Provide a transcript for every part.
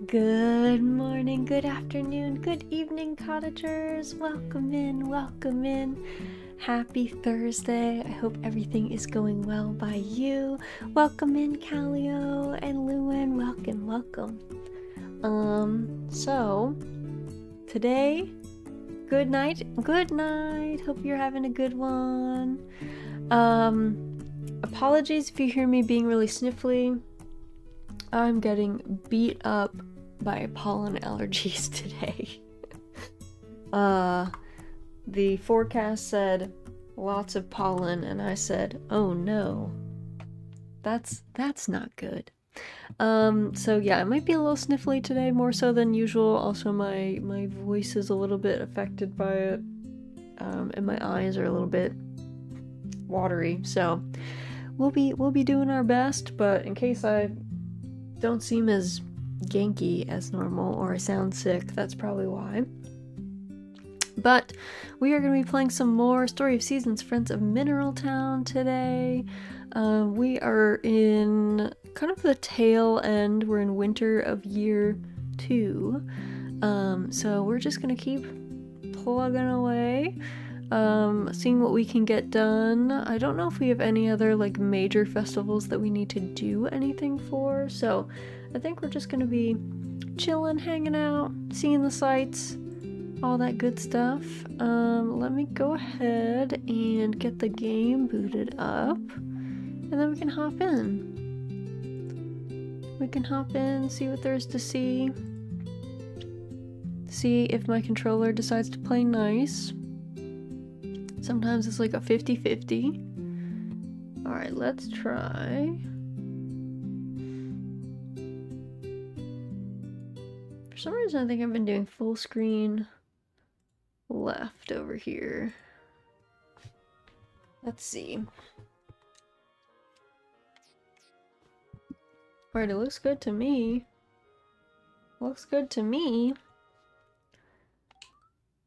Good morning, good afternoon, good evening, cottagers. Welcome in, welcome in. Happy Thursday. I hope everything is going well by you. Welcome in, Callio and Luan. Welcome, welcome. So today, good night. Hope you're having a good one. Apologies if you hear me being really sniffly. I'm getting beat up by pollen allergies today. The forecast said lots of pollen, and I said, oh no, that's not good. So yeah, I might be a little sniffly today, more so than usual. Also, my voice is a little bit affected by it, and my eyes are a little bit watery. So we'll be doing our best, but in case I don't seem as ganky as normal or I sound sick, that's probably why. But we are going to be playing some more Story of Seasons Friends of Mineral Town today. We are in kind of the tail end. We're in winter of year 2. So we're just going to keep plugging away, seeing what we can get done. I don't know if we have any other like major festivals that we need to do anything for, so I think we're just gonna be chilling, hanging out, seeing the sights, all that good stuff. Let me go ahead and get the game booted up, and then we can hop in. See what there is to see if my controller decides to play nice. Sometimes it's like a 50-50. Alright, let's try. For some reason I think I've been doing full screen left over here. Let's see. Alright, it looks good to me.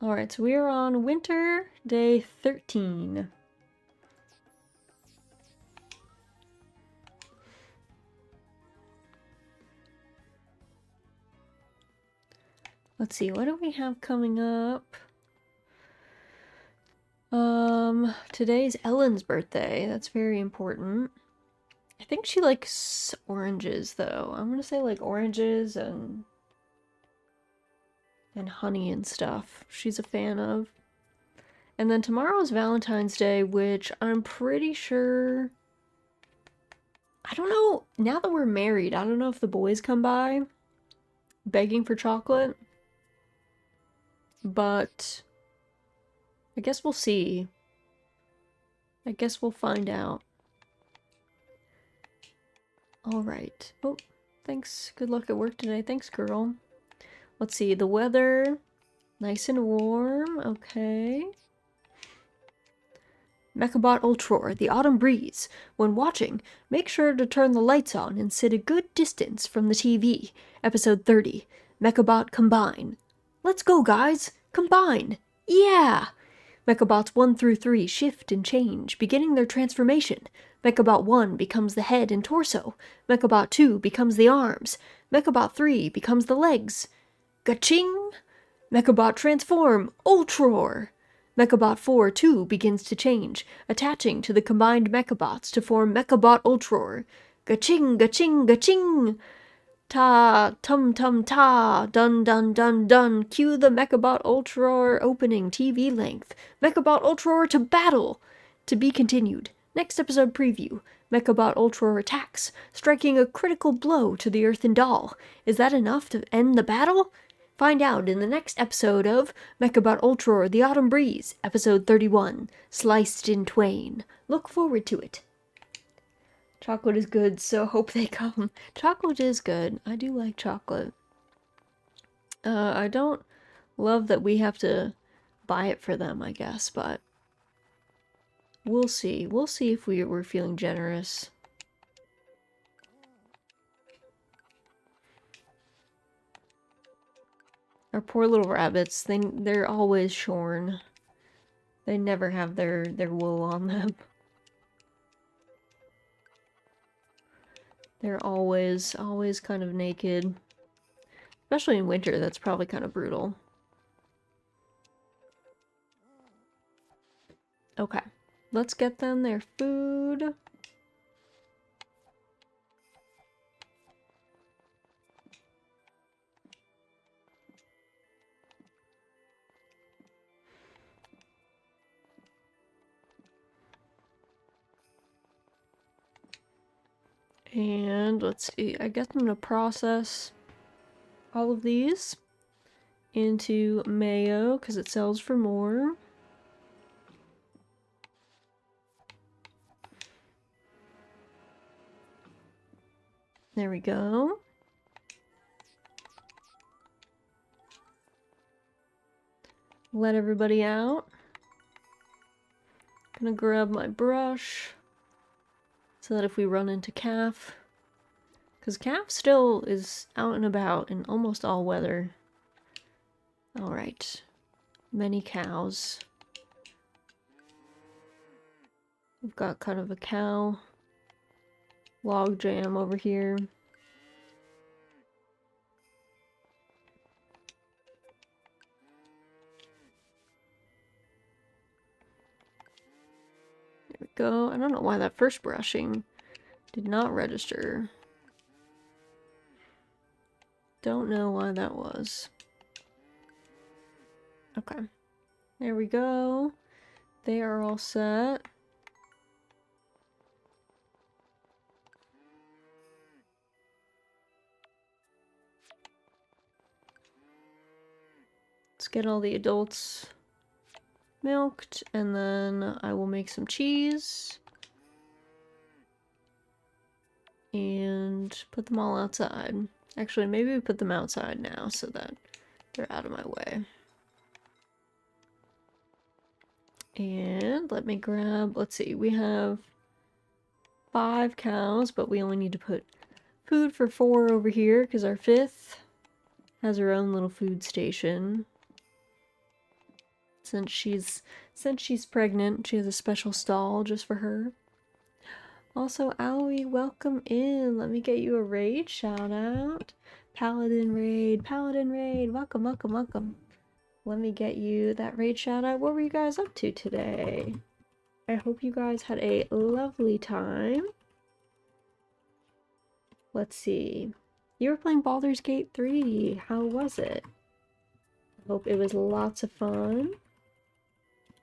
Alright, so we are on winter day 13. Let's see, what do we have coming up? Today's Ellen's birthday. That's very important. I think she likes oranges, though. I'm gonna say like oranges and honey and stuff. She's a fan of. And then tomorrow is Valentine's Day, which I'm pretty sure... I don't know, now that we're married, I don't know if the boys come by begging for chocolate. But I guess we'll see. I guess we'll find out. Alright. Oh, thanks. Good luck at work today. Thanks, girl. Let's see, the weather, nice and warm, okay. Mechabot Ultror, the autumn breeze. When watching, make sure to turn the lights on and sit a good distance from the TV. Episode 30, Mechabot Combine. Let's go, guys! Combine! Yeah! Mechabots 1 through 3 shift and change, beginning their transformation. Mechabot 1 becomes the head and torso. Mechabot 2 becomes the arms. Mechabot 3 becomes the legs. Ga-ching! Mechabot transform! Ultror! Mechabot 4 too begins to change, attaching to the combined Mechabots to form Mechabot Ultror. Ga-ching! Ga-ching! Ga-ching! Ta! Tum-tum-ta! Dun-dun-dun-dun! Cue the Mechabot Ultror opening TV length. Mechabot Ultror to battle! To be continued. Next episode preview. Mechabot Ultror attacks, striking a critical blow to the Earthen Doll. Is that enough to end the battle? Find out in the next episode of Mechabot Ultror The Autumn Breeze, episode 31, Sliced in Twain. Look forward to it. Chocolate is good, so hope they come. Chocolate is good. I do like chocolate. I don't love that we have to buy it for them, I guess, but we'll see. We'll see if we're feeling generous. Our poor little rabbits, they're always shorn. They never have their wool on them. They're always kind of naked. Especially in winter, that's probably kind of brutal. Okay, let's get them their food. And let's see, I get them to process all of these into mayo because it sells for more. There we go. Let everybody out. Gonna grab my brush so that if we run into Calf, because Calf still is out and about in almost all weather. Alright, many cows. We've got kind of a cow log jam over here. There we go. I don't know why that first brushing did not register. Don't know why that was. Okay. There we go. They are all set. Let's get all the adults milked, and then I will make some cheese. And put them all outside. Actually, maybe we put them outside now so that they're out of my way. And let me grab, let's see, we have 5 cows, but we only need to put food for 4 over here because our 5th has her own little food station. Since she's pregnant, she has a special stall just for her. Also, Owie, welcome in. Let me get you a raid shout out. Paladin raid, welcome, welcome, welcome. Let me get you that raid shout out. What were you guys up to today? I hope you guys had a lovely time. Let's see. You were playing Baldur's Gate 3. How was it? I hope it was lots of fun.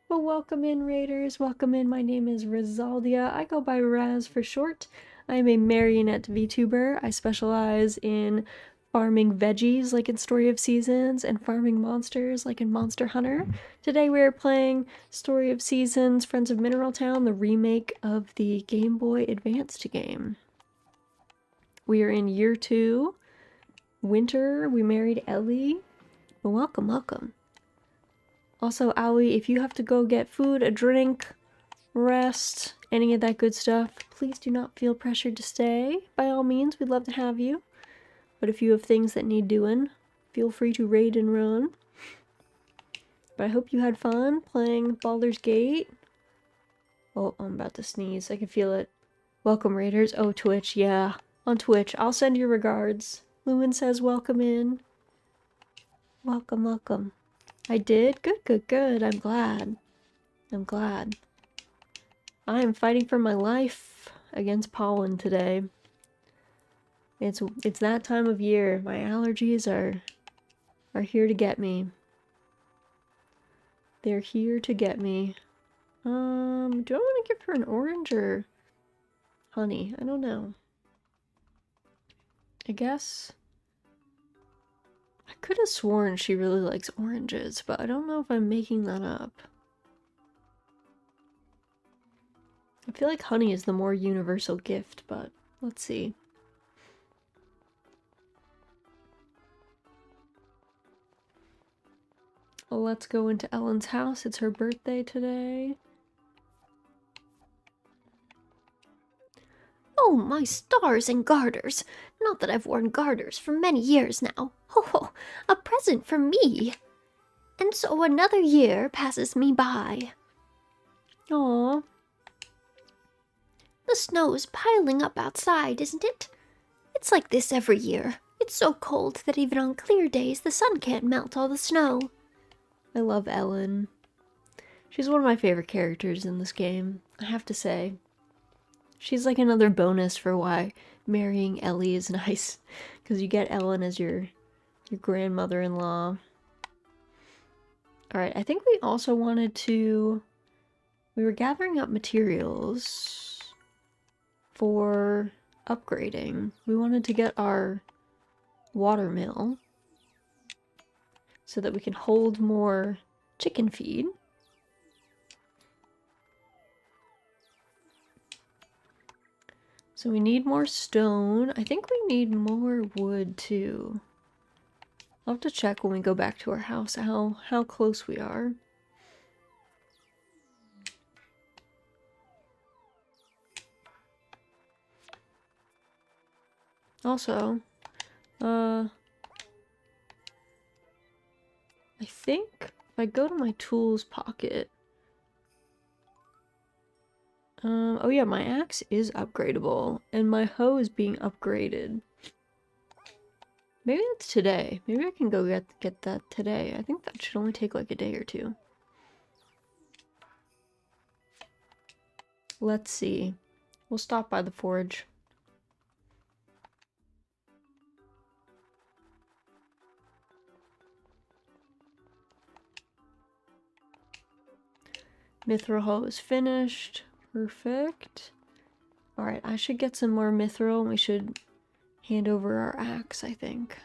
Well, welcome in, Raiders. Welcome in. My name is Rizaldia. I go by Raz for short. I am a marionette VTuber. I specialize in farming veggies like in Story of Seasons and farming monsters like in Monster Hunter. Today we are playing Story of Seasons, Friends of Mineral Town, the remake of the Game Boy Advanced game. We are in year 2. Winter. We married Ellie. Well, welcome, welcome. Also, Owie, if you have to go get food, a drink, rest, any of that good stuff, please do not feel pressured to stay. By all means, we'd love to have you. But if you have things that need doing, feel free to raid and run. But I hope you had fun playing Baldur's Gate. Oh, I'm about to sneeze. I can feel it. Welcome, Raiders. Oh, Twitch, yeah. On Twitch. I'll send you regards. Lumen says welcome in. Welcome, welcome. I did? Good, good, good. I'm glad. I'm glad. I am fighting for my life against pollen today. It's that time of year. My allergies are here to get me. They're here to get me. Do I want to give her an orange or honey? I don't know. I guess I could have sworn she really likes oranges, but I don't know if I'm making that up. I feel like honey is the more universal gift, but let's see. Let's go into Ellen's house. It's her birthday today. Oh, my stars and garters! Not that I've worn garters for many years now. Ho ho, a present for me! And so another year passes me by. Aww. The snow's piling up outside, isn't it? It's like this every year. It's so cold that even on clear days the sun can't melt all the snow. I love Ellen. She's one of my favorite characters in this game, I have to say. She's like another bonus for why marrying Ellie is nice, because you get Ellen as your grandmother-in-law. Alright, I think we also wanted to... We were gathering up materials for upgrading. We wanted to get our water mill so that we can hold more chicken feed. So we need more stone. I think we need more wood too. I'll have to check when we go back to our house how close we are. Also, I think if I go to my tools pocket, oh yeah, my axe is upgradable, and my hoe is being upgraded. Maybe that's today. Maybe I can go get that today. I think that should only take like a day or two. Let's see. We'll stop by the forge. Mithril hoe is finished. Perfect. Alright, I should get some more mithril and we should hand over our axe, I think.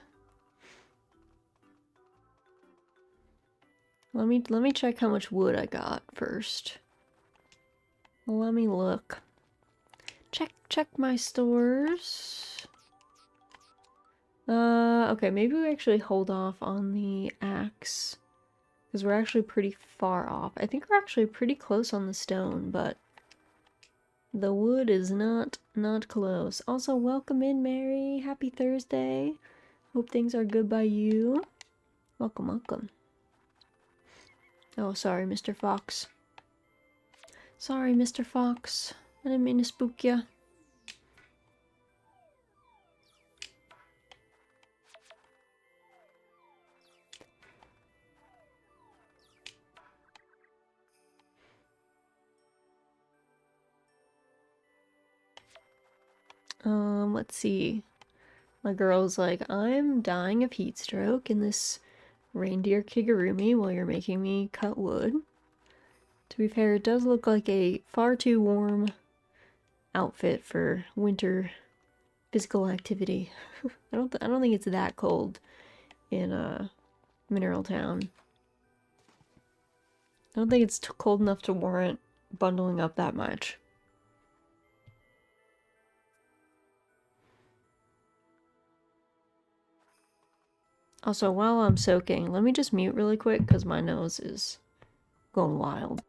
Let me check how much wood I got first. Let me look. Check my stores. Okay, maybe we actually hold off on the axe. Because we're actually pretty far off. I think we're actually pretty close on the stone, but the wood is not close. Also, welcome in, Mary. Happy Thursday. Hope things are good by you. Welcome, welcome. Oh, sorry, Mr. Fox. Sorry, Mr. Fox. I didn't mean to spook ya. Let's see. My girl's like, I'm dying of heat stroke in this reindeer kigurumi while you're making me cut wood. To be fair, it does look like a far too warm outfit for winter physical activity. I don't think it's that cold in Mineral Town. I don't think it's cold enough to warrant bundling up that much. Also, while I'm soaking, let me just mute really quick because my nose is going wild.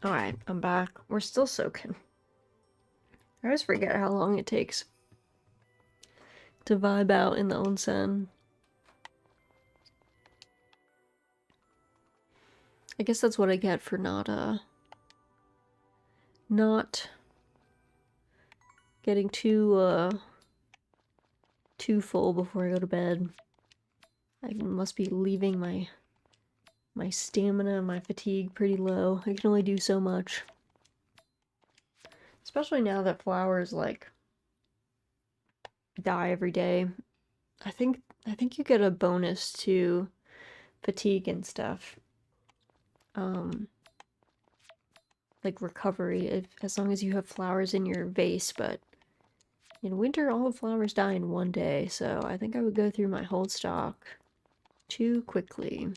Alright, I'm back. We're still soaking. I always forget how long it takes to vibe out in the onsen. I guess that's what I get for not getting too full before I go to bed. I must be leaving my stamina and my fatigue pretty low. I can only do so much. Especially now that flowers, like, die every day. I think you get a bonus to fatigue and stuff. Like recovery, as long as you have flowers in your vase, but in winter all the flowers die in one day, so I think I would go through my whole stock too quickly.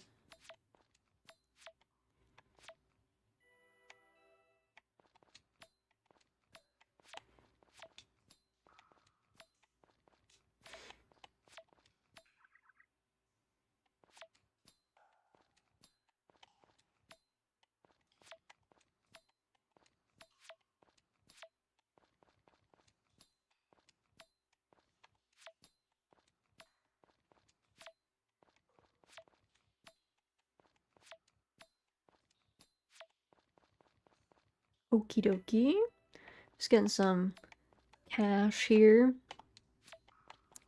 Okie dokie. Just getting some cash here.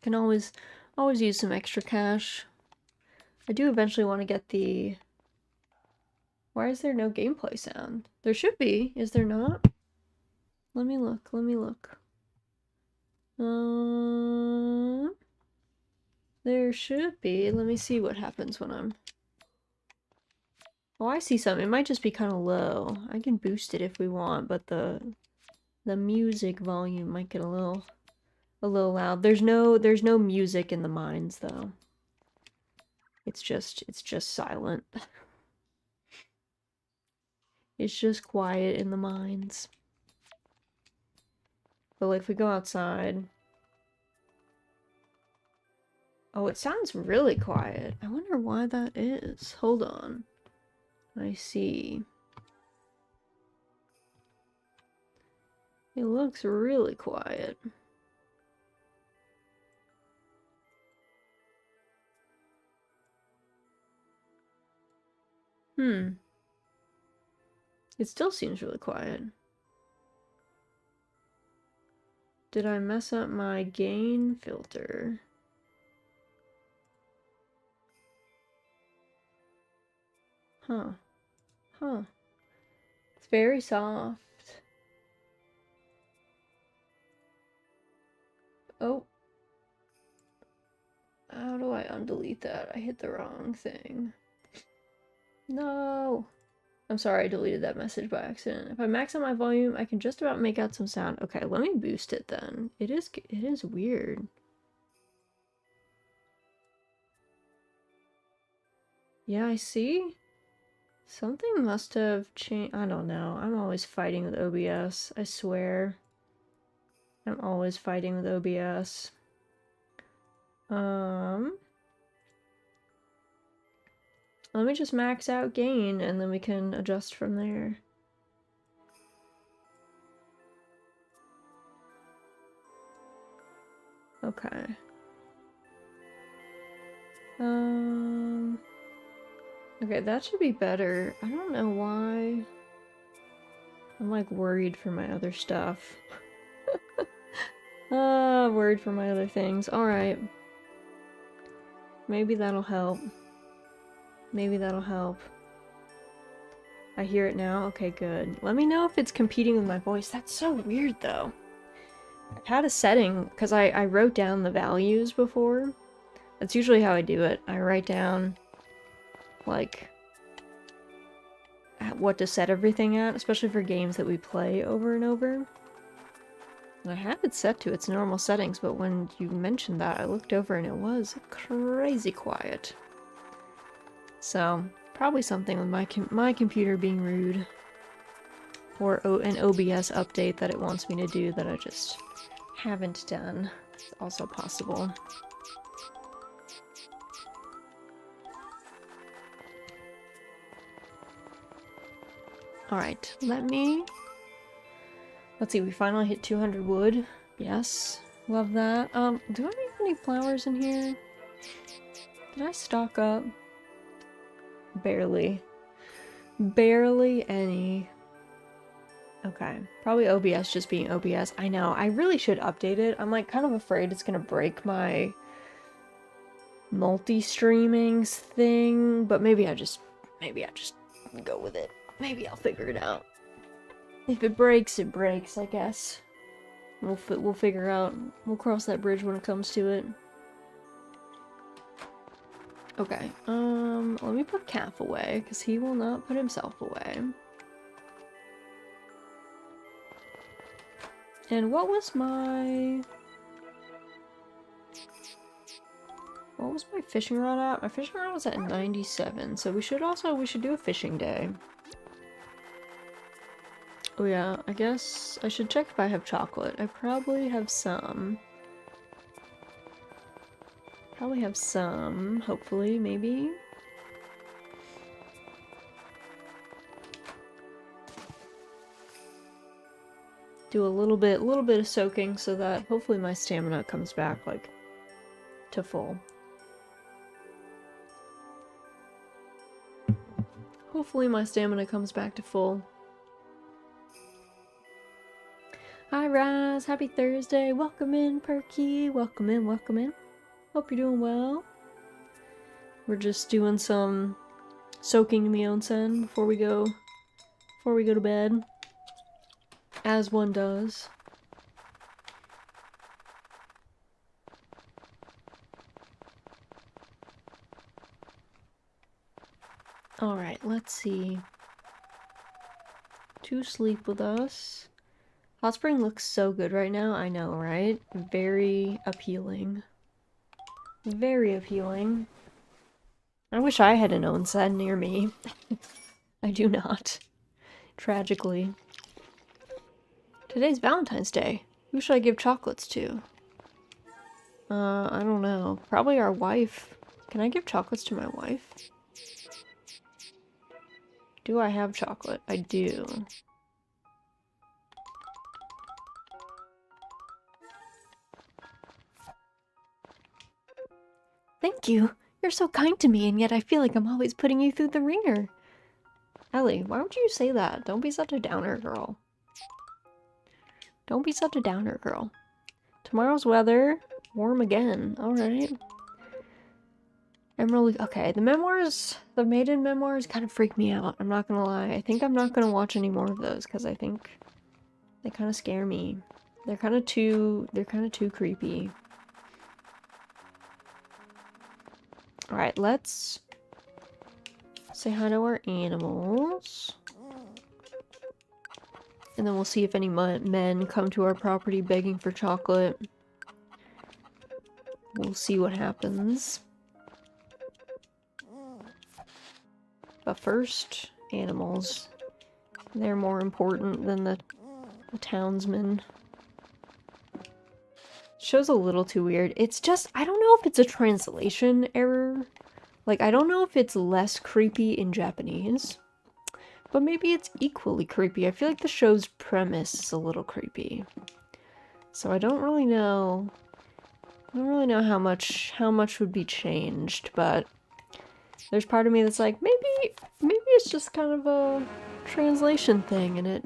Can always use some extra cash. I do eventually want to get the... Why is there no gameplay sound? There should be. Is there not? Let me look. There should be. Let me see what happens when I'm... Oh, I see something. It might just be kind of low. I can boost it if we want, but the music volume might get a little loud. There's no music in the mines though. It's just silent. It's just quiet in the mines. But like if we go outside... Oh, it sounds really quiet. I wonder why that is. Hold on. I see. It looks really quiet. It still seems really quiet. Did I mess up my gain filter? Huh. It's very soft. Oh. How do I undelete that? I hit the wrong thing. No. I'm sorry I deleted that message by accident. If I max out my volume, I can just about make out some sound. Okay, let me boost it then. It is weird. Yeah, I see. Something must have changed. I don't know. I'm always fighting with OBS. I swear. I'm always fighting with OBS. Let me just max out gain and then we can adjust from there. Okay. Okay, that should be better. I don't know why. I'm like worried for my other stuff. Worried for my other things. Alright. Maybe that'll help. Maybe that'll help. I hear it now? Okay, good. Let me know if it's competing with my voice. That's so weird, though. I've had a setting, because I wrote down the values before. That's usually how I do it. I write down, like, what to set everything at, especially for games that we play over and over. And I have it set to its normal settings, but when you mentioned that, I looked over and it was crazy quiet. So, probably something with my computer being rude. Or an OBS update that it wants me to do that I just haven't done. It's also possible. Alright, let's see, we finally hit 200 wood. Yes, love that. Do I have any flowers in here? Did I stock up? Barely. Barely any. Okay, probably OBS just being OBS. I know, I really should update it. I'm like kind of afraid it's gonna break my multi-streaming thing, but maybe I just go with it. Maybe I'll figure it out. If it breaks, it breaks, I guess. We'll figure out. We'll cross that bridge when it comes to it. Okay, let me put Calf away, because he will not put himself away. And what was my fishing rod at? My fishing rod was at 97, so we should do a fishing day. Oh yeah, I guess I should check if I have chocolate. I probably have some. Hopefully, maybe. Do a little bit of soaking so that hopefully my stamina comes back, like, to full. Hopefully my stamina comes back to full. Raz, happy Thursday. Welcome in, Perky. Welcome in, welcome in. Hope you're doing well. We're just doing some soaking in the onsen before we go to bed. As one does. Alright, let's see. To sleep with us. Hot spring looks so good right now, I know, right? Very appealing. Very appealing. I wish I had an onsen near me. I do not. Tragically. Today's Valentine's Day. Who should I give chocolates to? I don't know. Probably our wife. Can I give chocolates to my wife? Do I have chocolate? I do. Thank you. You're so kind to me, and yet I feel like I'm always putting you through the ringer. Ellie, why would you say that? Don't be such a downer, girl. Don't be such a downer, girl. Tomorrow's weather, warm again. Alright. Emerald, okay, the maiden memoirs kind of freak me out. I'm not gonna lie. I think I'm not gonna watch any more of those, because I think they kind of scare me. They're kind of too creepy. Alright, let's say hi to our animals. And then we'll see if any men come to our property begging for chocolate. We'll see what happens. But first, animals. They're more important than the townsmen. Show's a little too weird. It's just, I don't know if it's a translation error. Like, I don't know if it's less creepy in Japanese. But maybe it's equally creepy. I feel like the show's premise is a little creepy. So I don't really know. I don't really know how much would be changed, but there's part of me that's like, maybe it's just kind of a translation thing, and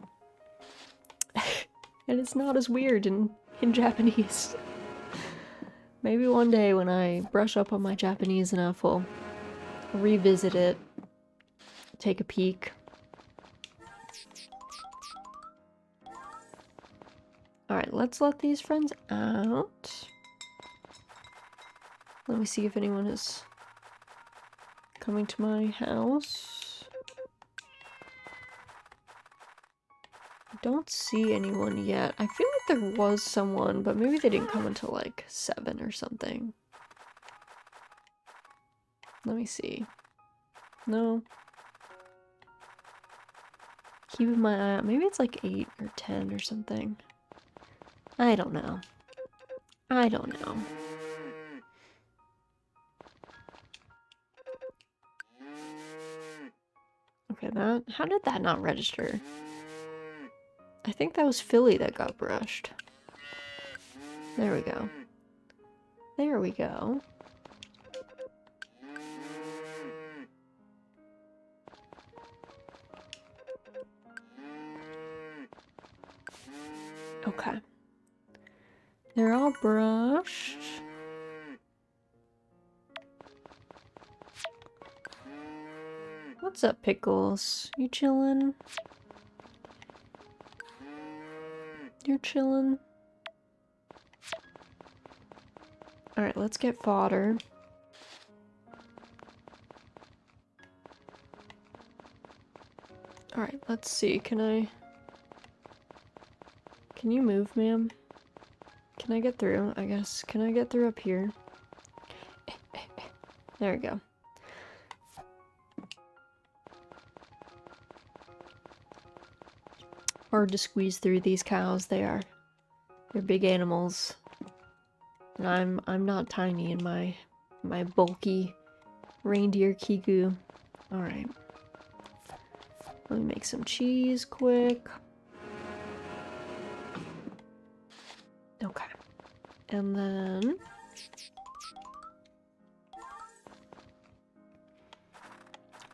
it's not as weird in Japanese. Maybe one day when I brush up on my Japanese enough, we'll revisit it, take a peek. Alright, let's let these friends out. Let me see if anyone is coming to my house. I don't see anyone yet. I feel like there was someone, but maybe they didn't come until like 7 or something. Let me see. No. Keeping my eye out. Maybe it's like 8 or 10 or something. I don't know. I don't know. Okay, how did that not register? I think that was Philly that got brushed. There we go. There we go. Okay. They're all brushed. What's up, Pickles? You chillin'? You're chillin'? Alright, let's get fodder. Alright, let's see. Can you move, ma'am? Can I get through, I guess? Can I get through up here? There we go. Hard to squeeze through these cows. They're big animals. And I'm not tiny in my bulky reindeer kigu. Alright. Let me make some cheese quick. Okay. And then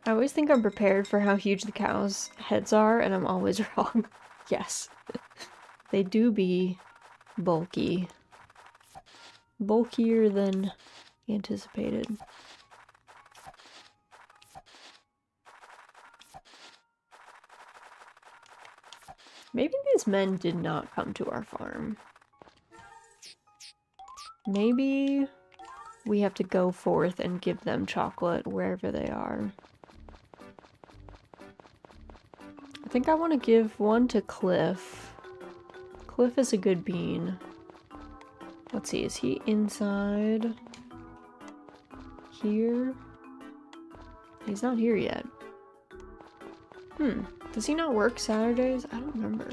I always think I'm prepared for how huge the cows' heads are, and I'm always wrong. Yes. They do be bulky. Bulkier than anticipated. Maybe these men did not come to our farm. Maybe we have to go forth and give them chocolate wherever they are. I think I want to give one to Cliff. Cliff is a good bean. Let's see, is he inside? Here? He's not here yet. Does he not work Saturdays? I don't remember.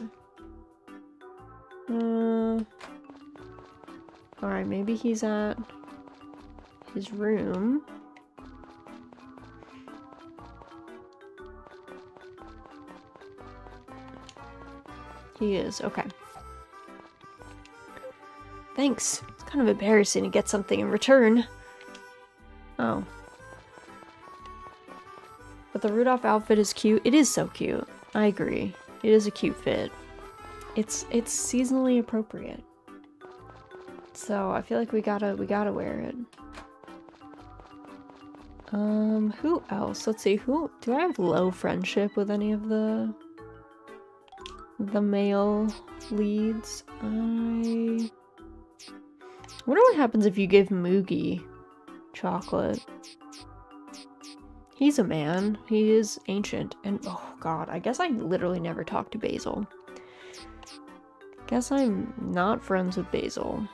Alright, maybe he's at his room. He is, okay. Thanks. It's kind of embarrassing to get something in return. Oh. But the Rudolph outfit is cute. It is so cute. I agree. It is a cute fit. It's seasonally appropriate. So I feel like we gotta wear it. Who else? Let's see, do I have low friendship with any of the male leads? I wonder what happens if you give Moogie chocolate. He's a man. He is ancient. And oh god, I guess I literally never talked to Basil. Guess I'm not friends with Basil.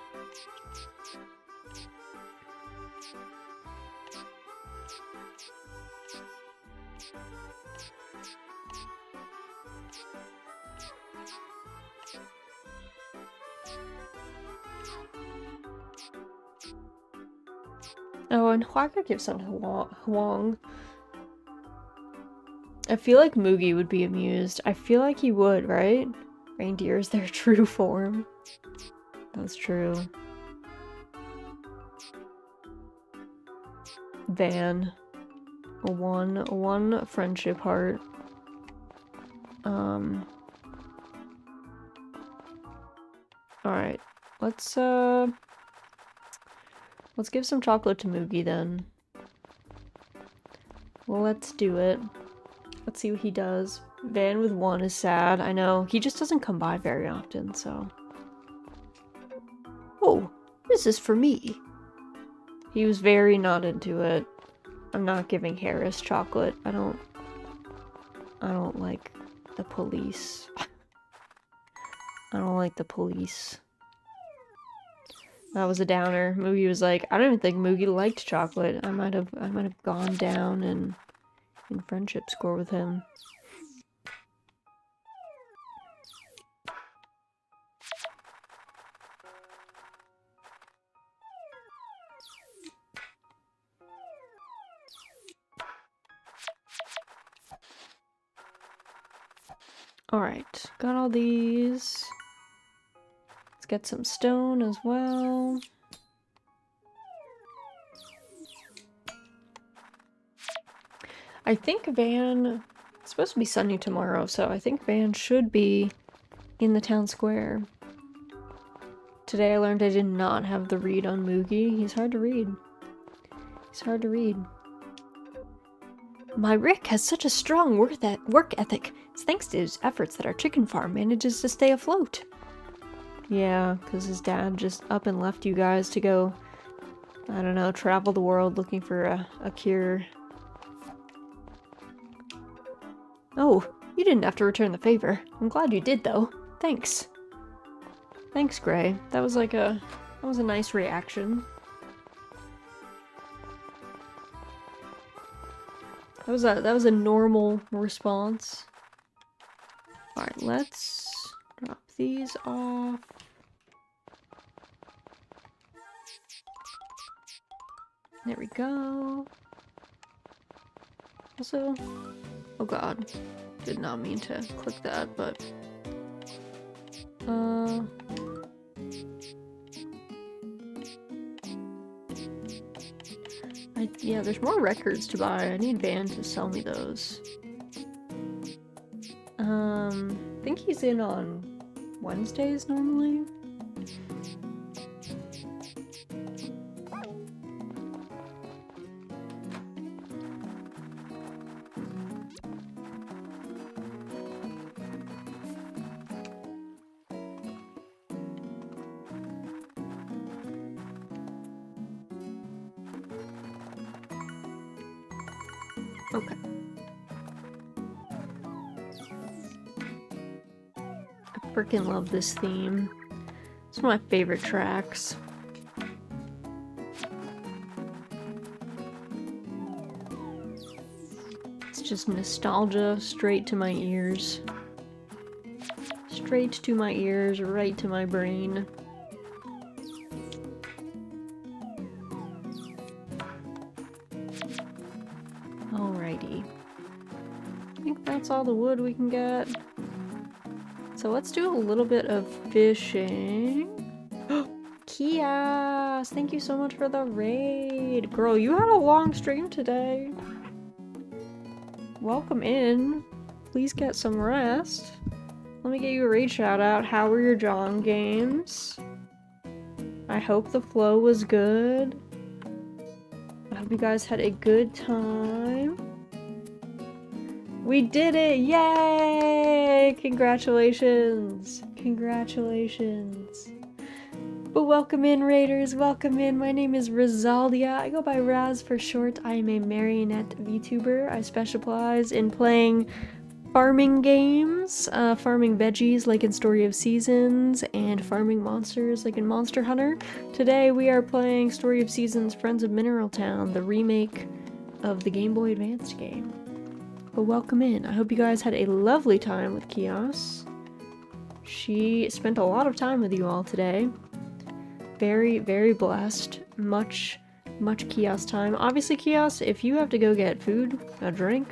Oh, and Huaka gives some to Huang. I feel like Moogie would be amused. I feel like he would, right? Reindeer is their true form. That's true. Van. One friendship heart. Alright. Let's give some chocolate to Moogie then. Well, let's do it. Let's see what he does. Van with one is sad. I know. He just doesn't come by very often, so. Oh, this is for me. He was very not into it. I'm not giving Harris chocolate. I don't like the police. I don't like the police. That was a downer. Moogie was like, I don't even think Moogie liked chocolate. I might have gone down in friendship score with him. Alright, got all these. Let's get some stone as well. I think Van, it's supposed to be sunny tomorrow, so I think Van should be in the town square. Today I learned I did not have the read on Moogie. He's hard to read. He's hard to read. My Rick has such a strong work ethic. It's thanks to his efforts that our chicken farm manages to stay afloat. Yeah, because his dad just up and left you guys to go, I don't know, travel the world looking for a cure. Oh, you didn't have to return the favor. I'm glad you did, though. Thanks. Thanks, Gray. That was a nice reaction. That was a normal response. Alright, let's drop these off. There we go. Also, oh god, did not mean to click that, but yeah, there's more records to buy. I need Van to sell me those. I think he's in on Wednesdays normally. Okay. I freaking love this theme. It's one of my favorite tracks. It's just nostalgia straight to my ears. Straight to my ears, right to my brain. Alrighty. I think that's all the wood we can get. So let's do a little bit of fishing. Kias, thank you so much for the raid. Girl, you had a long stream today. Welcome in. Please get some rest. Let me get you a raid shout out. How were your John games? I hope the flow was good. I hope you guys had a good time. We did it! Yay! Congratulations! Congratulations! But welcome in, raiders, welcome in. My name is Rizaldia. I go by Raz for short. I am a marionette VTuber. I specialize in playing farming games, farming veggies like in Story of Seasons, and farming monsters like in Monster Hunter. Today we are playing Story of Seasons Friends of Mineral Town, the remake of the Game Boy Advanced game. But welcome in. I hope you guys had a lovely time with Kios. She spent a lot of time with you all today. Very, very blessed. Much Kios time. Obviously, Kios, if you have to go get food, a drink,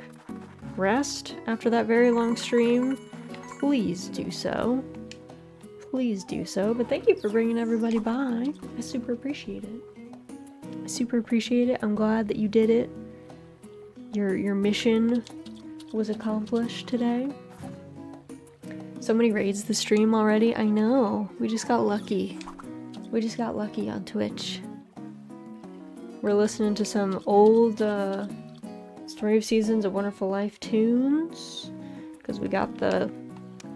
rest after that very long stream, please do so. Please do so. But thank you for bringing everybody by. I super appreciate it. I super appreciate it. I'm glad that you did it. Your mission was accomplished today. So many raids this stream already. I know. We just got lucky. We just got lucky on Twitch. We're listening to some old Story of Seasons, A Wonderful Life tunes, because we got the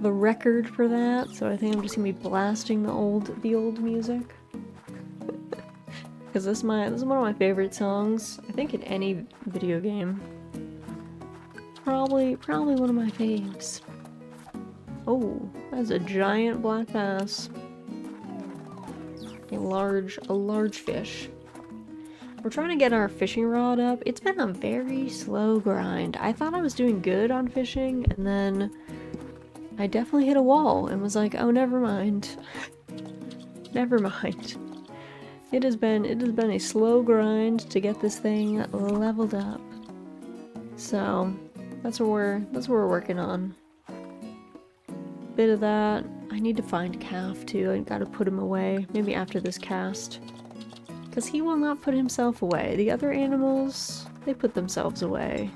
record for that. So I think I'm just gonna be blasting the old music. Because this is one of my favorite songs. I think in any video game. Probably one of my faves. Oh, that's a giant black bass. A large fish. We're trying to get our fishing rod up. It's been a very slow grind. I thought I was doing good on fishing, and then I definitely hit a wall and was like, oh, never mind. Never mind. It has been a slow grind to get this thing leveled up. So that's what we're working on. Bit of that. I need to find Calf too. I gotta put him away. Maybe after this cast. Because he will not put himself away. The other animals, they put themselves away.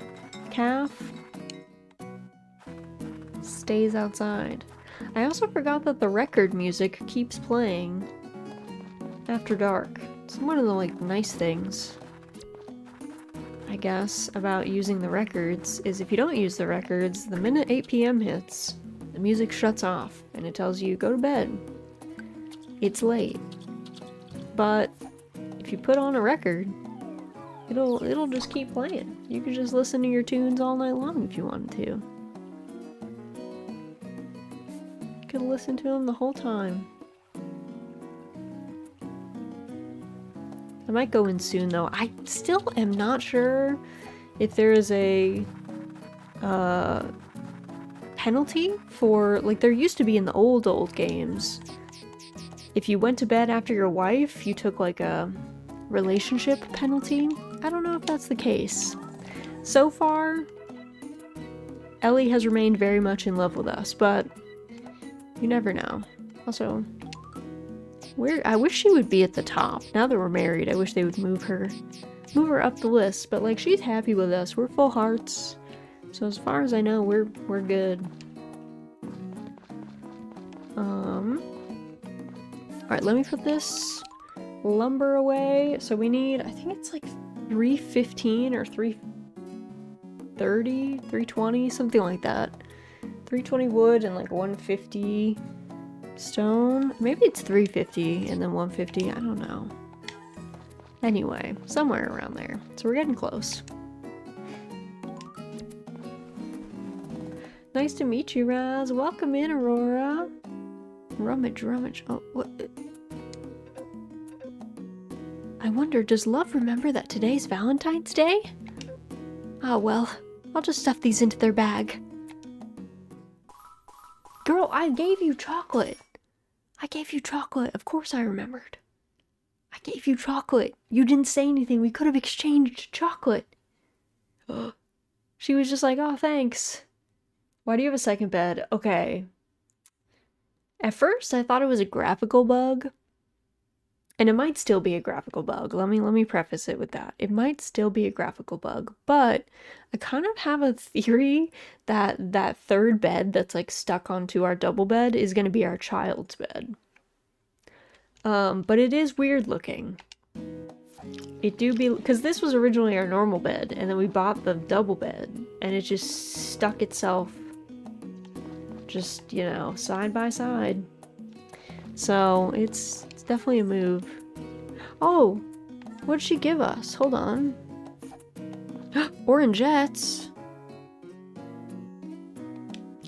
Calf stays outside. I also forgot that the record music keeps playing after dark. It's one of the nice things, I guess, about using the records is if you don't use the records, the minute 8 p.m. hits, the music shuts off and it tells you go to bed. It's late. But if you put on a record, it'll just keep playing. You can just listen to your tunes all night long if you wanted to. You could listen to them the whole time. I might go in soon though. I still am not sure if there is a penalty for, there used to be in the old games. If you went to bed after your wife, you took a relationship penalty. I don't know if that's the case. So far, Ellie has remained very much in love with us, but you never know. Also, I wish she would be at the top. Now that we're married, I wish they would move her up the list. But she's happy with us. We're full hearts. So as far as I know, we're good. Alright, let me put this lumber away. So we need, I think it's like 315 or 330, 320, something like that. 320 wood and like 150 stone. Maybe it's 350 and then 150, I don't know. Anyway, somewhere around there. So we're getting close. Nice to meet you, Raz. Welcome in, Aurora. Rummage. Oh, what? I wonder, does Love remember that today's Valentine's Day? Oh, well, I'll just stuff these into their bag. Girl, I gave you chocolate. Of course I remembered. I gave you chocolate. You didn't say anything. We could have exchanged chocolate. She was just like, oh, thanks. Why do you have a second bed? Okay. At first, I thought it was a graphical bug. And it might still be a graphical bug. Let me preface it with that. It might still be a graphical bug, but I kind of have a theory that that third bed that's like stuck onto our double bed is going to be our child's bed. But it is weird looking. It do be, because this was originally our normal bed, and then we bought the double bed, and it just stuck itself just, you know, side by side. So it's definitely a move. Oh, what did she give us? Hold on. Orangettes.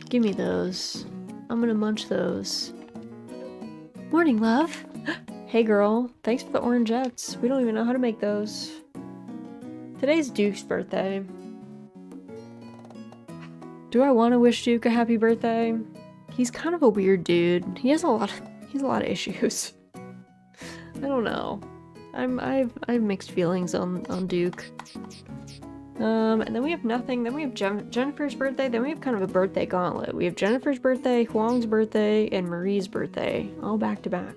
Give me those. I'm gonna munch those. Morning, love. Hey girl, thanks for the orangettes. We don't even know how to make those. Today's Duke's birthday. Do I want to wish Duke a happy birthday? He's kind of a weird dude. He has a lot of issues. I don't know. I have mixed feelings on Duke. And then we have nothing. Then we have Jennifer's birthday. Then we have kind of a birthday gauntlet. We have Jennifer's birthday, Huang's birthday, and Marie's birthday, all back to back.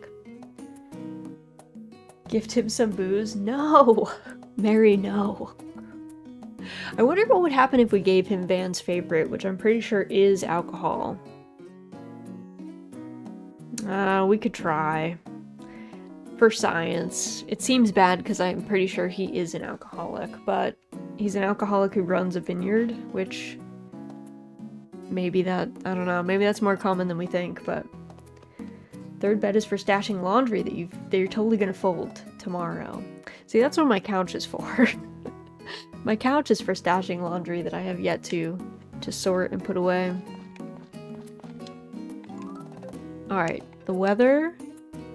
Gift him some booze? No! Mary, no. I wonder what would happen if we gave him Van's favorite, which I'm pretty sure is alcohol. We could try. For science. It seems bad because I'm pretty sure he is an alcoholic, but he's an alcoholic who runs a vineyard, which maybe that, I don't know, maybe that's more common than we think, but third bed is for stashing laundry that you're totally gonna fold tomorrow. See, that's what my couch is for. My couch is for stashing laundry that I have yet to sort and put away. Alright, the weather,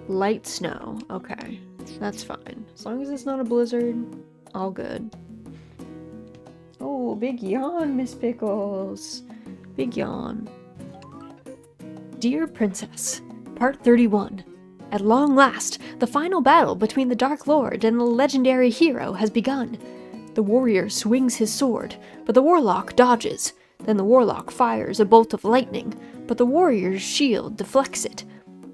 light snow. Okay, that's fine. As long as it's not a blizzard, all good. Oh, big yawn, Miss Pickles. Big yawn. Dear Princess, Part 31. At long last, the final battle between the Dark Lord and the legendary hero has begun. The warrior swings his sword, but the warlock dodges. Then the warlock fires a bolt of lightning, but the warrior's shield deflects it.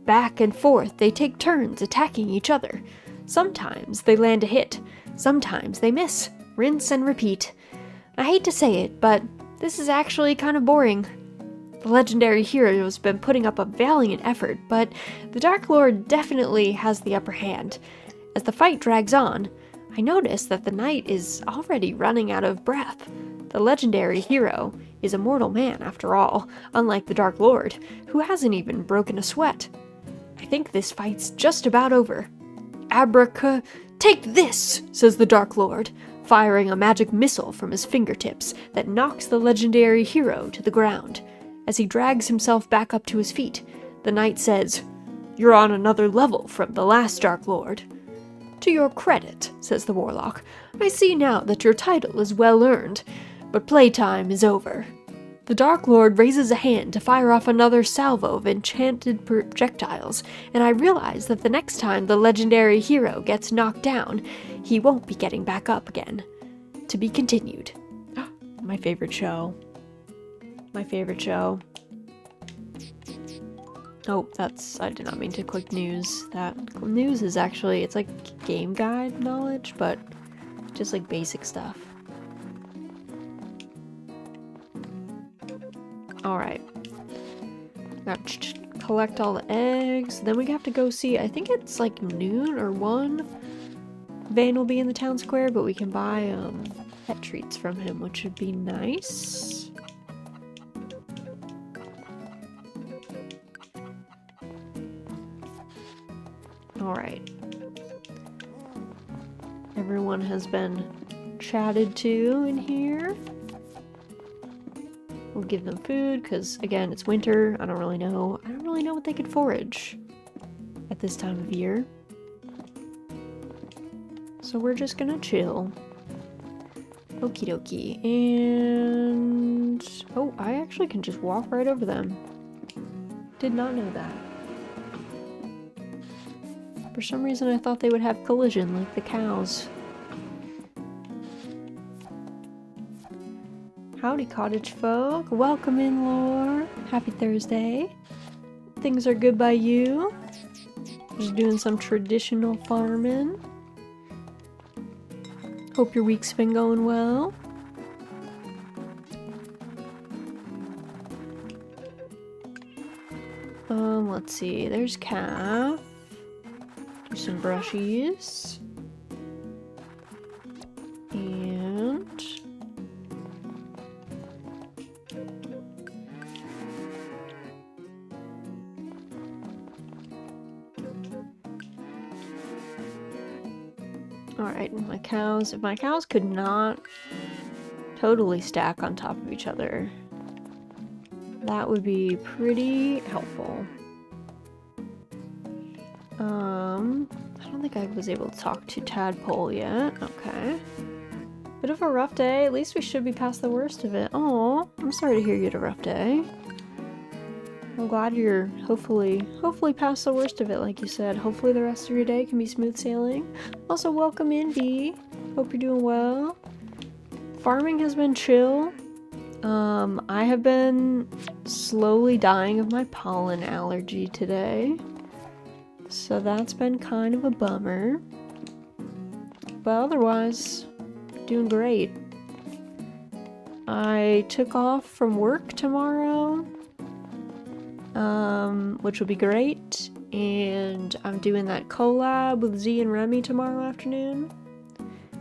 Back and forth, they take turns attacking each other. Sometimes they land a hit, sometimes they miss. Rinse and repeat. I hate to say it, but this is actually kind of boring. The legendary hero has been putting up a valiant effort, but the Dark Lord definitely has the upper hand. As the fight drags on, I notice that the knight is already running out of breath. The legendary hero is a mortal man, after all, unlike the Dark Lord, who hasn't even broken a sweat. I think this fight's just about over. Take this, says the Dark Lord, firing a magic missile from his fingertips that knocks the legendary hero to the ground. As he drags himself back up to his feet, the knight says, "You're on another level from the last Dark Lord." "To your credit," says the warlock, "I see now that your title is well earned, but playtime is over." The Dark Lord raises a hand to fire off another salvo of enchanted projectiles, and I realize that the next time the legendary hero gets knocked down, he won't be getting back up again. To be continued. My favorite show. My favorite show. Oh, I did not mean to click news. That news is actually, it's like game guide knowledge, but just like basic stuff. Alright. Got collect all the eggs. Then we have to go see, I think it's like noon or 1. Vane will be in the town square, but we can buy pet treats from him, which would be nice. Alright. Everyone has been chatted to in here. We'll give them food, because again, it's winter. I don't really know what they could forage at this time of year. So we're just gonna chill. Okie dokie. And oh, I actually can just walk right over them. Did not know that. For some reason I thought they would have collision like the cows. Howdy, cottage folk. Welcome in, Lore. Happy Thursday. Things are good by you. Just doing some traditional farming. Hope your week's been going well. Let's see. There's Calf. Do some brushies. And alright, my cows. If my cows could not totally stack on top of each other, that would be pretty helpful. I don't think I was able to talk to Tadpole yet. Okay. Bit of a rough day. At least we should be past the worst of it. Oh, I'm sorry to hear you had a rough day. I'm glad you're hopefully past the worst of it, like you said. Hopefully the rest of your day can be smooth sailing. Also, welcome in, Bee. Hope you're doing well. Farming has been chill. I have been slowly dying of my pollen allergy today. So that's been kind of a bummer. But otherwise, doing great. I took off from work tomorrow, which will be great. And I'm doing that collab with Z and Remy tomorrow afternoon.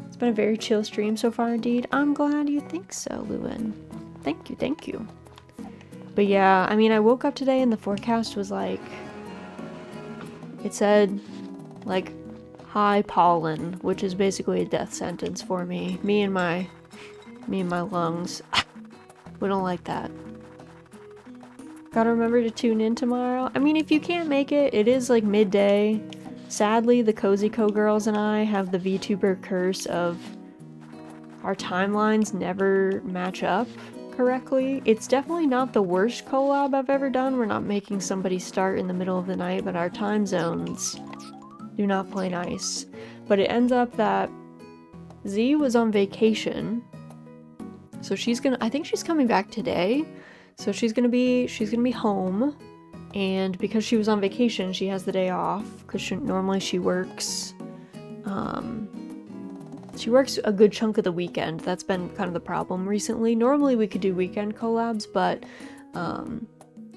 It's been a very chill stream so far indeed. I'm glad you think so, Lewin. Thank you, thank you. But yeah, I mean, I woke up today and the forecast was like, it said, like, high pollen, which is basically a death sentence for me. Me and my lungs. We don't like that. Gotta remember to tune in tomorrow. I mean, if you can't make it, it is like midday. Sadly, the Cozy Co girls and I have the VTuber curse of our timelines never match up correctly. It's definitely not the worst collab I've ever done. We're not making somebody start in the middle of the night, but our time zones do not play nice. But it ends up that Z was on vacation, so I think she's coming back today. So she's gonna be home, and because she was on vacation, she has the day off because normally she works. She works a good chunk of the weekend. That's been kind of the problem recently. Normally we could do weekend collabs, but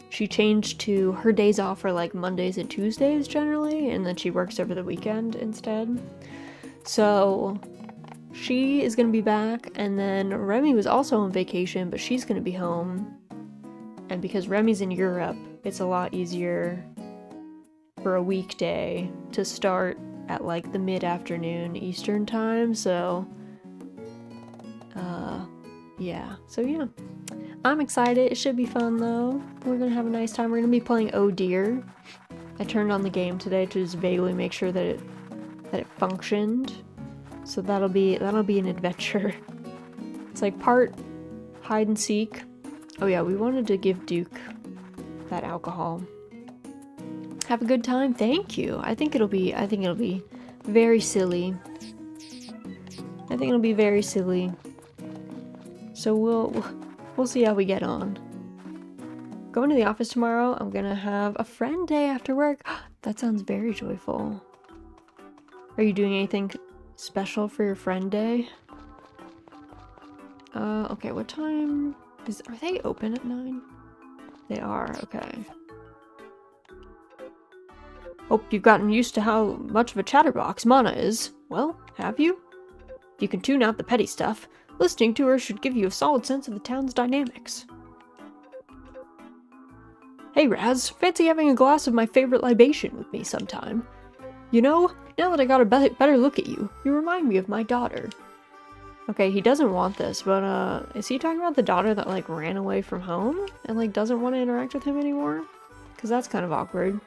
she changed to her days off are like Mondays and Tuesdays generally, and then she works over the weekend instead. So she is gonna be back, and then Remy was also on vacation, but she's gonna be home. And because Remy's in Europe, it's a lot easier for a weekday to start at like the mid-afternoon Eastern time, so yeah. So yeah, I'm excited. It should be fun though. We're gonna have a nice time. We're gonna be playing Oh Dear. I turned on the game today to just vaguely make sure that it functioned. So that'll be an adventure. It's like part hide and seek. Oh yeah, we wanted to give Duke that alcohol. Have a good time. Thank you. I think it'll be very silly. I think it'll be very silly. So we'll see how we get on. Going to the office tomorrow, I'm gonna have a friend day after work. That sounds very joyful. Are you doing anything special for your friend day? Okay, what time are they open at 9? They are, okay. Hope you've gotten used to how much of a chatterbox Mana is. Well, have you? You can tune out the petty stuff. Listening to her should give you a solid sense of the town's dynamics. Hey Raz, fancy having a glass of my favorite libation with me sometime? You know, now that I got a better look at you, you remind me of my daughter. Okay, he doesn't want this, but is he talking about the daughter that like ran away from home and like doesn't want to interact with him anymore? Because that's kind of awkward.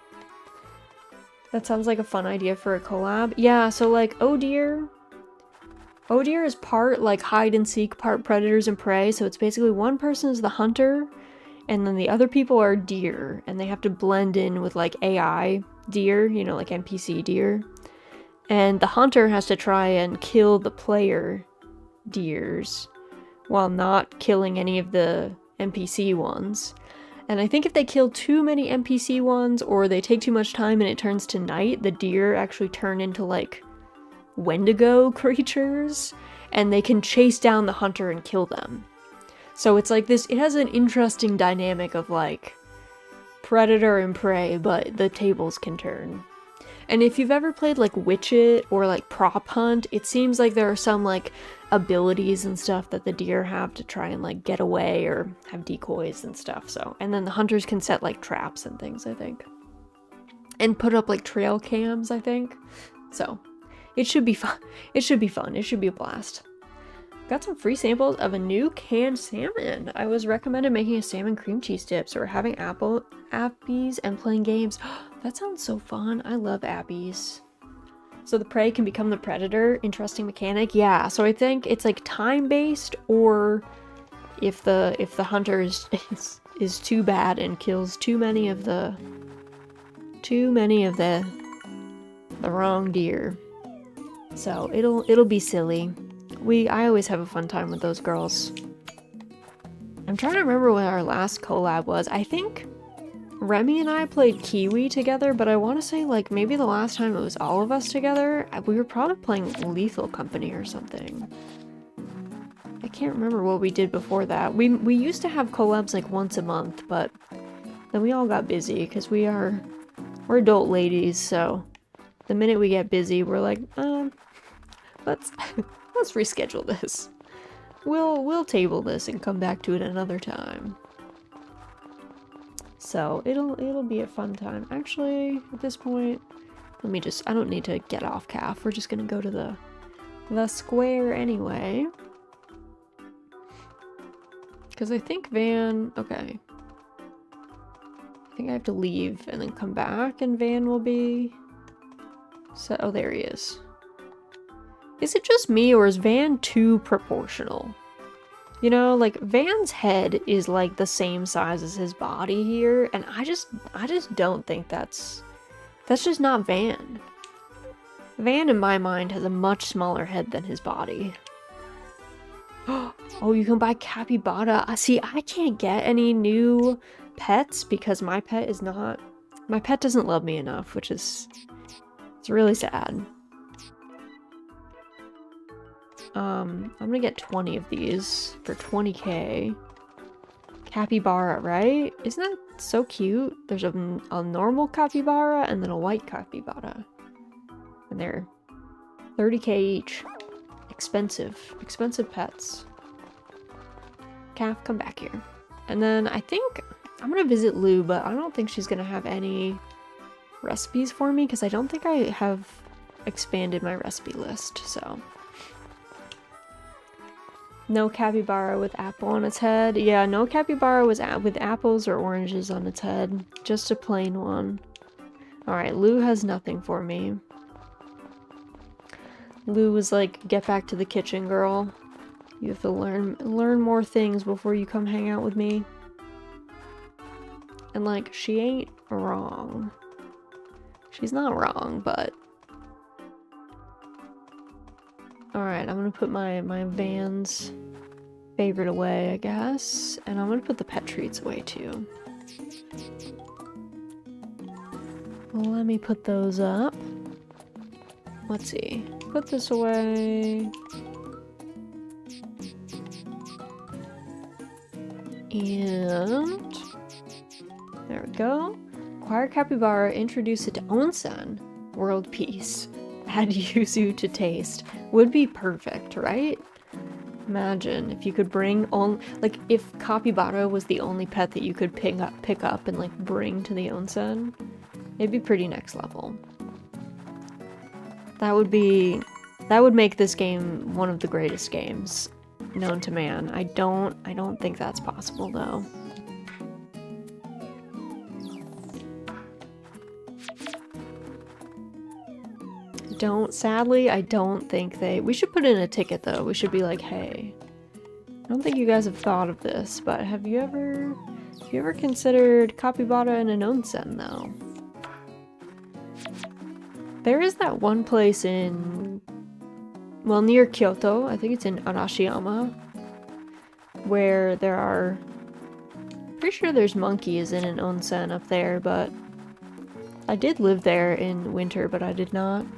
That sounds like a fun idea for a collab. Yeah, so like Oh Dear is part like hide and seek, part predators and prey, so it's basically one person is the hunter and then the other people are deer, and they have to blend in with like AI deer, you know, like NPC deer. And the hunter has to try and kill the player deers while not killing any of the NPC ones. And I think if they kill too many NPC ones or they take too much time and it turns to night, the deer actually turn into like Wendigo creatures and they can chase down the hunter and kill them. So it's like this, it has an interesting dynamic of like predator and prey, but the tables can turn. And if you've ever played like Witch It or like Prop Hunt, it seems like there are some like abilities and stuff that the deer have to try and like get away or have decoys and stuff. So, and then the hunters can set like traps and things, I think. And put up like trail cams, I think. So, it should be fun. It should be fun. It should be a blast. Got some free samples of a new canned salmon. I was recommended making a salmon cream cheese dips or having appies and playing games. That sounds so fun. I love appies. So the prey can become the predator. Interesting mechanic. Yeah, so I think it's like time-based, or if the hunter is too bad and kills too many of the wrong deer. So it'll be silly. I always have a fun time with those girls. I'm trying to remember when our last collab was. I think Remy and I played Kiwi together, but I want to say like maybe the last time it was all of us together, we were probably playing Lethal Company or something. I can't remember what we did before that. We used to have collabs like once a month, but then we all got busy because we're adult ladies, so the minute we get busy, we're like, let's reschedule this. We'll table this and come back to it another time. So it'll be a fun time. Actually, at this point, I don't need to get off calf. We're just gonna go to the square anyway. Because I think okay. I think I have to leave and then come back and Van will be set. Oh, there he is. Is it just me or is Van too proportional? You know, like Van's head is like the same size as his body here, and I just don't think that's just not Van. Van in my mind has a much smaller head than his body. Oh, you can buy capybara. See, I can't get any new pets because my pet doesn't love me enough, which is, it's really sad. I'm gonna get 20 of these for 20k. Capybara, right? Isn't that so cute? There's a normal capybara and then a white capybara. And they're 30k each. Expensive pets. Calf, come back here. And then I think I'm gonna visit Lou, but I don't think she's gonna have any recipes for me because I don't think I have expanded my recipe list, so. No capybara with apple on its head. Yeah, no capybara with apples or oranges on its head. Just a plain one. Alright, Lou has nothing for me. Lou was like, get back to the kitchen, girl. You have to learn more things before you come hang out with me. And like, she ain't wrong. She's not wrong, but... Alright, I'm gonna put my Van's favorite away, I guess. And I'm gonna put the pet treats away, too. Let me put those up. Let's see. Put this away. And... there we go. Acquire capybara, introduce it to onsen. World peace. Add yuzu to taste. Would be perfect, right? Imagine if you could bring on, like, if capybara was the only pet that you could pick up and like bring to the onsen, it'd be pretty next level. That would make this game one of the greatest games known to man. I don't think that's possible though. Sadly, I don't think we should put in a ticket though. We should be like, hey, I don't think you guys have thought of this, but have you ever considered capybara in an onsen though? There is that one place near Kyoto, I think it's in Arashiyama, where pretty sure there's monkeys in an onsen up there, but I did live there in winter, but I didn't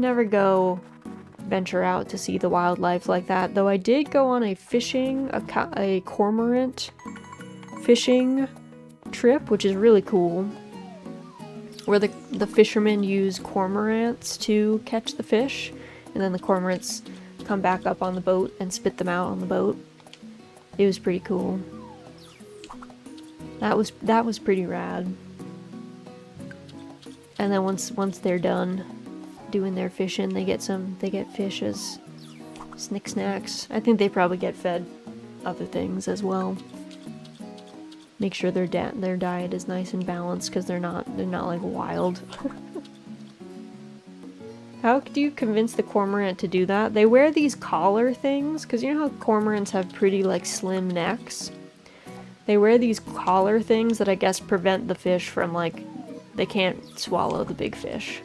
ever go venture out to see the wildlife like that, though I did go on a cormorant fishing trip, which is really cool, where the fishermen use cormorants to catch the fish, and then the cormorants come back up on the boat and spit them out on the boat. It was pretty cool. That was pretty rad. And then once they're done doing their fishing, they get fish as snacks. I think they probably get fed other things as well. Make sure their diet is nice and balanced, because they're not like wild. How do you convince the cormorant to do that? They wear these collar things, because you know how cormorants have pretty like slim necks? They wear these collar things that I guess prevent the fish from like, they can't swallow the big fish.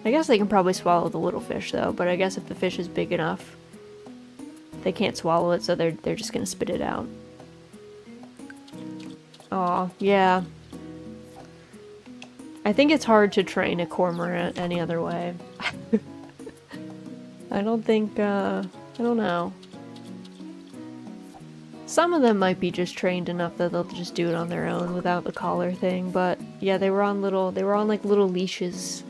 I guess they can probably swallow the little fish though, but I guess if the fish is big enough, they can't swallow it, so they're just gonna spit it out. Aw, yeah. I think it's hard to train a cormorant any other way. I don't know. Some of them might be just trained enough that they'll just do it on their own without the collar thing, but yeah, they were on like little leashes.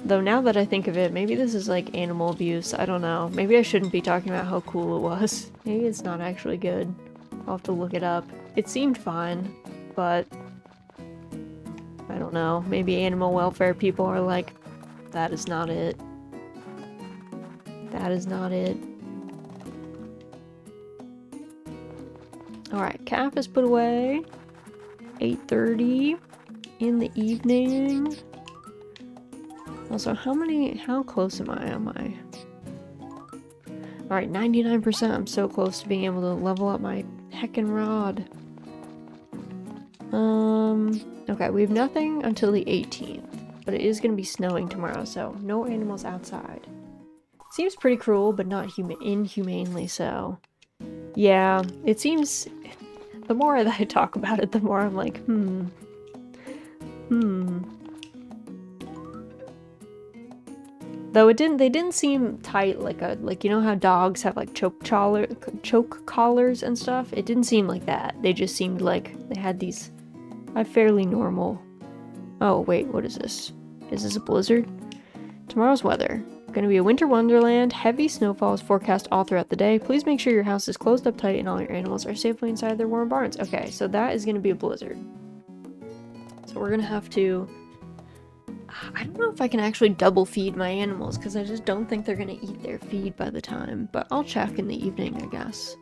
Though now that I think of it, maybe this is like animal abuse, I don't know. Maybe I shouldn't be talking about how cool it was. Maybe it's not actually good. I'll have to look it up. It seemed fine, but I don't know. Maybe animal welfare people are like, that is not it. That is not it. Alright, calf is put away. 8:30 in the evening. Also, how close am I? Alright, 99%. I'm so close to being able to level up my heckin' rod. Okay, we have nothing until the 18th, but it is gonna be snowing tomorrow, so no animals outside. Seems pretty cruel, but not inhumanely so. Yeah, it seems... The more that I talk about it, the more I'm like, Though they didn't seem tight like you know how dogs have like choke collars and stuff? It didn't seem like that. They just seemed like they had these fairly normal... Oh, wait, what is this? Is this a blizzard? Tomorrow's weather. Gonna be a winter wonderland. Heavy snowfall is forecast all throughout the day. Please make sure your house is closed up tight and all your animals are safely inside their warm barns. Okay, so that is gonna be a blizzard. So we're gonna have to... I don't know if I can actually double feed my animals, because I just don't think they're gonna eat their feed by the time, but I'll check in the evening, I guess.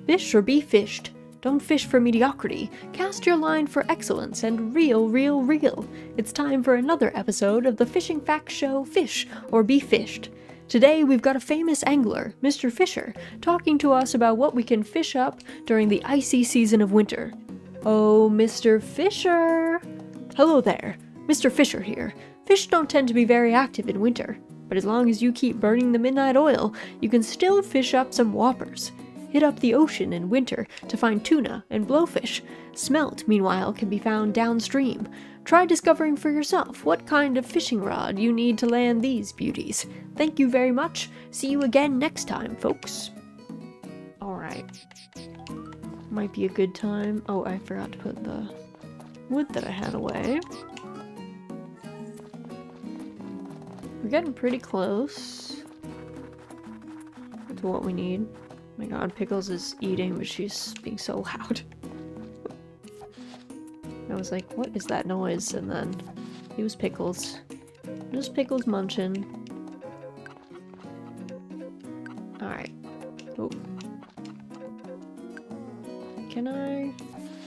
Fish or be fished. Don't fish for mediocrity. Cast your line for excellence and reel, reel, reel. It's time for another episode of the Fishing Facts Show, Fish or Be Fished. Today we've got a famous angler, Mr. Fisher, talking to us about what we can fish up during the icy season of winter. Oh, Mr. Fisher! Hello there, Mr. Fisher here. Fish don't tend to be very active in winter, but as long as you keep burning the midnight oil, you can still fish up some whoppers. Hit up the ocean in winter to find tuna and blowfish. Smelt, meanwhile, can be found downstream. Try discovering for yourself what kind of fishing rod you need to land these beauties. Thank you very much. See you again next time, folks. Alright. Might be a good time. Oh, I forgot to put the wood that I had away. We're getting pretty close to what we need. Oh my god, Pickles is eating, but she's being so loud. I was like, what is that noise? And then it was Pickles. Just Pickles munching. Alright. Oh. Can I?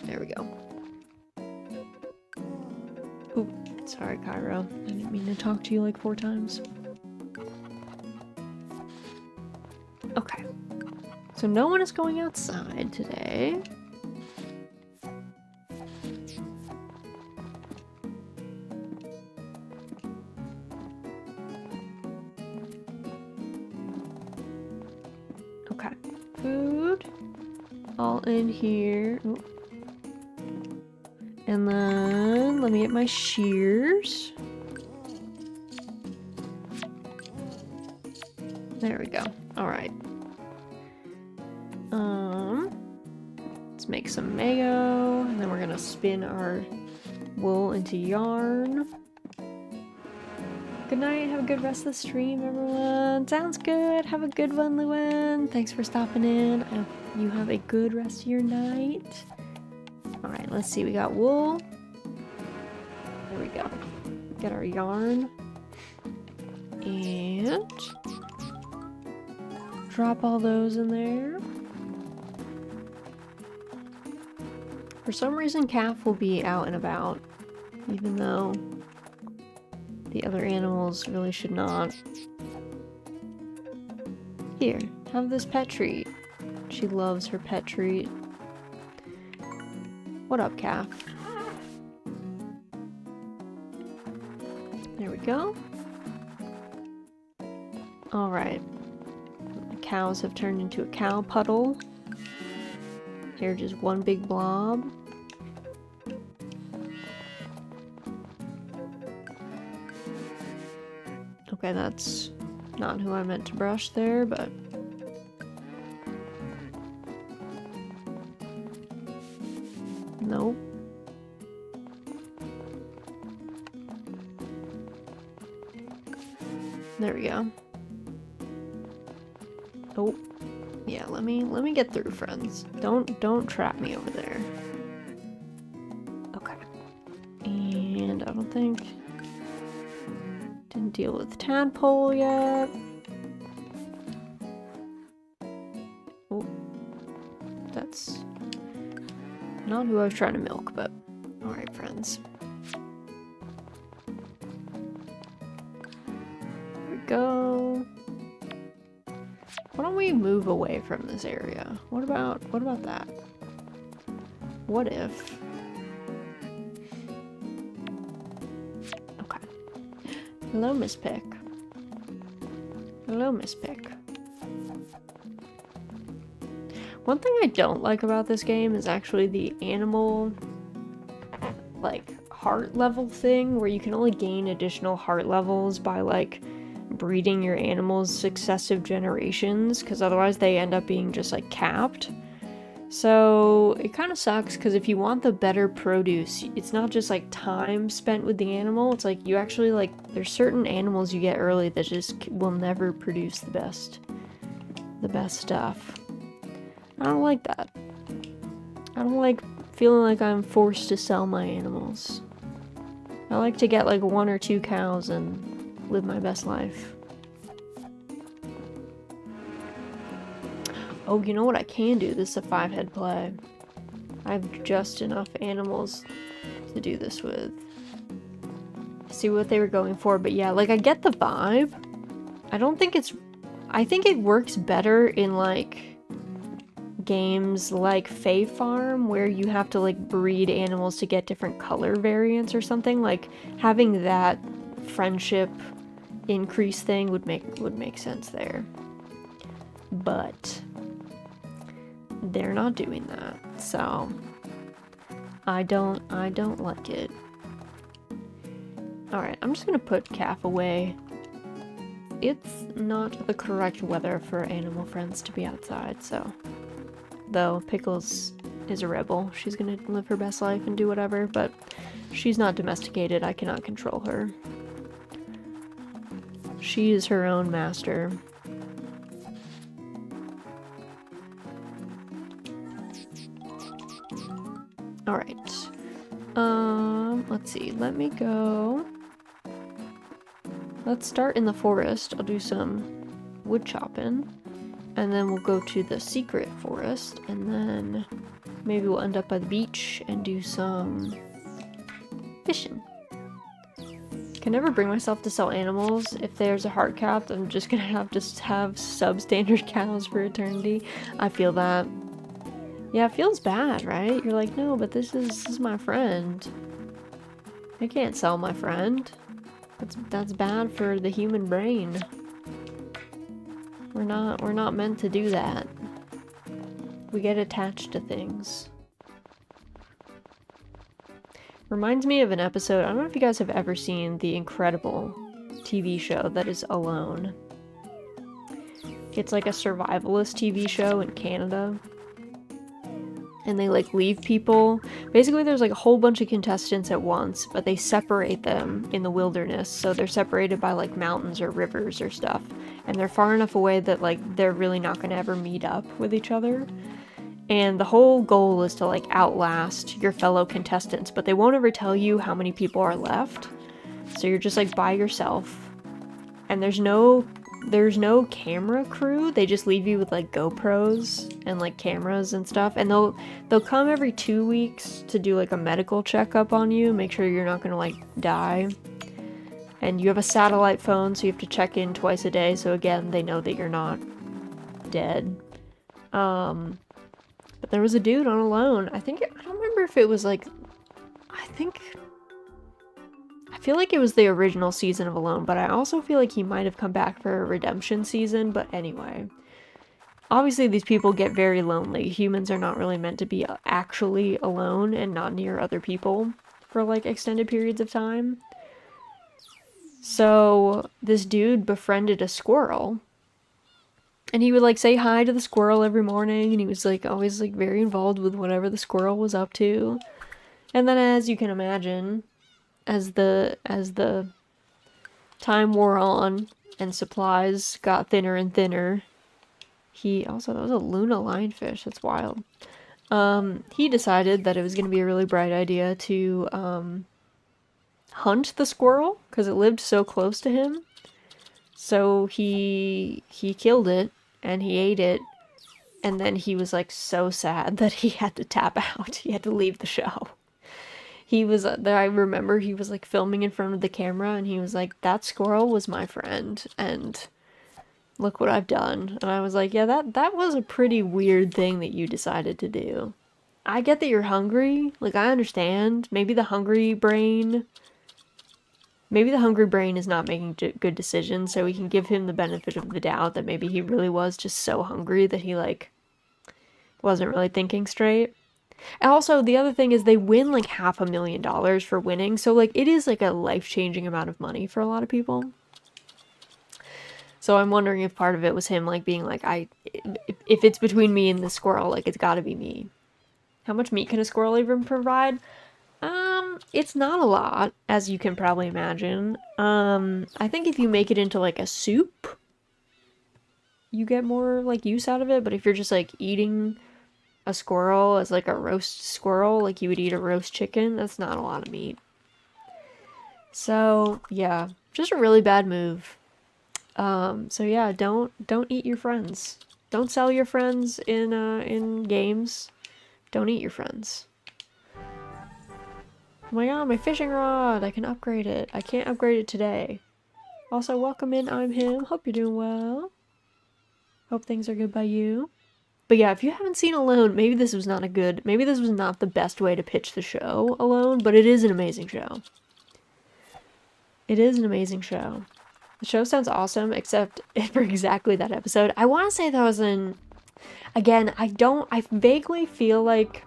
There we go. Oh, sorry, Cairo. I didn't mean to talk to you like 4 times. Okay. So no one is going outside today. Okay. Food. All in here. Ooh. And then let me get my shears. There we go. All right. Let's make some mayo, and then we're gonna spin our wool into yarn. Good night. Have a good rest of the stream, everyone. Sounds good. Have a good one, Luann. Thanks for stopping in. I hope you have a good rest of your night. All right, let's see. We got wool. There we go. Get our yarn. And drop all those in there. For some reason, Calf will be out and about, even though the other animals really should not. Here, have this pet treat. She loves her pet treat. What up, Calf? There we go. Alright. The cows have turned into a cow puddle. Here, just one big blob. Okay, that's not who I meant to brush there, but... Nope. There we go. Oh. Yeah, let me get through, friends. Don't trap me over there. Okay. And I don't think... Didn't deal with tadpole yet. Oh. That's not who I was trying to milk, but alright, friends. There we go. Why don't we move away from this area? What about that? What if... Okay. Hello, Miss Pick. Hello, Miss Pick. One thing I don't like about this game is actually the animal, like, heart level thing, where you can only gain additional heart levels by, like, breeding your animals successive generations, because otherwise they end up being just like capped. So it kind of sucks, because if you want the better produce, it's not just like time spent with the animal, it's like you actually, like, there's certain animals you get early that just will never produce the best stuff. I don't like that. I don't like feeling like I'm forced to sell my animals. I like to get like 1 or 2 cows and live my best life. Oh, you know what I can do? This is a 5-head play. I have just enough animals to do this with. See what they were going for, but yeah, like, I get the vibe. I think it works better in, like, games like Fae Farm, where you have to, like, breed animals to get different color variants or something. Like, having that friendship increase thing would make sense there. But they're not doing that, so I don't like it. Alright, I'm just gonna put Calf away. It's not the correct weather for animal friends to be outside, so. Though Pickles is a rebel. She's gonna live her best life and do whatever, but she's not domesticated. I cannot control her. She is her own master. Alright. Let's see. Let me go. Let's start in the forest. I'll do some wood chopping. And then we'll go to the secret forest. And then maybe we'll end up by the beach and do some fishing. Can never bring myself to sell animals. If there's a hard cap, I'm just gonna have to have substandard cows for eternity. I feel that. Yeah, it feels bad, right? You're like, no, but this is my friend. I can't sell my friend. That's bad for the human brain. We're not meant to do that. We get attached to things. Reminds me of an episode, I don't know if you guys have ever seen the incredible TV show that is Alone. It's like a survivalist TV show in Canada. And they like leave people. Basically there's like a whole bunch of contestants at once, but they separate them in the wilderness. So they're separated by like mountains or rivers or stuff. And they're far enough away that like they're really not gonna ever meet up with each other. And the whole goal is to like outlast your fellow contestants, but they won't ever tell you how many people are left. So you're just like by yourself. And there's no camera crew. They just leave you with like GoPros and like cameras and stuff. And they'll come every 2 weeks to do like a medical checkup on you, make sure you're not gonna like die. And you have a satellite phone, so you have to check in twice a day. So again, they know that you're not dead. But there was a dude on Alone. I don't remember if it was like, I feel like it was the original season of Alone, but I also feel like he might have come back for a redemption season. But anyway, obviously these people get very lonely. Humans are not really meant to be actually alone and not near other people for like extended periods of time. So this dude befriended a squirrel. And he would like say hi to the squirrel every morning, and he was like always like very involved with whatever the squirrel was up to. And then as you can imagine, as the time wore on and supplies got thinner and thinner, that was a Luna lionfish, that's wild. He decided that it was gonna be a really bright idea to hunt the squirrel, because it lived so close to him. So he killed it, and he ate it, and then he was like so sad that he had to tap out. He had to leave the show. I remember he was like filming in front of the camera, and he was like, that squirrel was my friend, and look what I've done. And I was like, yeah, that was a pretty weird thing that you decided to do. I get that you're hungry, like I understand. Maybe the hungry brain is not making good decisions, so we can give him the benefit of the doubt that maybe he really was just so hungry that he, like, wasn't really thinking straight. And also, the other thing is they win, like, $500,000 for winning, so, like, it is, like, a life-changing amount of money for a lot of people. So I'm wondering if part of it was him, like, being like, if it's between me and the squirrel, like, it's gotta be me. How much meat can a squirrel even provide? It's not a lot, as you can probably imagine. I think if you make it into, like, a soup, you get more, like, use out of it, but if you're just, like, eating a squirrel as, like, a roast squirrel, like you would eat a roast chicken, that's not a lot of meat. So, yeah, just a really bad move. So yeah, don't eat your friends. Don't sell your friends in games. Don't eat your friends. Oh my god, my fishing rod! I can upgrade it. I can't upgrade it today. Also, welcome in, I'm him. Hope you're doing well. Hope things are good by you. But yeah, if you haven't seen Alone, maybe this was not the best way to pitch the show, Alone, but it is an amazing show. It is an amazing show. The show sounds awesome, except for exactly that episode. I want to say that was again, I vaguely feel like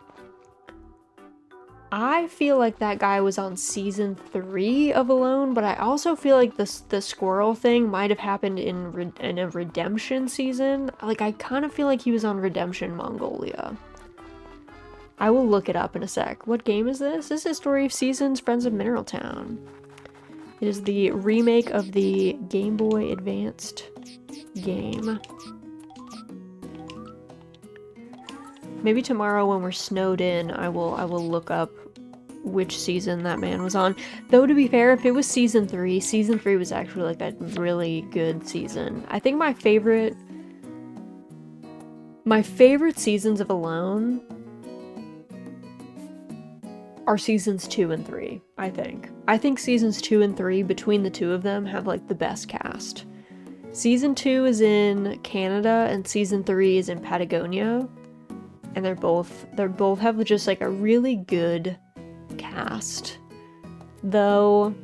that guy was on season 3 of Alone, but I also feel like the squirrel thing might have happened in a Redemption season. Like, I kind of feel like he was on Redemption Mongolia. I will look it up in a sec. What game is this? This is Story of Seasons, Friends of Mineral Town. It is the remake of the Game Boy Advanced game. Maybe tomorrow when we're snowed in, I will look up which season that man was on. Though to be fair, if it was season 3 was actually like that really good season. I think my favorite seasons of Alone are seasons 2 and 3, I think. I think seasons 2 and 3, between the two of them, have like the best cast. Season 2 is in Canada and season 3 is in Patagonia. And they both have just like a really good cast. Though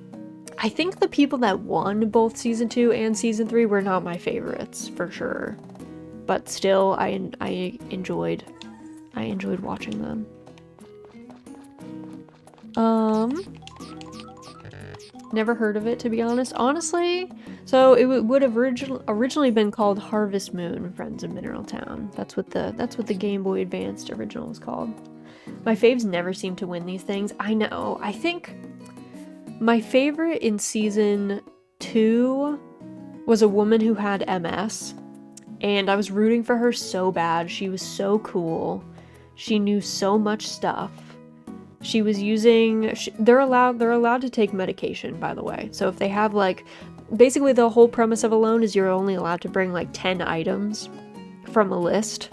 I think the people that won both season 2 and season 3 were not my favorites for sure. But still I enjoyed watching them. Never heard of it, to be honest. Honestly, so it would have originally been called Harvest Moon, Friends of Mineral Town. That's what the Game Boy Advanced original is called. My faves never seem to win these things. I know. I think my favorite in season 2 was a woman who had MS, and I was rooting for her so bad. She was so cool. She knew so much stuff. She was using, they're allowed to take medication, by the way. So if they have like, basically the whole premise of Alone is you're only allowed to bring like 10 items from a list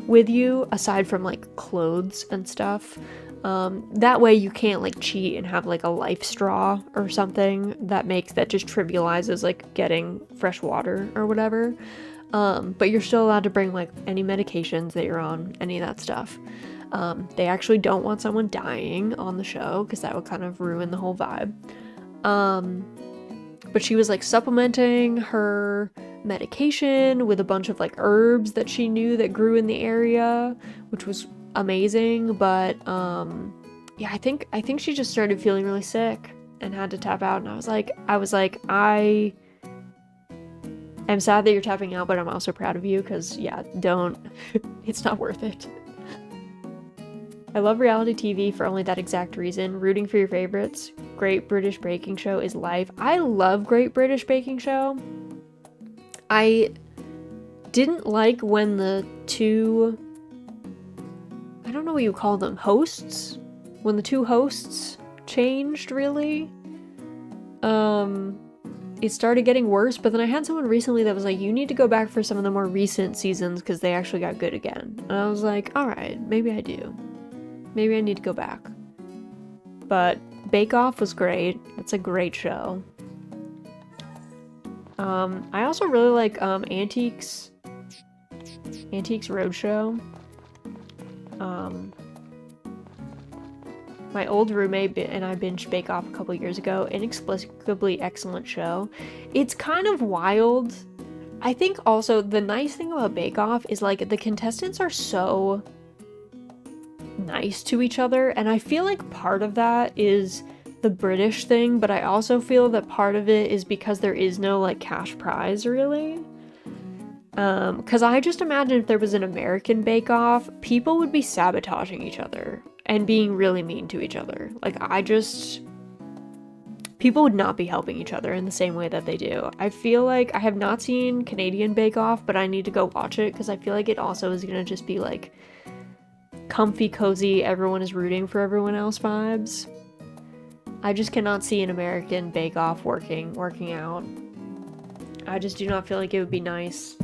with you, aside from like clothes and stuff. That way you can't like cheat and have like a life straw or something that just trivializes like getting fresh water or whatever. But you're still allowed to bring like any medications that you're on, any of that stuff. They actually don't want someone dying on the show because that would kind of ruin the whole vibe. But she was like supplementing her medication with a bunch of like herbs that she knew that grew in the area, which was amazing. But yeah, I think she just started feeling really sick and had to tap out. And I was like, I am sad that you're tapping out, but I'm also proud of you because yeah, it's not worth it. I love reality TV for only that exact reason. Rooting for your favorites. Great British Baking Show is life. I love Great British Baking Show. I didn't like when the two, I don't know what you call them, hosts? When the two hosts changed, really. It started getting worse, but then I had someone recently that was like, you need to go back for some of the more recent seasons because they actually got good again. And I was like, alright, maybe I do. Maybe I need to go back. But Bake Off was great. It's a great show. I also really like Antiques Roadshow. My old roommate and I binged Bake Off a couple years ago. Inexplicably excellent show. It's kind of wild. I think also the nice thing about Bake Off is like the contestants are so nice to each other, and I feel like part of that is the British thing, but I also feel that part of it is because there is no like cash prize really. Because I just imagine if there was an American Bake Off, people would be sabotaging each other and being really mean to each other. Like people would not be helping each other in the same way that they do. I feel like I have not seen Canadian Bake Off, but I need to go watch it because I feel like it also is gonna just be like comfy, cozy, everyone is rooting for everyone else vibes. I just cannot see an American Bake Off working out. I just do not feel like it would be nice.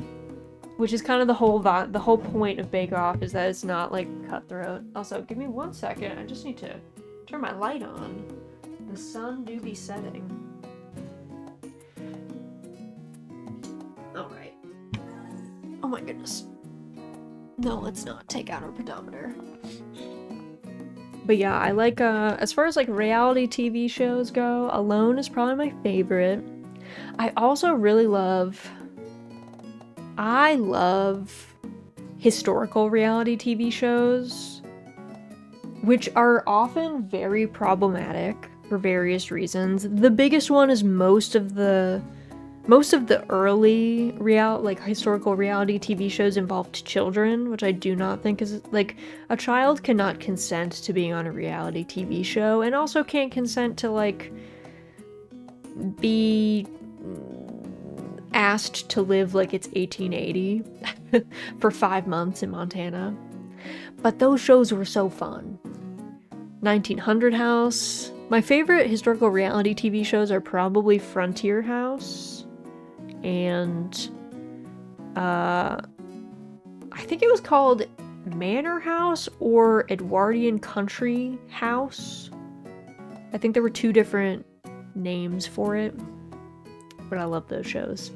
Which is kind of the whole point of Bake Off is that it's not like cutthroat. Also, give me 1 second. I just need to turn my light on. The sun do be setting. Alright. Oh my goodness. No, let's not take out our pedometer. But yeah, I like, as far as like reality TV shows go, Alone is probably my favorite. I also really love historical reality TV shows, which are often very problematic for various reasons. The biggest one is most of the Most of the early historical reality TV shows involved children, which I do not think is, like, a child cannot consent to being on a reality TV show, and also can't consent to, like, be asked to live like it's 1880 for 5 months in Montana. But those shows were so fun. 1900 House. My favorite historical reality TV shows are probably Frontier House and I think it was called Manor House or Edwardian Country House. I think there were 2 different names for it, but I love those shows.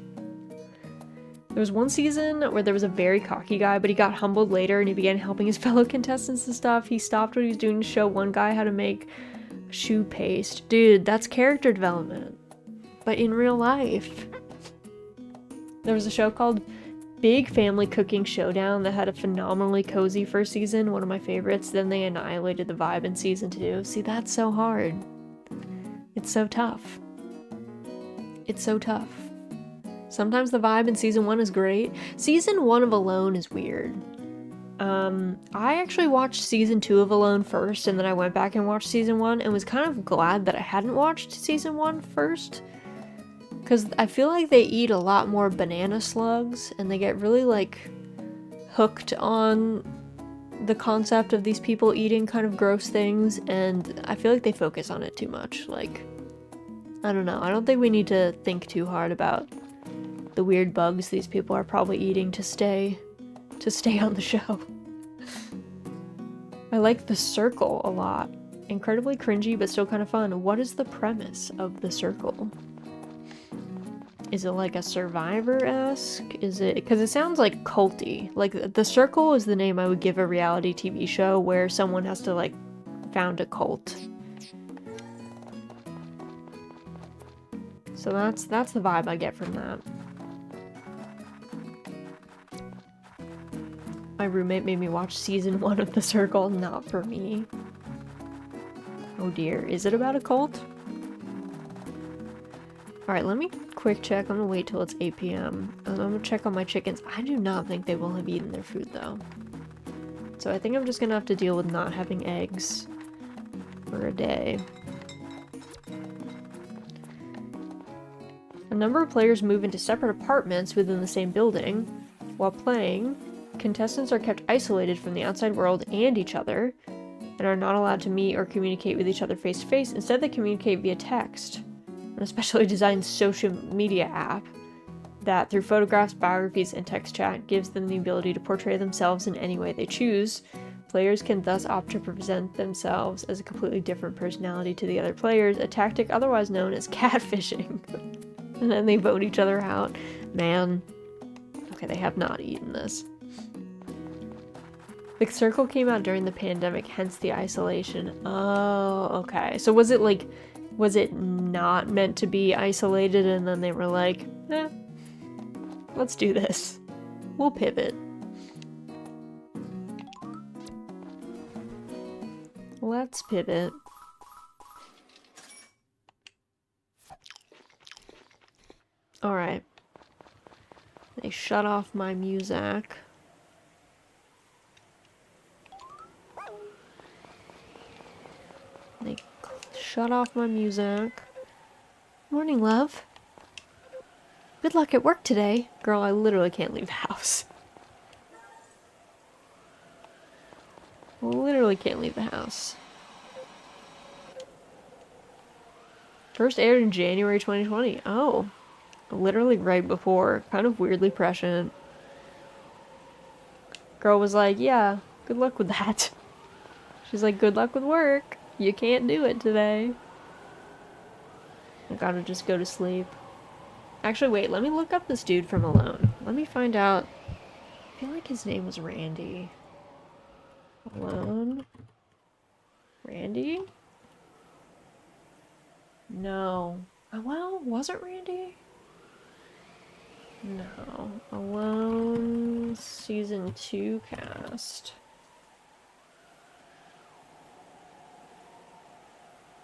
There was one season where there was a very cocky guy, but he got humbled later and he began helping his fellow contestants and stuff. He stopped what he was doing to show one guy how to make shoe paste. Dude, that's character development. But in real life. There was a show called Big Family Cooking Showdown that had a phenomenally cozy first season, one of my favorites. Then they annihilated the vibe in season 2. See, that's so hard. It's so tough. It's so tough. Sometimes the vibe in season 1 is great. Season 1 of Alone is weird. I actually watched season 2 of Alone first, and then I went back and watched season 1, and was kind of glad that I hadn't watched season 1 first. Because I feel like they eat a lot more banana slugs, and they get really, like, hooked on the concept of these people eating kind of gross things, and I feel like they focus on it too much. Like, I don't know. I don't think we need to think too hard about the weird bugs these people are probably eating to stay on the show. I like The Circle a lot. Incredibly cringy, but still kind of fun. What is the premise of The Circle? Is it like a Survivor-esque? Is it... because it sounds like culty. Like, The Circle is the name I would give a reality TV show where someone has to, like, found a cult. So that's the vibe I get from that. My roommate made me watch season 1 of The Circle, not for me. Oh dear, is it about a cult? Alright, let me quick check. I'm gonna wait till it's 8 p.m. I'm gonna check on my chickens. I do not think they will have eaten their food though. So I think I'm just gonna have to deal with not having eggs for a day. A number of players move into separate apartments within the same building. While playing, contestants are kept isolated from the outside world and each other, and are not allowed to meet or communicate with each other face to face. Instead, they communicate via text. An especially designed social media app that, through photographs, biographies, and text chat, gives them the ability to portray themselves in any way they choose. Players can thus opt to present themselves as a completely different personality to the other players, a tactic otherwise known as catfishing. And then they vote each other out. Man. Okay, they have not eaten this. The Circle came out during the pandemic, hence the isolation. Oh, okay. So was it not meant to be isolated and then they were like, let's do this. We'll pivot. Let's pivot. Alright. They shut off my music. They shut off my music. Morning, love. Good luck at work today. Girl, I literally can't leave the house. Literally can't leave the house. First aired in January 2020. Oh. Literally right before. Kind of weirdly prescient. Girl was like, yeah, good luck with that. She's like, good luck with work. You can't do it today. I gotta just go to sleep. Actually, wait, let me look up this dude from Alone. Let me find out. I feel like his name was Randy. Alone? Randy? No. Well, was it Randy? No. Alone season 2 cast.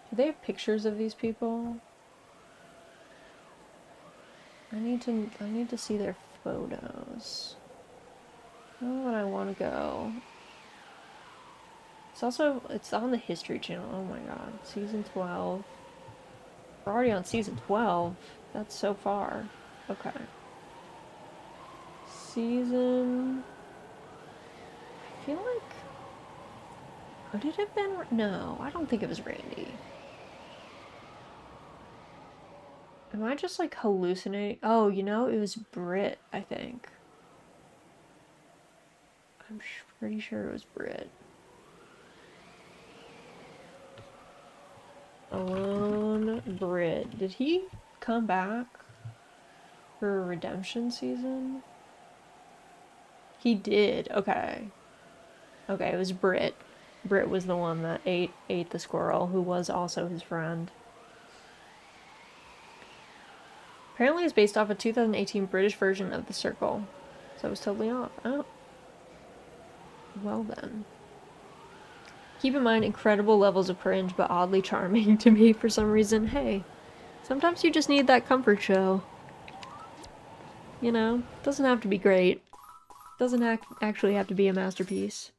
Do they have pictures of these people? I I need to see their photos. I don't know when I want to go. It's on the History Channel. Oh my god. Season 12. We're already on season 12. That's so far. Okay. Season... I feel like... Could it have been... No, I don't think it was Randy. Am I just like hallucinating? Oh, you know, it was Brit, I think. I'm pretty sure it was Brit. Alone Brit. Did he come back for a redemption season? He did. Okay. Okay, it was Brit. Brit was the one that ate the squirrel, who was also his friend. Apparently it's based off a 2018 British version of The Circle. So I was totally off. Oh. Well then. Keep in mind, incredible levels of cringe, but oddly charming to me for some reason. Hey, sometimes you just need that comfort show. You know? Doesn't have to be great. Doesn't actually have to be a masterpiece.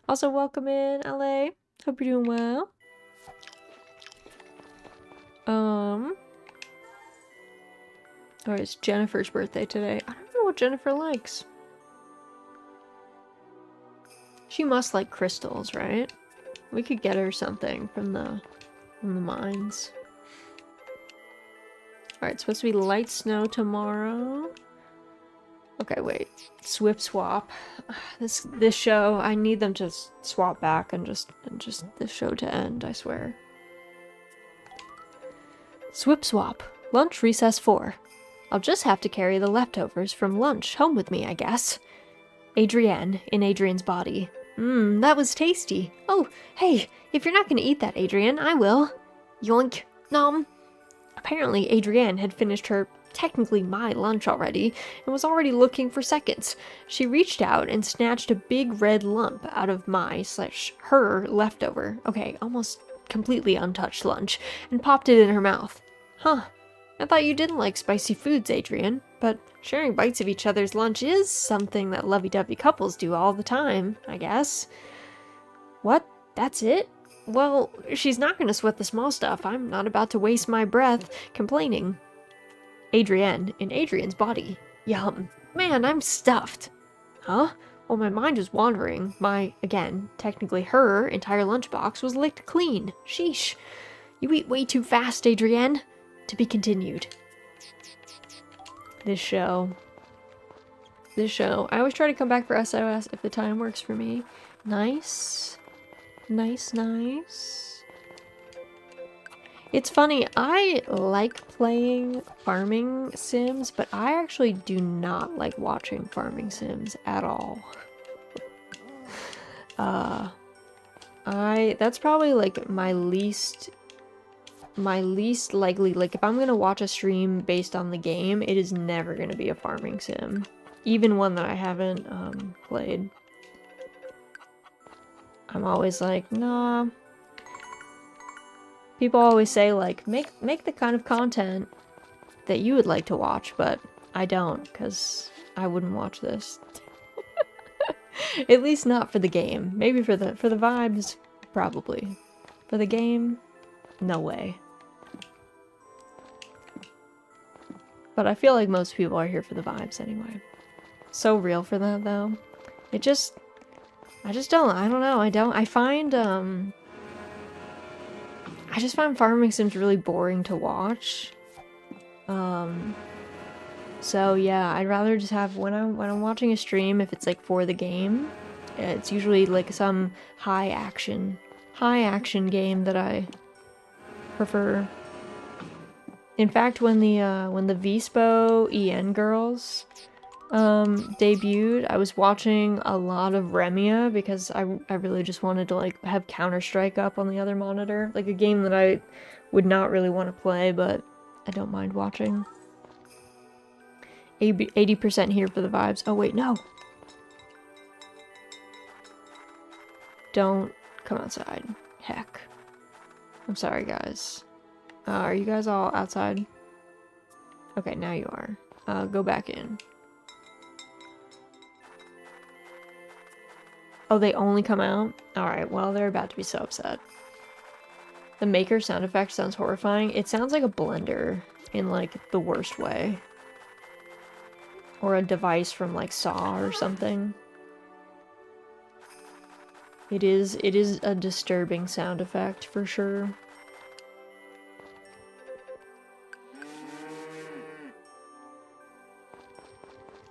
Also, welcome in, LA. Hope you're doing well. Oh, it's Jennifer's birthday today. I don't know what Jennifer likes. She must like crystals, right? We could get her something from the mines. Alright, it's supposed to be light snow tomorrow. Okay, wait. Swip swap. This show, I need them to swap back and just this show to end, I swear. Swip swap. Lunch recess 4. I'll just have to carry the leftovers from lunch home with me, I guess. Adrienne, in Adrian's body. That was tasty. Oh, hey, if you're not gonna eat that, Adrienne, I will. Yoink. Nom. Apparently, Adrienne had finished her, technically my lunch already, and was already looking for seconds. She reached out and snatched a big red lump out of my/her leftover, okay, almost completely untouched lunch, and popped it in her mouth. Huh. I thought you didn't like spicy foods, Adrienne, but sharing bites of each other's lunch is something that lovey-dovey couples do all the time, I guess. What? That's it? Well, she's not gonna sweat the small stuff. I'm not about to waste my breath complaining. Adrienne, in Adrian's body. Yum. Man, I'm stuffed. Huh? Well, my mind was wandering. My, again, technically her, entire lunchbox was licked clean. Sheesh. You eat way too fast, Adrienne. To be continued. This show. I always try to come back for SOS if the time works for me. Nice. Nice. It's funny, I like playing farming sims, but I actually do not like watching farming sims at all. That's probably like my least likely, like if I'm gonna watch a stream based on the game, it is never gonna be a farming sim. Even one that I haven't played. I'm always like, nah. People always say like, make the kind of content that you would like to watch, but I don't, because I wouldn't watch this. At least not for the game. Maybe for the vibes, probably. For the game, no way. But I feel like most people are here for the vibes anyway. So real for that though. I just don't know. I just find farming sims really boring to watch. So yeah, I'd rather just have, when I'm watching a stream, if it's like for the game, it's usually like some high action game that I prefer. In fact, when the Vispo EN girls debuted, I was watching a lot of Remia because I really just wanted to like have Counter-Strike up on the other monitor, like a game that I would not really want to play, but I don't mind watching. 80% here for the vibes. Oh wait, no. Don't come outside. Heck. I'm sorry, guys. Are you guys all outside? Okay, now you are. Go back in. Oh, they only come out? Alright, well, they're about to be so upset. The maker sound effect sounds horrifying. It sounds like a blender in, like, the worst way. Or a device from, like, Saw or something. It is a disturbing sound effect, for sure.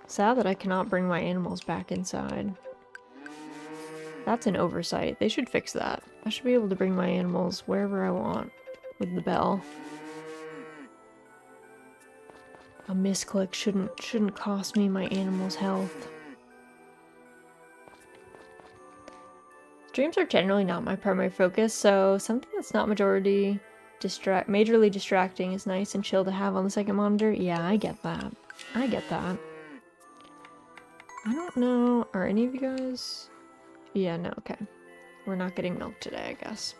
Sad that I cannot bring my animals back inside. That's an oversight. They should fix that. I should be able to bring my animals wherever I want with the bell. A misclick shouldn't cost me my animal's health. Dreams are generally not my primary focus, so something that's not majorly majorly distracting is nice and chill to have on the second monitor. Yeah, I get that. I get that. I don't know. Are any of you guys? Yeah, no, okay. We're not getting milk today, I guess.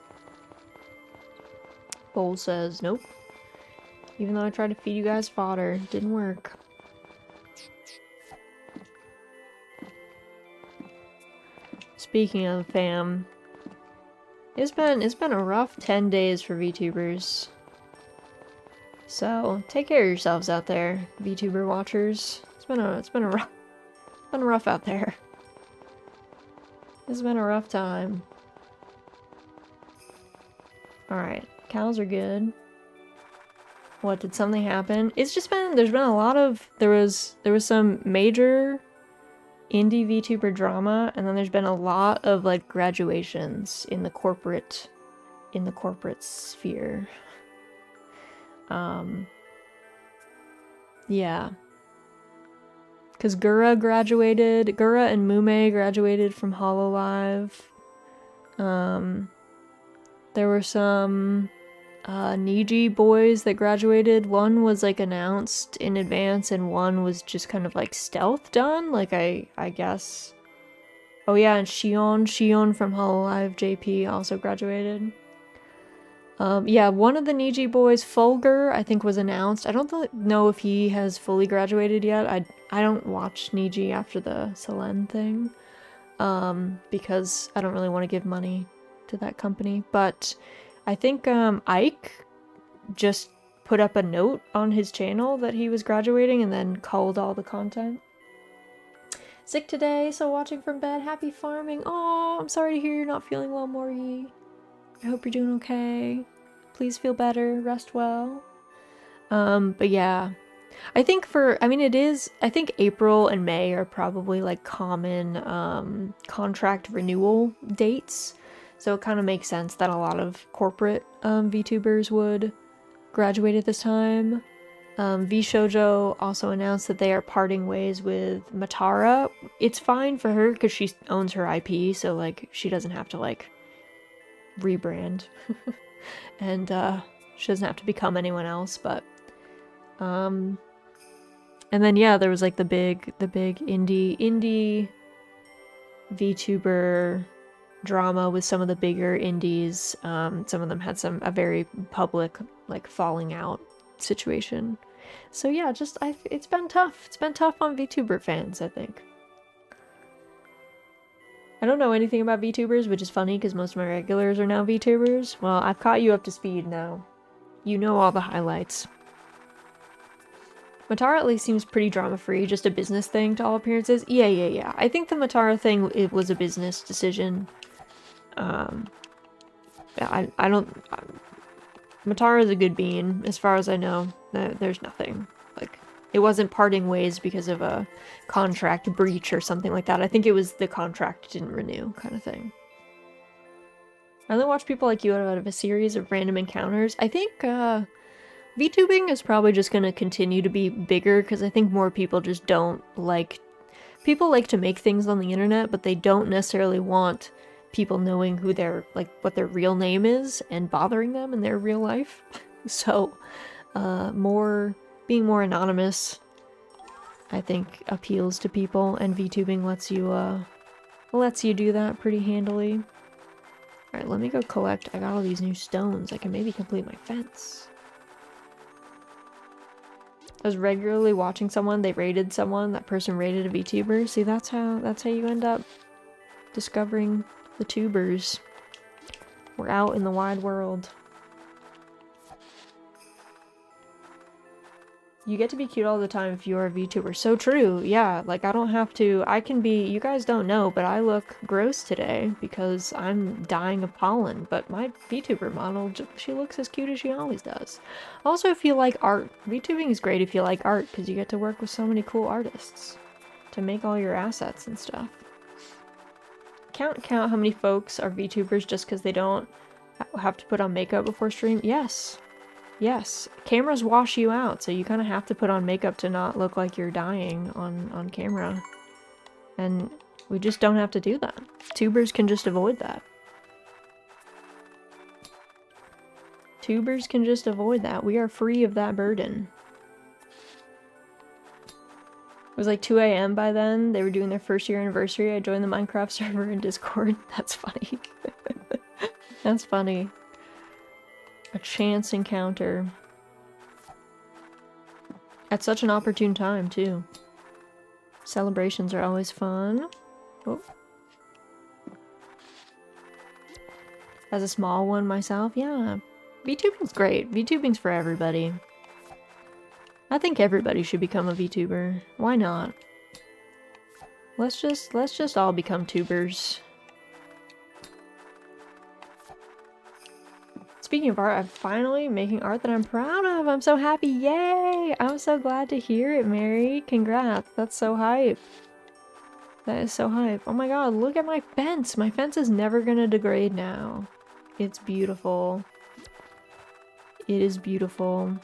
Bowl says nope. Even though I tried to feed you guys fodder, it didn't work. Speaking of fam, it's been a rough 10 days for VTubers. So take care of yourselves out there, VTuber watchers. It's been rough out there. It's been a rough time. Alright, cows are good. What, did something happen? It's just been, there's been a lot of, there was some major indie VTuber drama, and then there's been a lot of, like, graduations in the corporate sphere. Yeah. Because Gura and Mume graduated from Hololive. There were some Niji boys that graduated. One was, like, announced in advance, and one was just kind of, like, stealth done. Like, I guess. Oh yeah, and Shion from Hololive JP also graduated. Yeah, one of the Niji boys, Fulgur, I think was announced. I don't know if he has fully graduated yet. I don't watch Niji after the Selen thing, because I don't really want to give money to that company. But I think Ike just put up a note on his channel that he was graduating and then culled all the content. Sick today, so watching from bed. Happy farming. Oh, I'm sorry to hear you're not feeling well, Mori. I hope you're doing okay. Please feel better, rest well. But yeah. I think I think April and May are probably, like, common contract renewal dates. So it kind of makes sense that a lot of corporate VTubers would graduate at this time. VShojo also announced that they are parting ways with Matara. It's fine for her because she owns her IP, so, like, she doesn't have to, like, rebrand. And she doesn't have to become anyone else, but and then yeah, there was, like, the big indie VTuber drama with some of the bigger indies. Some of them had a very public, like, falling out situation. So yeah, it's been tough. It's been tough on VTuber fans, I think. I don't know anything about VTubers, which is funny because most of my regulars are now VTubers. Well, I've caught you up to speed now. You know all the highlights. Matara at least seems pretty drama-free, just a business thing to all appearances. Yeah. I think the Matara thing, it was a business decision. Matara is a good bean, as far as I know. There's nothing. Like, it wasn't parting ways because of a contract breach or something like that. I think it was the contract didn't renew, kind of thing. I only watch people like you out of a series of random encounters. I think, VTubing is probably just gonna continue to be bigger, because I think more people just don't like... People like to make things on the internet, but they don't necessarily want people knowing who their, like, what their real name is and bothering them in their real life. So, being more anonymous, I think, appeals to people, and VTubing lets you do that pretty handily. Alright, let me go collect. I got all these new stones. I can maybe complete my fence. I was regularly watching someone, they rated someone, that person rated a VTuber. See, that's how you end up discovering the tubers. We're out in the wide world. You get to be cute all the time if you're a VTuber. So true, yeah. Like, I don't have to. I can be. You guys don't know, but I look gross today because I'm dying of pollen. But my VTuber model, she looks as cute as she always does. Also, if you like art, VTubing is great if you like art because you get to work with so many cool artists to make all your assets and stuff. Count how many folks are VTubers just because they don't have to put on makeup before stream? Yes. Yes, cameras wash you out, so you kind of have to put on makeup to not look like you're dying on camera. And we just don't have to do that. Tubers can just avoid that. Tubers can just avoid that. We are free of that burden. It was like 2 a.m. by then. They were doing their first year anniversary. I joined the Minecraft server in Discord. That's funny. That's funny. A chance encounter. At such an opportune time, too. Celebrations are always fun. Oh. As a small one myself, yeah. VTubing's great. VTubing's for everybody. I think everybody should become a VTuber. Why not? Let's just all become tubers. Speaking of art, I'm finally making art that I'm proud of. I'm so happy. Yay! I'm so glad to hear it, Mary. Congrats. That's so hype. That is so hype. Oh my god, look at my fence. My fence is never gonna degrade now. It's beautiful. It is beautiful.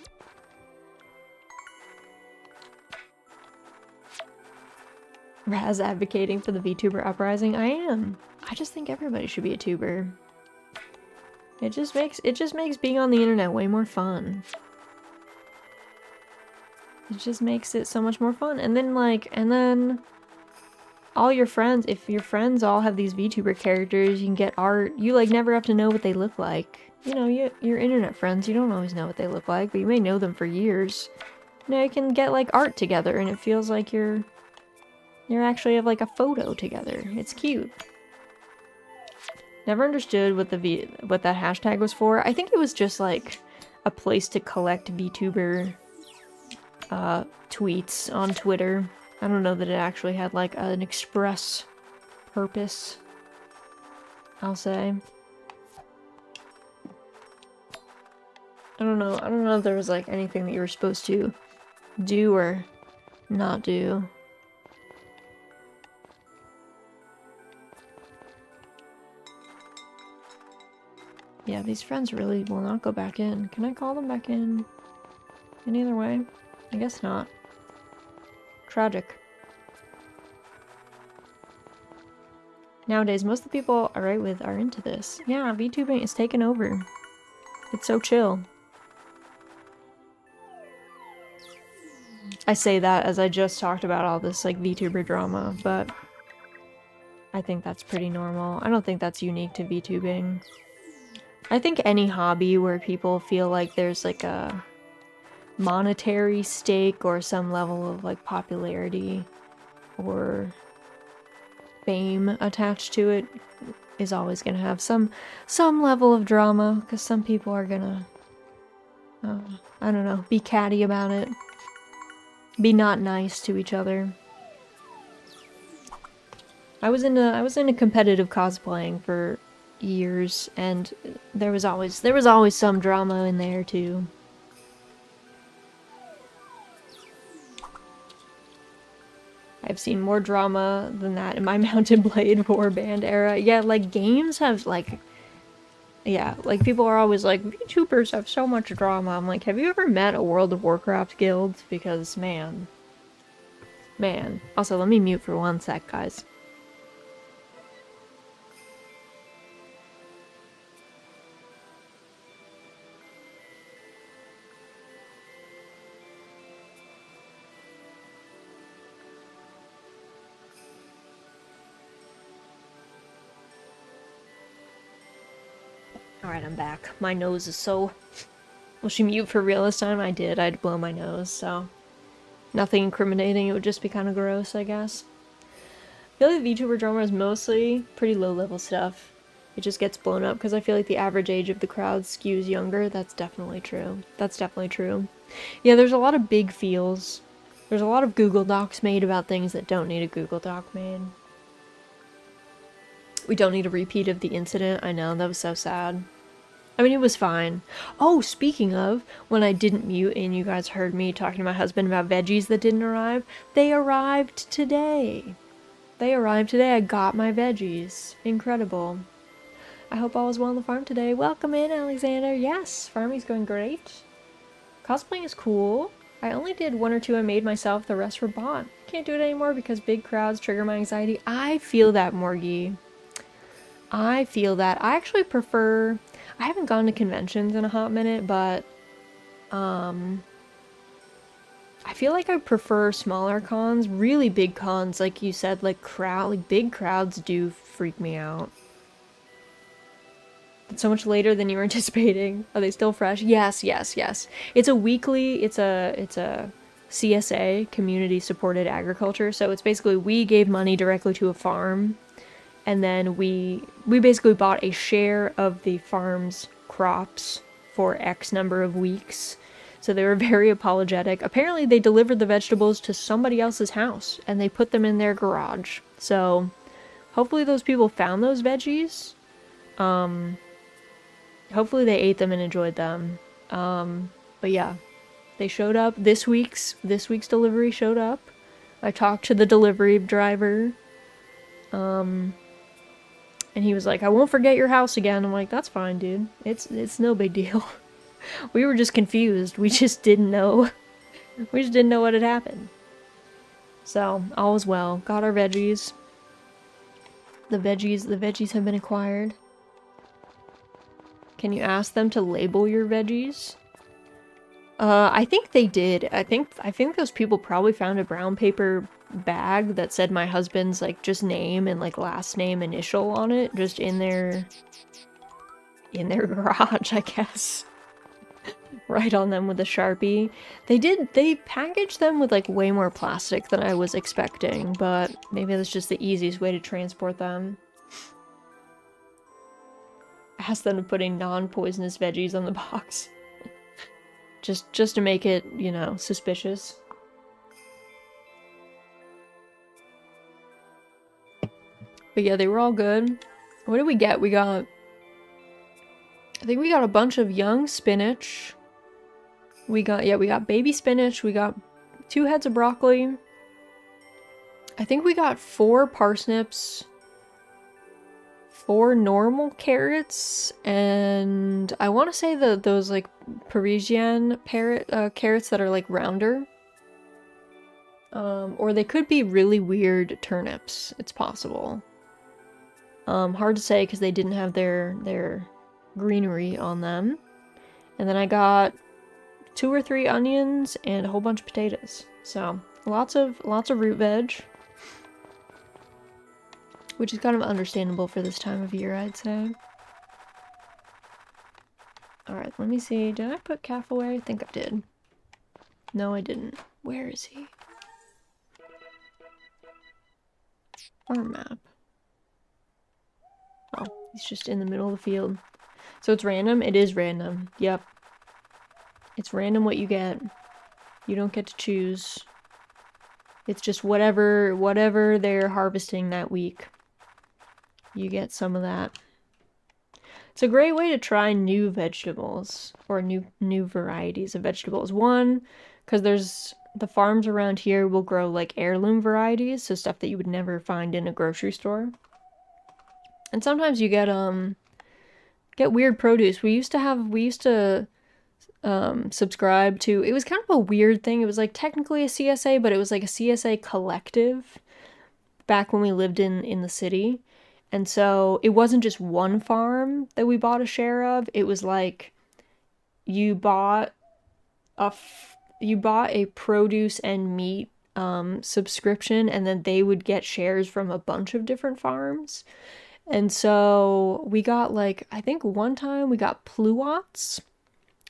Raz advocating for the VTuber uprising. I am. I just think everybody should be a tuber. It just makes being on the internet way more fun. It just makes it so much more fun. And then all your friends, if your friends all have these VTuber characters, you can get art. You like never have to know what they look like. You know, your internet friends, you don't always know what they look like, but you may know them for years. You know, you can get like art together and it feels like you're actually have like a photo together. It's cute. Never understood what that hashtag was for. I think it was just like a place to collect VTuber tweets on Twitter. I don't know that it actually had like an express purpose, I'll say. I don't know if there was like anything that you were supposed to do or not do. Yeah, these friends really will not go back in. Can I call them back in any other way? I guess not. Tragic. Nowadays, most of the people I write with are into this. Yeah, VTubing is taken over. It's so chill. I say that as I just talked about all this like VTuber drama, but I think that's pretty normal. I don't think that's unique to VTubing. I think any hobby where people feel like there's like a monetary stake or some level of like popularity or fame attached to it is always gonna have some level of drama, because some people are gonna I don't know, be catty about it, be not nice to each other. I was into competitive cosplaying for years, and there was always some drama in there too. I've seen more drama than that in my Mountain Blade warband era. Yeah, like games have like, yeah, like people are always like, VTubers have so much drama. I'm like, have you ever met a World of Warcraft guild? Because man. Also, let me mute for 1 sec, guys. Alright, I'm back. My nose is so... Will she mute for real this time? I did. I had to blow my nose, so... Nothing incriminating, it would just be kind of gross, I guess. I feel like VTuber drama is mostly pretty low-level stuff. It just gets blown up because I feel like the average age of the crowd skews younger. That's definitely true. That's definitely true. Yeah, there's a lot of big feels. There's a lot of Google Docs made about things that don't need a Google Doc made. We don't need a repeat of the incident. I know, that was so sad. I mean, it was fine. Oh, speaking of, when I didn't mute and you guys heard me talking to my husband about veggies that didn't arrive, they arrived today. They arrived today. I got my veggies. Incredible. I hope all is well on the farm today. Welcome in, Alexander. Yes, farming's going great. Cosplaying is cool. I only did 1 or 2 I made myself. The rest were bought. Can't do it anymore because big crowds trigger my anxiety. I feel that, Morgie. I feel that. I actually prefer... I haven't gone to conventions in a hot minute, but... I feel like I prefer smaller cons. Really big cons, like you said, like big crowds do freak me out. It's so much later than you were anticipating. Are they still fresh? Yes, yes, yes. It's a weekly, it's a CSA, community supported agriculture. So it's basically we gave money directly to a farm, and then we basically bought a share of the farm's crops for X number of weeks. So they were very apologetic. Apparently they delivered the vegetables to somebody else's house and they put them in their garage. So hopefully those people found those veggies. Hopefully they ate them and enjoyed them. But yeah, they showed up. This week's delivery showed up. I talked to the delivery driver. And he was like, I won't forget your house again. I'm like, that's fine, dude. It's no big deal. We were just confused. We just didn't know. We just didn't know what had happened. So, all was well. Got our veggies. The veggies have been acquired. Can you ask them to label your veggies? I think they did. I think those people probably found a brown paper bag that said my husband's like just name and like last name initial on it, just in their garage, I guess. Right on them with a Sharpie. They packaged them with like way more plastic than I was expecting, but maybe that's just the easiest way to transport them. Ask them to put in non-poisonous veggies on the box. just to make it, you know, suspicious. But yeah, they were all good. What did we get? I think we got a bunch of young spinach. We got baby spinach. We got 2 heads of broccoli. I think we got 4 parsnips, 4 normal carrots, and I want to say those like Parisian carrots that are like rounder. Or they could be really weird turnips. It's possible. Hard to say because they didn't have their greenery on them. And then I got 2 or 3 onions and a whole bunch of potatoes. So lots of root veg, which is kind of understandable for this time of year, I'd say. Alright, let me see. Did I put Calf away? I think I did. No, I didn't. Where is he? Farm map. Oh, he's just in the middle of the field. So it's random? It is random. Yep. It's random what you get. You don't get to choose. It's just whatever they're harvesting that week. You get some of that. It's a great way to try new vegetables or new varieties of vegetables. One, because the farms around here will grow like heirloom varieties, so stuff that you would never find in a grocery store. And sometimes you get weird produce. We used to subscribe to, it was kind of a weird thing. It was like technically a CSA, but it was like a CSA collective back when we lived in the city. And so it wasn't just one farm that we bought a share of. It was like you bought a produce and meat subscription, and then they would get shares from a bunch of different farms. And so we got like, I think one time we got pluots,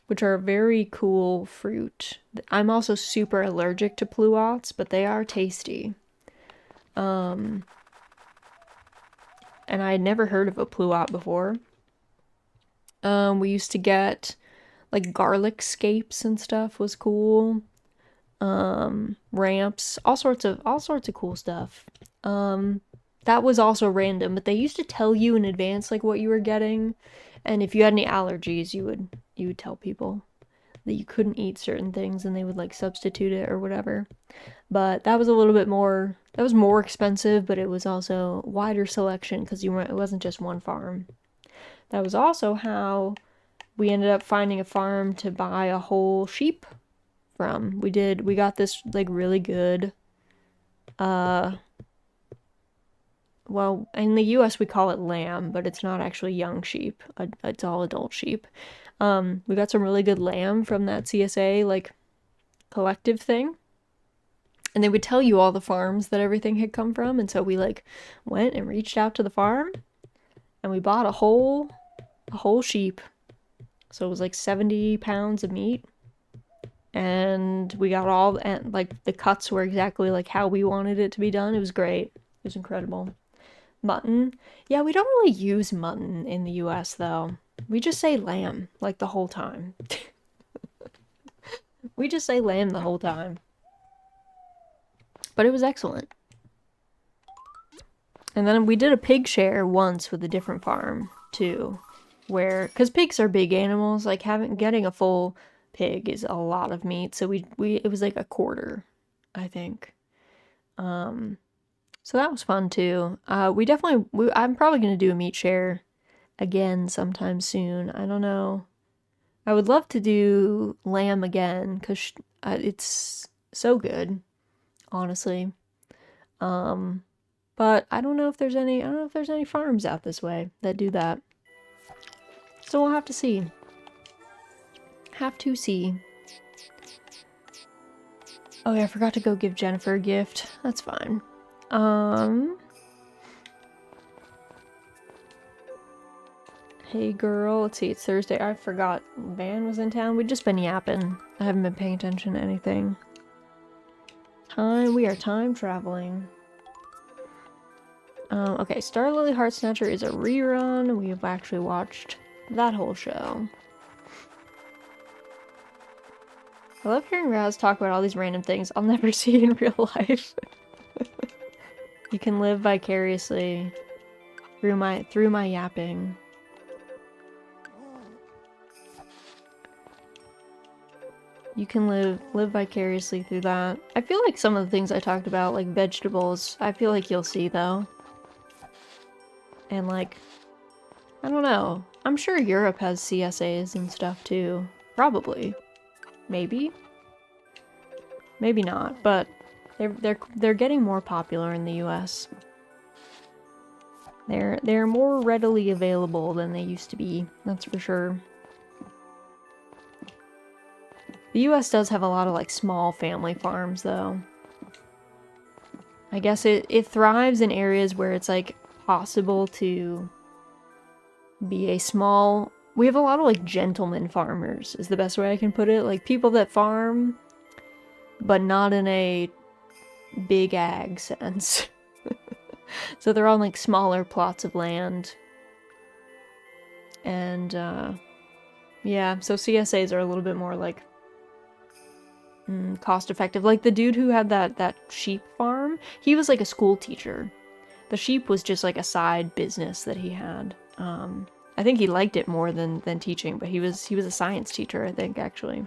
which are a very cool fruit. I'm also super allergic to pluots, but they are tasty. And I had never heard of a pluot before. We used to get like garlic scapes and stuff was cool. Ramps, all sorts of cool stuff. That was also random, but they used to tell you in advance like what you were getting, and if you had any allergies, you would tell people that you couldn't eat certain things and they would like substitute it or whatever. But that was a little bit more, that was more expensive, but it was also wider selection because it wasn't just one farm. That was also how we ended up finding a farm to buy a whole sheep from. We got this like really good, well, in the US we call it lamb, but it's not actually young sheep. It's all adult sheep. We got some really good lamb from that CSA like collective thing. And they would tell you all the farms that everything had come from, and so we like went and reached out to the farm and we bought a whole sheep. So it was like 70 pounds of meat. And we got all, and like the cuts were exactly like how we wanted it to be done. It was great. It was incredible. Mutton. Yeah, we don't really use mutton in the US though. We just say lamb like the whole time. We just say lamb the whole time. But it was excellent. And then we did a pig share once with a different farm too, where, because pigs are big animals, like getting a full pig is a lot of meat, so it was like a quarter, I think. So that was fun too. I'm probably gonna do a meat share again sometime soon. I don't know. I would love to do lamb again because it's so good, honestly. But I don't know if there's any farms out this way that do that. So we'll have to see. Have to see. Oh yeah, I forgot to go give Jennifer a gift. That's fine. Hey girl, let's see, it's Thursday. I forgot Van was in town. We've just been yapping. I haven't been paying attention to anything. We are time traveling. Okay, Star Lily Heart Snatcher is a rerun. We have actually watched that whole show. I love hearing Raz talk about all these random things I'll never see in real life. You can live vicariously through my yapping. You can live vicariously through that. I feel like some of the things I talked about, like vegetables, I feel like you'll see though. And like, I don't know. I'm sure Europe has CSAs and stuff too. Probably. Maybe. Maybe not, but they're getting more popular in the US. They're more readily available than they used to be, that's for sure. The US does have a lot of like small family farms though. I guess it thrives in areas where it's like possible to be a small... We have a lot of like gentleman farmers is the best way I can put it. Like people that farm, but not in a big ag sense. So they're on like smaller plots of land. And yeah, so CSAs are a little bit more like cost effective. Like the dude who had that sheep farm, he was like a school teacher. The sheep was just like a side business that he had. I think he liked it more than teaching, but he was a science teacher, I think, actually.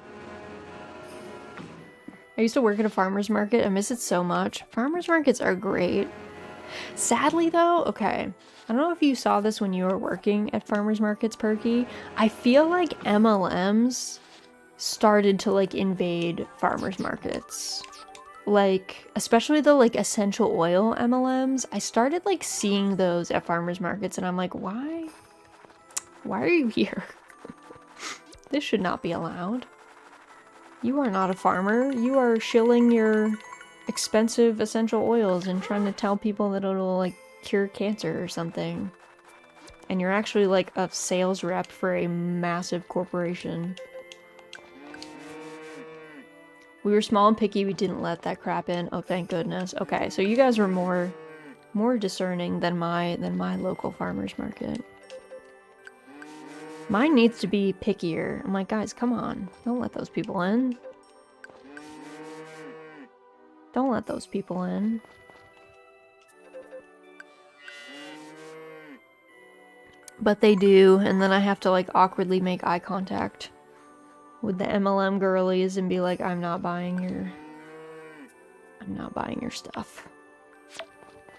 I used to work at a farmer's market. I miss it so much. Farmer's markets are great. Sadly, though, okay, I don't know if you saw this when you were working at farmer's markets, Perky. I feel like MLMs started to, like, invade farmer's markets. Like, especially the, like, essential oil MLMs. I started, like, seeing those at farmer's markets, and I'm like, why? Why are you here? This should not be allowed. You are not a farmer. You are shilling your expensive essential oils and trying to tell people that it'll, like, cure cancer or something. And you're actually, like, a sales rep for a massive corporation. We were small and picky, we didn't let that crap in. Oh, thank goodness. Okay, so you guys were more discerning than my local farmer's market. Mine needs to be pickier. I'm like, guys, come on. Don't let those people in. Don't let those people in. But they do, and then I have to like awkwardly make eye contact with the MLM girlies and be like, I'm not buying your stuff.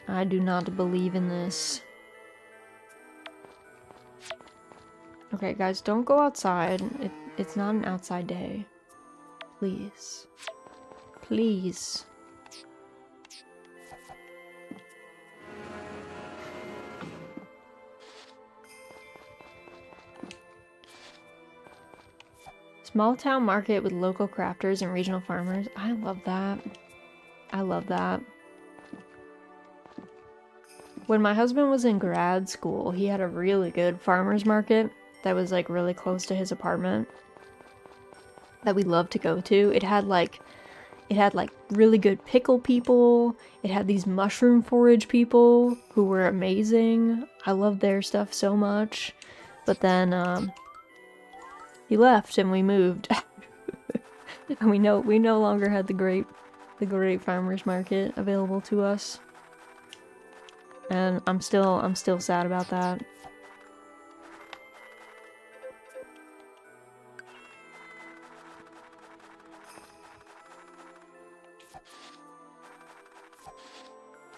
I do not believe in this. Okay, guys, don't go outside. It's not an outside day. Please. Please. Small town market with local crafters and regional farmers. I love that. I love that. When my husband was in grad school, he had a really good farmer's market that was like really close to his apartment that we loved to go to. It had like really good pickle people. It had these mushroom forage people who were amazing. I loved their stuff so much. But then he left and we moved. And we no longer had the great farmers market available to us. And I'm still sad about that.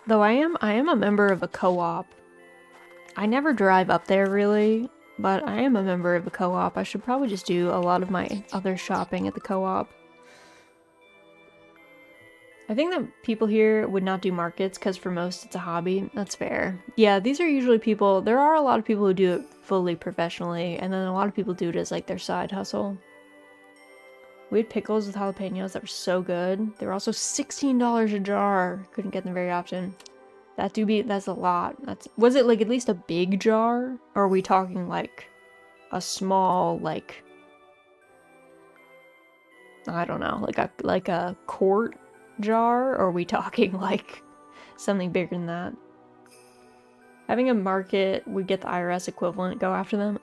Though I am a member of a co-op. I never drive up there really, but I am a member of a co-op. I should probably just do a lot of my other shopping at the co-op. I think that people here would not do markets because for most it's a hobby. That's fair. Yeah, these are usually people, there are a lot of people who do it fully professionally, and then a lot of people do it as like their side hustle. We had pickles with jalapenos that were so good. They were also $16 a jar. Couldn't get them very often. That's a lot. Was it like at least a big jar? Or are we talking like a small, like, I don't know, like a quart jar? Or are we talking like something bigger than that? Having a market, we get the IRS equivalent, go after them.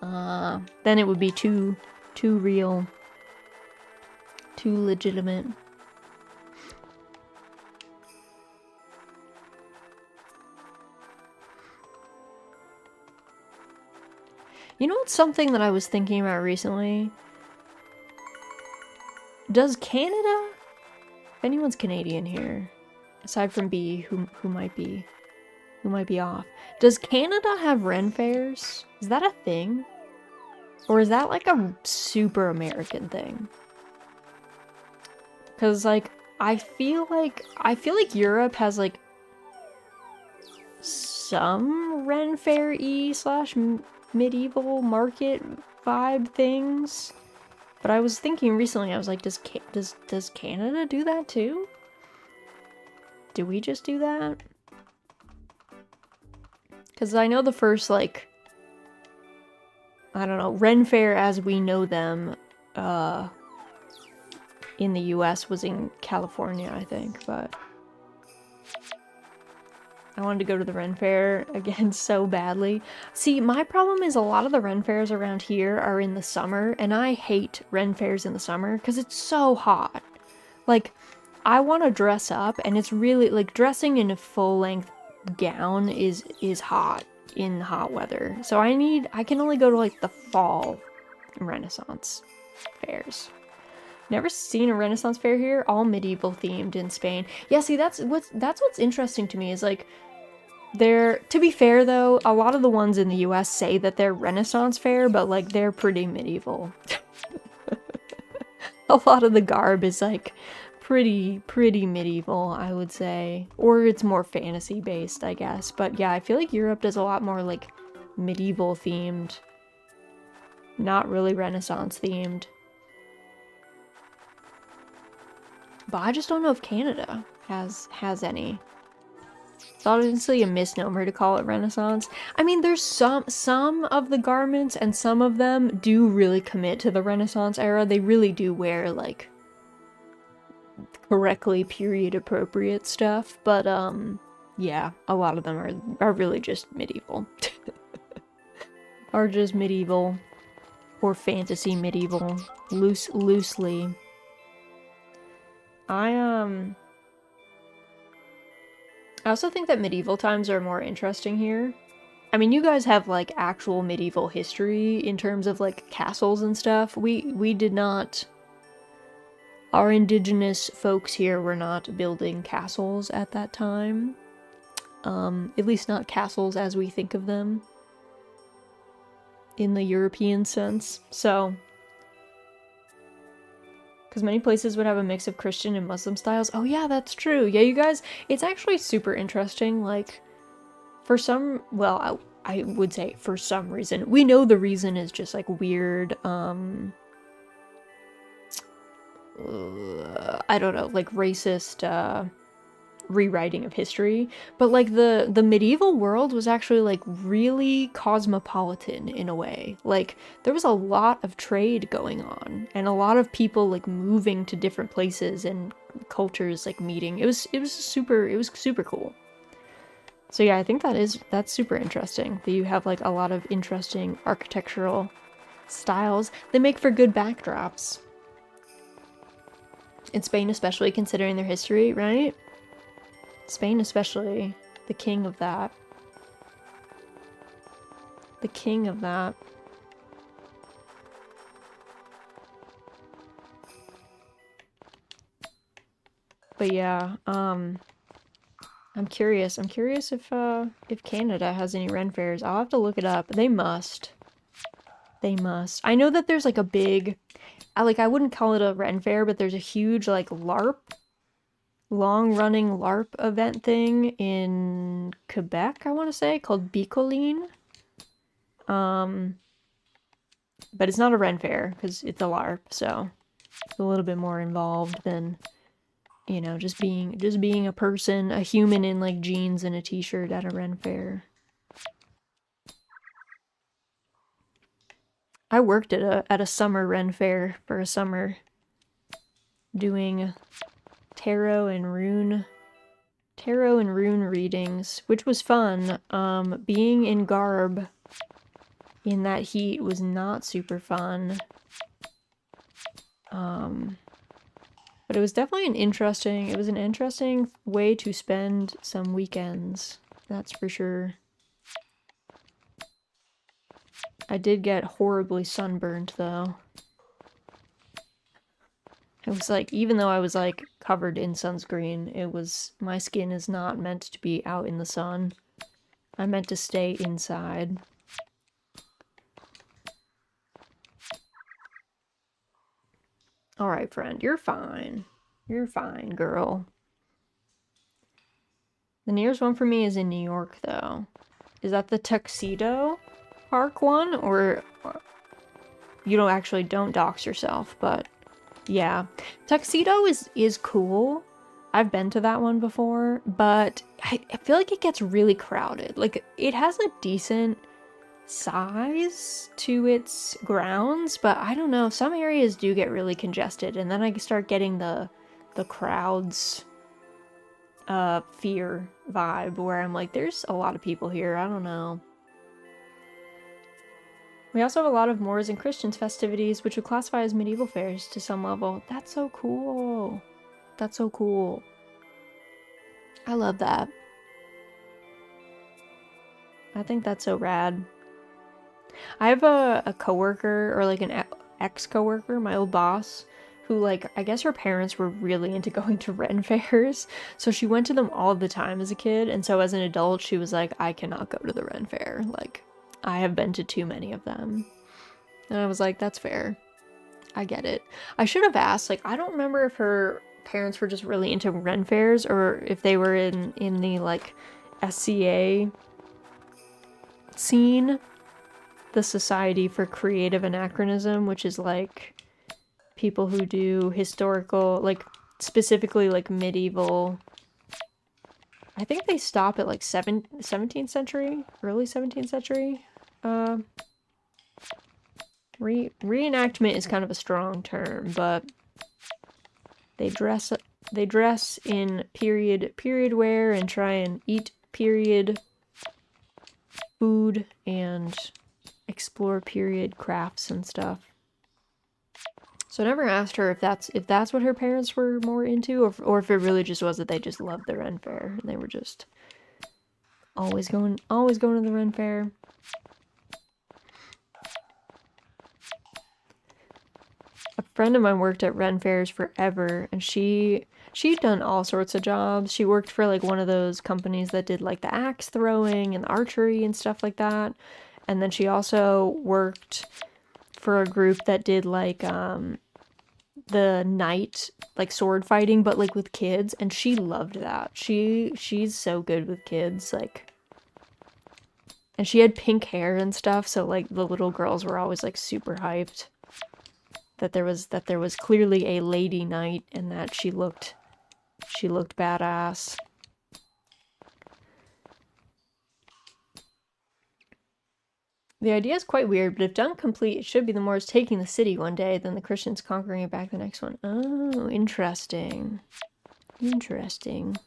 Then it would be too real. Too legitimate. You know what's something that I was thinking about recently? Does Canada, if anyone's Canadian here, aside from B, who might be off, does Canada have Ren fairs? Is that a thing? Or is that like a super American thing? Because, like, I feel like Europe has, like, some Ren Fair-y / medieval market vibe things. But I was thinking recently, I was like, does Canada do that too? Do we just do that? Because I know the first, like, I don't know, Ren Fair as we know them, in the US was in California, I think, but I wanted to go to the Ren Fair again so badly. See, my problem is a lot of the Ren Fairs around here are in the summer, and I hate Ren Fairs in the summer because it's so hot. Like, I want to dress up, and it's really, like, dressing in a full-length gown is hot in hot weather. So I can only go to, like, the fall Renaissance fairs. Never seen a Renaissance fair here, all medieval themed in Spain. Yeah, see, that's what's interesting to me is like, to be fair though, a lot of the ones in the US say that they're Renaissance fair, but like they're pretty medieval. A lot of the garb is like pretty medieval, I would say. Or it's more fantasy based, I guess. But yeah, I feel like Europe does a lot more like medieval themed, not really Renaissance themed. But I just don't know if Canada has any. It's obviously a misnomer to call it Renaissance. I mean, there's some of the garments, and some of them do really commit to the Renaissance era. They really do wear, like, correctly period appropriate stuff, but yeah, a lot of them are really just medieval. Are just medieval or fantasy medieval, loosely. I also think that medieval times are more interesting here. I mean, you guys have like actual medieval history in terms of like castles and stuff. We did not. Our indigenous folks here were not building castles at that time. At least not castles as we think of them in the European sense. So, because many places would have a mix of Christian and Muslim styles. Oh yeah, that's true. Yeah, you guys, it's actually super interesting. Like, for some, well, I would say for some reason. We know the reason is just like weird, I don't know, like racist, rewriting of history, but like the medieval world was actually like really cosmopolitan in a way. Like there was a lot of trade going on and a lot of people like moving to different places and cultures like meeting. It was super cool. So yeah, I think that's super interesting that you have like a lot of interesting architectural styles that make for good backdrops. In Spain especially, considering their history, right? Spain especially, the king of that. The king of that. But yeah, I'm curious. I'm curious if Canada has any Ren fairs. I'll have to look it up. They must. They must. I know that there's like a big, I wouldn't call it a Ren fair, but there's a huge like LARP, long-running LARP event thing in Quebec, I want to say, called Bicoline. But it's not a Ren fair because it's a LARP, so it's a little bit more involved than, you know, just being a person, a human in like jeans and a t-shirt at a Ren fair. I worked at a summer Ren fair for a summer, doing tarot and rune readings, which was fun. Being in garb in that heat was not super fun. But it was definitely an interesting way to spend some weekends. That's for sure. I did get horribly sunburned though. It was like, even though I was like covered in sunscreen, my skin is not meant to be out in the sun. I'm meant to stay inside. Alright, friend, you're fine. You're fine, girl. The nearest one for me is in New York, though. Is that the Tuxedo Park one? Or you don't dox yourself, but yeah. Tuxedo is cool. I've been to that one before, but I feel like it gets really crowded. Like, it has a decent size to its grounds, but I don't know, some areas do get really congested, and then I start getting the crowds fear vibe where I'm like, there's a lot of people here, I don't know. We also have a lot of Moors and Christians festivities, which would classify as medieval fairs to some level. That's so cool. That's so cool. I love that. I think that's so rad. I have a coworker, or like an ex-coworker, my old boss, who, like, I guess her parents were really into going to Ren fairs, so she went to them all the time as a kid, and so as an adult, she was like, I cannot go to the Ren fair. Like, I have been to too many of them. And I was like, that's fair. I get it. I should have asked, like, I don't remember if her parents were just really into Ren fairs, or if they were in the, like, SCA scene. The Society for Creative Anachronism, which is like people who do historical, like specifically like medieval. I think they stop at like 17th century, early 17th century. Reenactment is kind of a strong term, but they dress they dress in period wear and try and eat period food and explore period crafts and stuff. So I never asked her if that's what her parents were more into, or if it really just was that they just loved the Ren Fair and they were just always going to the Ren Fair. A friend of mine worked at Ren Fairs forever, and she'd done all sorts of jobs. She worked for like one of those companies that did like the axe throwing and the archery and stuff like that. And then she also worked for a group that did like the knight like sword fighting, but like with kids, and she loved that. She's so good with kids, like, and she had pink hair and stuff, so like the little girls were always like super hyped that there was clearly a lady knight and that she looked badass. The idea is quite weird, but if done complete, it should be the Moors taking the city one day, then the Christians conquering it back the next one. Oh, interesting. Interesting.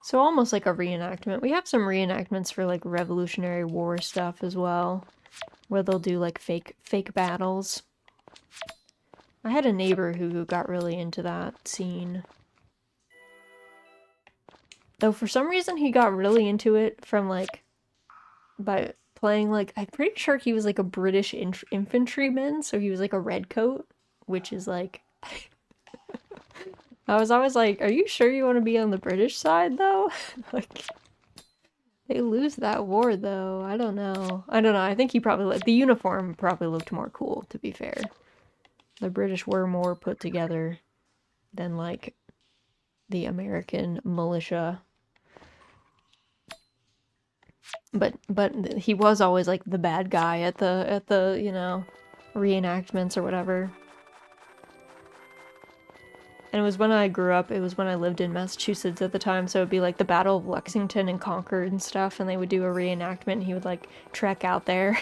So almost like a reenactment. We have some reenactments for like Revolutionary War stuff as well, where they'll do like fake battles. I had a neighbor who got really into that scene. Though for some reason he got really into it from like by playing like, I'm pretty sure he was like a British infantryman, so he was like a redcoat, which is like I was always like, are you sure you want to be on the British side though? Like they lose that war though. I don't know. I think he probably like the uniform probably looked more cool, to be fair. The British were more put together than like the American militia. But he was always like the bad guy at the you know, reenactments or whatever. And it was when I grew up, it was when I lived in Massachusetts at the time, so it'd be like the Battle of Lexington and Concord and stuff, and they would do a reenactment and he would like trek out there.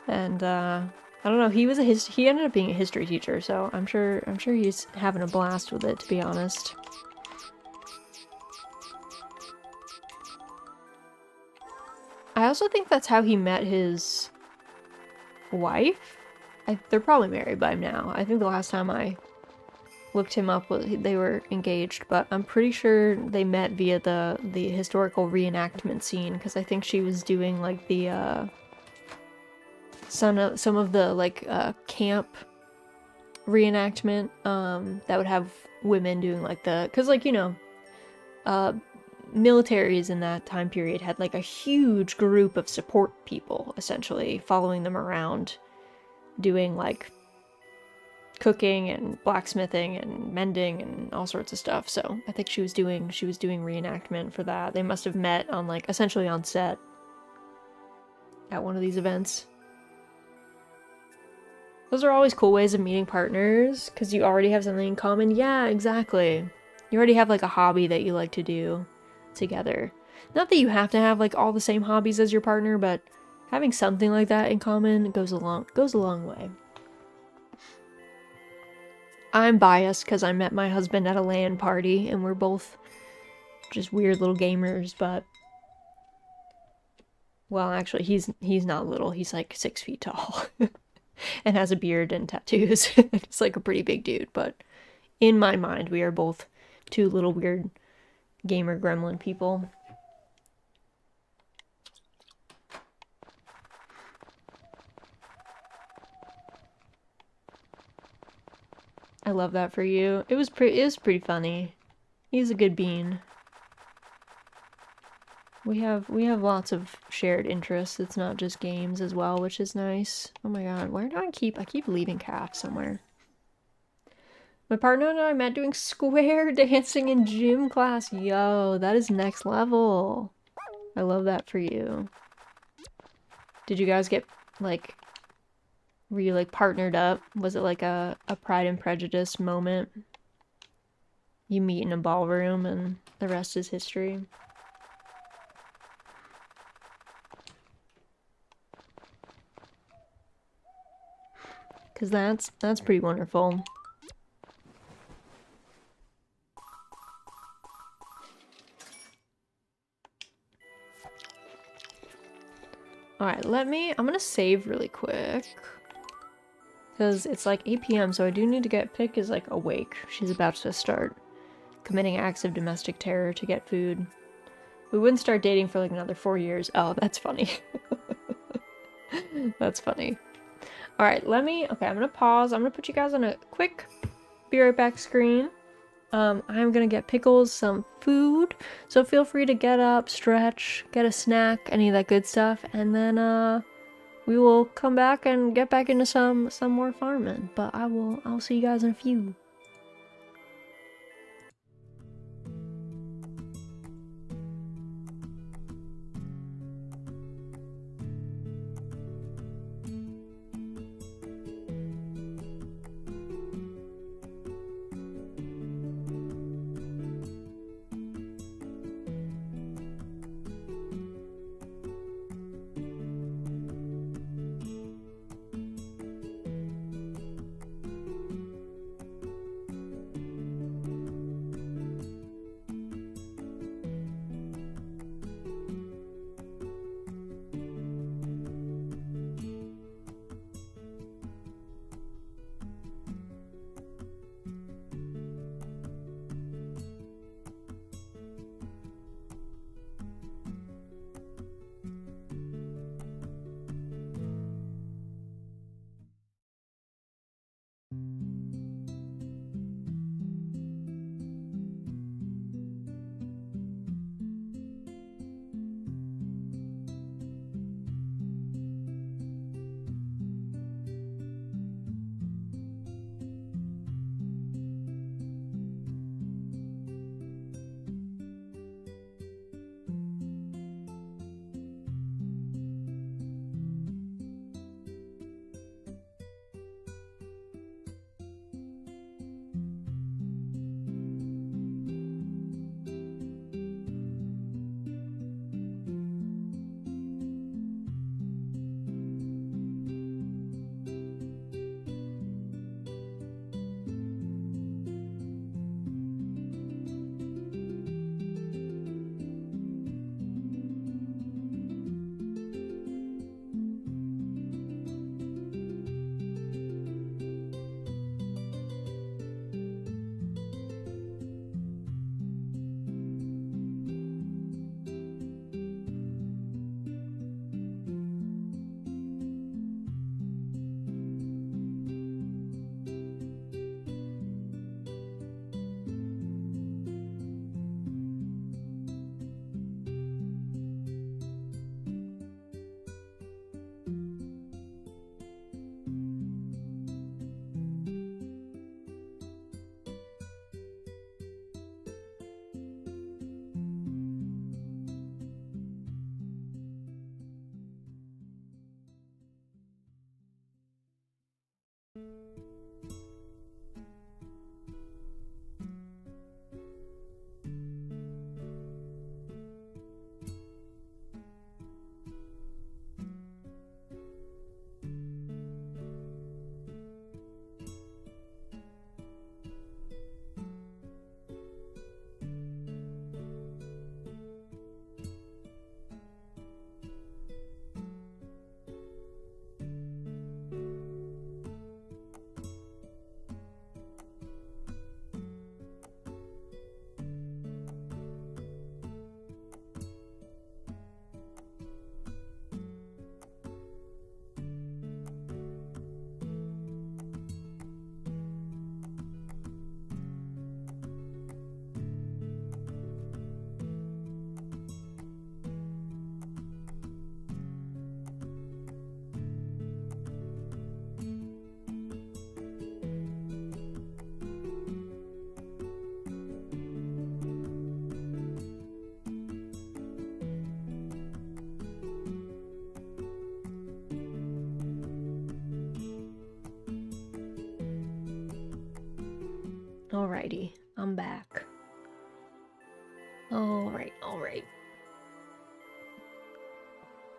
And I don't know, he ended up being a history teacher, so I'm sure he's having a blast with it, to be honest. I also think that's how he met his wife. They're probably married by now. I think the last time I looked him up, they were engaged, but I'm pretty sure they met via the historical reenactment scene, because I think she was doing like the some of the like camp reenactment that would have women doing like because like, you know, militaries in that time period had like a huge group of support people essentially following them around doing like cooking and blacksmithing and mending and all sorts of stuff. So I think she was doing reenactment for that. They must have met on like essentially on set at one of these events. Those are always cool ways of meeting partners, because you already have something in common. Yeah, exactly. You already have like a hobby that you like to do together. Not that you have to have like all the same hobbies as your partner, but having something like that in common goes a long way. I'm biased because I met my husband at a LAN party and we're both just weird little gamers, but well, actually he's not little, he's like 6 feet tall and has a beard and tattoos. It's like a pretty big dude, but in my mind we are both two little weird gamer gremlin people. I love that for you. It was pretty funny. He's a good bean. We have lots of shared interests. It's not just games as well, which is nice. Oh my god, where do I keep leaving calf somewhere. My partner and I met doing square dancing in gym class. Yo, that is next level. I love that for you. Did you guys get like, were you like partnered up? Was it like a Pride and Prejudice moment? You meet in a ballroom and the rest is history. because that's pretty wonderful. Alright, I'm gonna save really quick. Because it's like 8 p.m, so I do need to get... Pick is like awake. She's about to start committing acts of domestic terror to get food. We wouldn't start dating for like another 4 years. Oh, that's funny. That's funny. Alright, okay, I'm gonna pause. I'm gonna put you guys on a quick be right back screen. I'm gonna get Pickles some food, so feel free to get up, stretch, get a snack, any of that good stuff, and then we will come back and get back into some more farming. But I'll see you guys in a few. Alrighty, I'm back. Alright.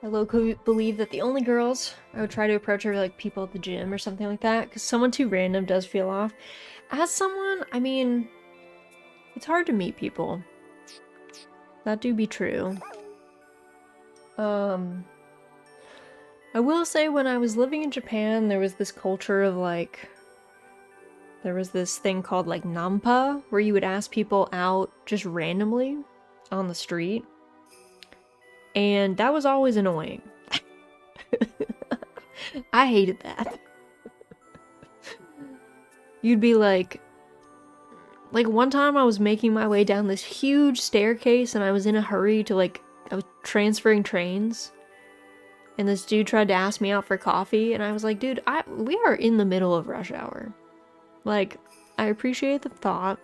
I low-key believe that the only girls I would try to approach are like people at the gym or something like that, because someone too random does feel off. As someone, I mean, it's hard to meet people. That do be true. I will say when I was living in Japan, there was this culture of like, there was this thing called like nampa, where you would ask people out just randomly on the street. And that was always annoying. I hated that. You'd be like one time I was making my way down this huge staircase and I was in a hurry to like, I was transferring trains. And this dude tried to ask me out for coffee and I was like, dude, we are in the middle of rush hour. Like, I appreciate the thought.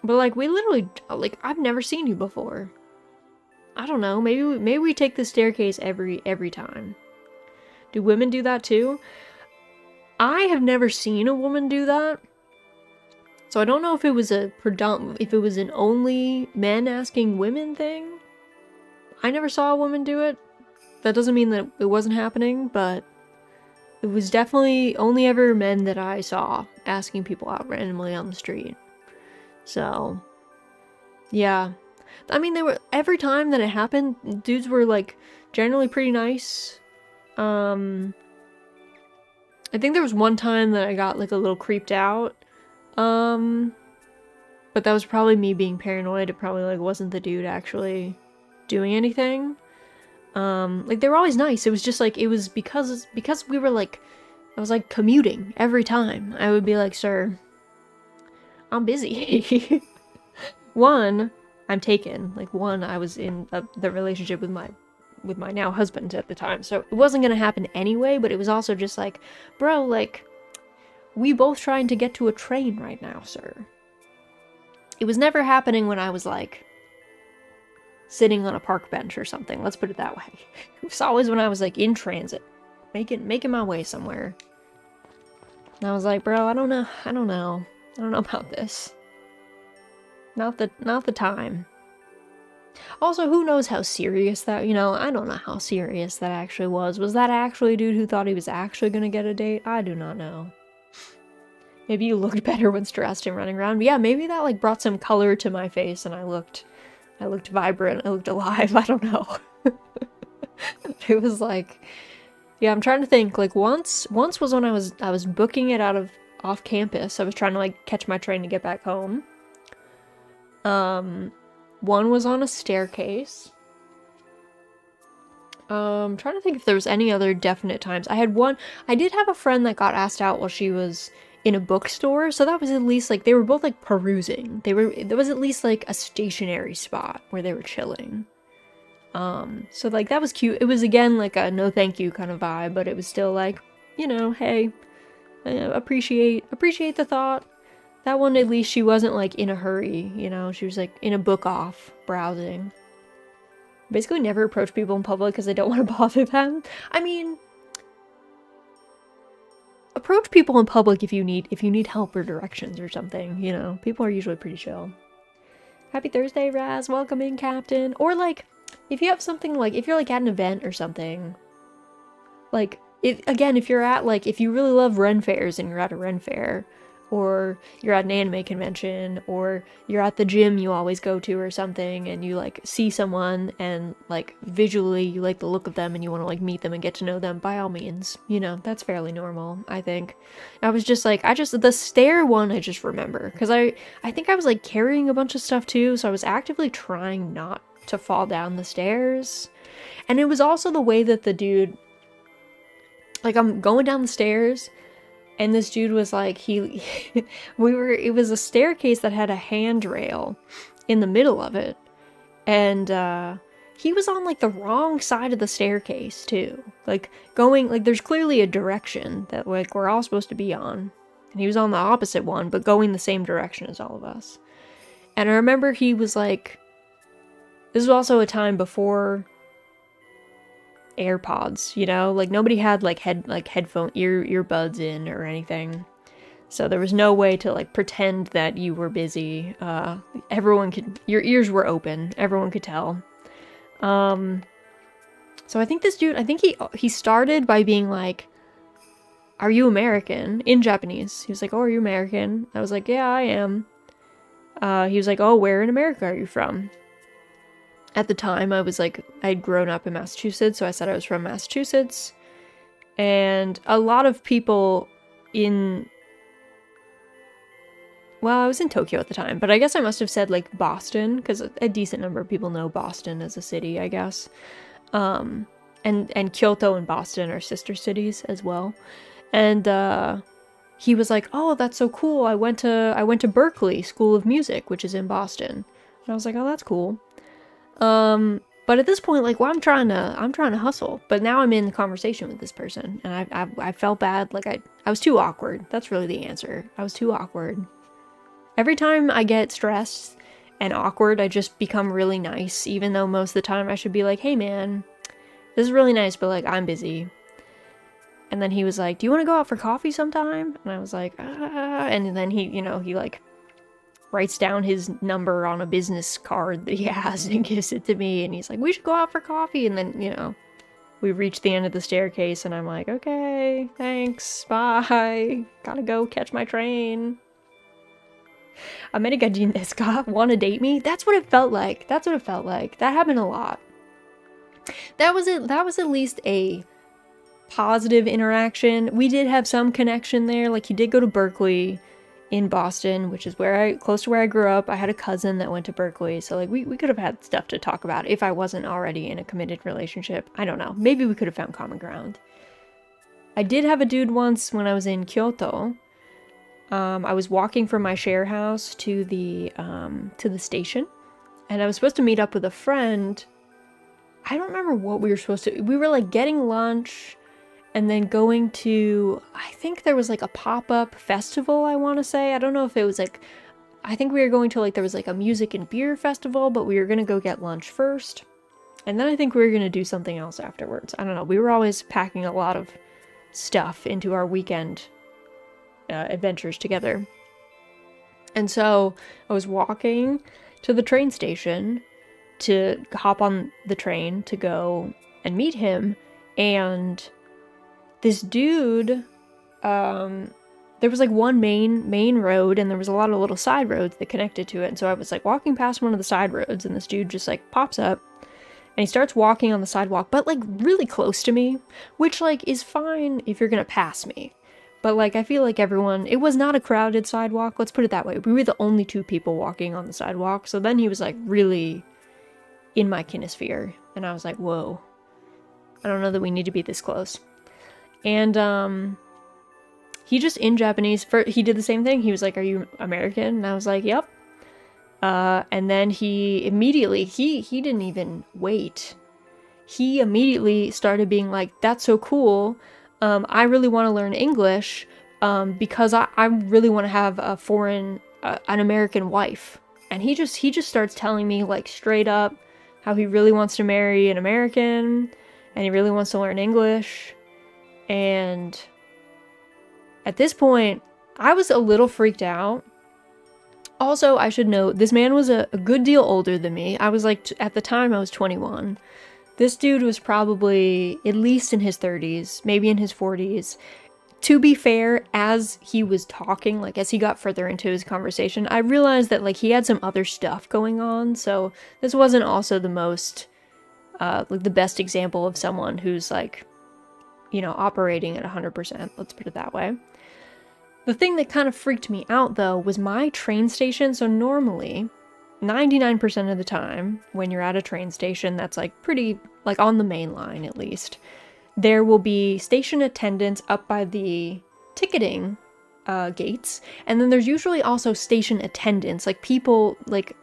But like, we literally, like, I've never seen you before. I don't know, maybe we take the staircase every time. Do women do that too? I have never seen a woman do that. So I don't know if it was if it was an only men asking women thing. I never saw a woman do it. That doesn't mean that it wasn't happening, but it was definitely only ever men that I saw asking people out randomly on the street. So, yeah. I mean, every time that it happened, dudes were like generally pretty nice. I think there was one time that I got like a little creeped out. But that was probably me being paranoid. It probably like wasn't the dude actually doing anything. Like they were always nice. It was just like, it was because we were like, I was like commuting every time. I would be like, sir, I'm busy. One, I'm taken. Like one, I was in the relationship with my now husband at the time. So it wasn't gonna happen anyway, but it was also just like, bro, like, we both trying to get to a train right now, sir. It was never happening when I was like sitting on a park bench or something. Let's put it that way. It was always when I was like in transit, making my way somewhere. And I was like, bro, I don't know about this. Not the time. Also, who knows how serious that, I don't know how serious that actually was. Was that actually a dude who thought he was actually gonna get a date? I do not know. Maybe you looked better when stressed and running around. But yeah, maybe that like brought some color to my face and I looked vibrant, I looked alive, I don't know. It was like, yeah, I'm trying to think, like once was when I was booking it off campus. I was trying to like catch my train to get back home. One was on a staircase. Trying to think if there was any other definite times. I did have a friend that got asked out while she was in a bookstore, so that was at least like, they were both like perusing. There was at least like a stationary spot where they were chilling. So like that was cute. It was again like a no thank you kind of vibe, but it was still like, hey, appreciate the thought. That one, at least she wasn't like in a hurry, she was like in a book off, browsing. Basically never approach people in public because I don't want to bother them. I mean, approach people in public if you need help or directions or something, people are usually pretty chill. Happy Thursday, Raz, welcome in, Captain. Or like, if you have something like, if you're like at an event or something, like, if you're at like, if you really love Ren fairs and you're at a Ren fair, or you're at an anime convention, or you're at the gym you always go to or something, and you like see someone and like visually you like the look of them and you want to like meet them and get to know them, by all means, that's fairly normal, I think. I was just like, the stair one I just remember, because I think I was like carrying a bunch of stuff too, so I was actively trying not to fall down the stairs. And it was also the way that the dude, like, I'm going down the stairs, and this dude was like, it was a staircase that had a handrail in the middle of it. And, he was on like the wrong side of the staircase too. Like there's clearly a direction that like we're all supposed to be on. And he was on the opposite one, but going the same direction as all of us. And I remember he was like, this was also a time before AirPods, like nobody had like headphone earbuds in or anything, so there was no way to like pretend that you were busy. Your ears were open, everyone could tell. So I think this dude, he started by being like, "Are you American?" in Japanese. He was like, "Oh, are you American?" I was like, "Yeah, I am." He was like, "Oh, where in America are you from?" At the time, I was like, I'd grown up in Massachusetts, so I said I was from Massachusetts. And a lot of people well, I was in Tokyo at the time, but I guess I must have said like Boston, because a decent number of people know Boston as a city, I guess. And Kyoto and Boston are sister cities as well. And he was like, "Oh, that's so cool. I went to Berkeley School of Music, which is in Boston." And I was like, "Oh, that's cool." But at this point, like, well, I'm trying to hustle. But now I'm in the conversation with this person, and I felt bad. Like I was too awkward. That's really the answer. I was too awkward. Every time I get stressed and awkward, I just become really nice, even though most of the time I should be like, "Hey man, this is really nice, but like I'm busy." And then he was like, "Do you want to go out for coffee sometime?" And I was like, and then he like writes down his number on a business card that he has and gives it to me, and he's like, "We should go out for coffee." And then, we reach the end of the staircase, and I'm like, "Okay, thanks, bye. Gotta go catch my train." American desu ka? Wanna date me? That's what it felt like. That happened a lot. That was at least a positive interaction. We did have some connection there. Like, he did go to Berkeley in Boston, which is close to where I grew up. I had a cousin that went to Berkeley, so like we could have had stuff to talk about if I wasn't already in a committed relationship. I don't know. Maybe we could have found common ground. I did have a dude once when I was in Kyoto. I was walking from my share house to the station, and I was supposed to meet up with a friend. I don't remember what we were supposed to. We were like getting lunch, and then going to, I think there was like a pop-up festival, I want to say. I don't know if it was like, I think we were going to like, there was like a music and beer festival, but we were going to go get lunch first. And then I think we were going to do something else afterwards. I don't know. We were always packing a lot of stuff into our weekend adventures together. And so I was walking to the train station to hop on the train to go and meet him, and this dude, there was like one main road, and there was a lot of little side roads that connected to it. And so I was like walking past one of the side roads, and this dude just like pops up and he starts walking on the sidewalk, but like really close to me, which like is fine if you're gonna pass me. But like, I feel like it was not a crowded sidewalk, let's put it that way. We were the only two people walking on the sidewalk. So then he was like really in my kinesphere, and I was like, whoa, I don't know that we need to be this close. And he just, in Japanese, he did the same thing. He was like, "Are you American?" And I was like, "Yep." And then he immediately, he didn't even wait. He immediately started being like, "That's so cool. I really want to learn English because I really want to have an American wife." And he just starts telling me like straight up how he really wants to marry an American and he really wants to learn English. And at this point, I was a little freaked out. Also, I should note, this man was a good deal older than me. I was like, at the time, I was 21. This dude was probably at least in his 30s, maybe in his 40s. To be fair, as he was talking, like as he got further into his conversation, I realized that like he had some other stuff going on. So this wasn't also the most, like the best example of someone who's like, operating at 100%. Let's put it that way. The thing that kind of freaked me out though was my train station. So normally, 99% of the time, when you're at a train station that's like pretty, like on the main line at least, there will be station attendants up by the ticketing gates, and then there's usually also station attendants, like people, like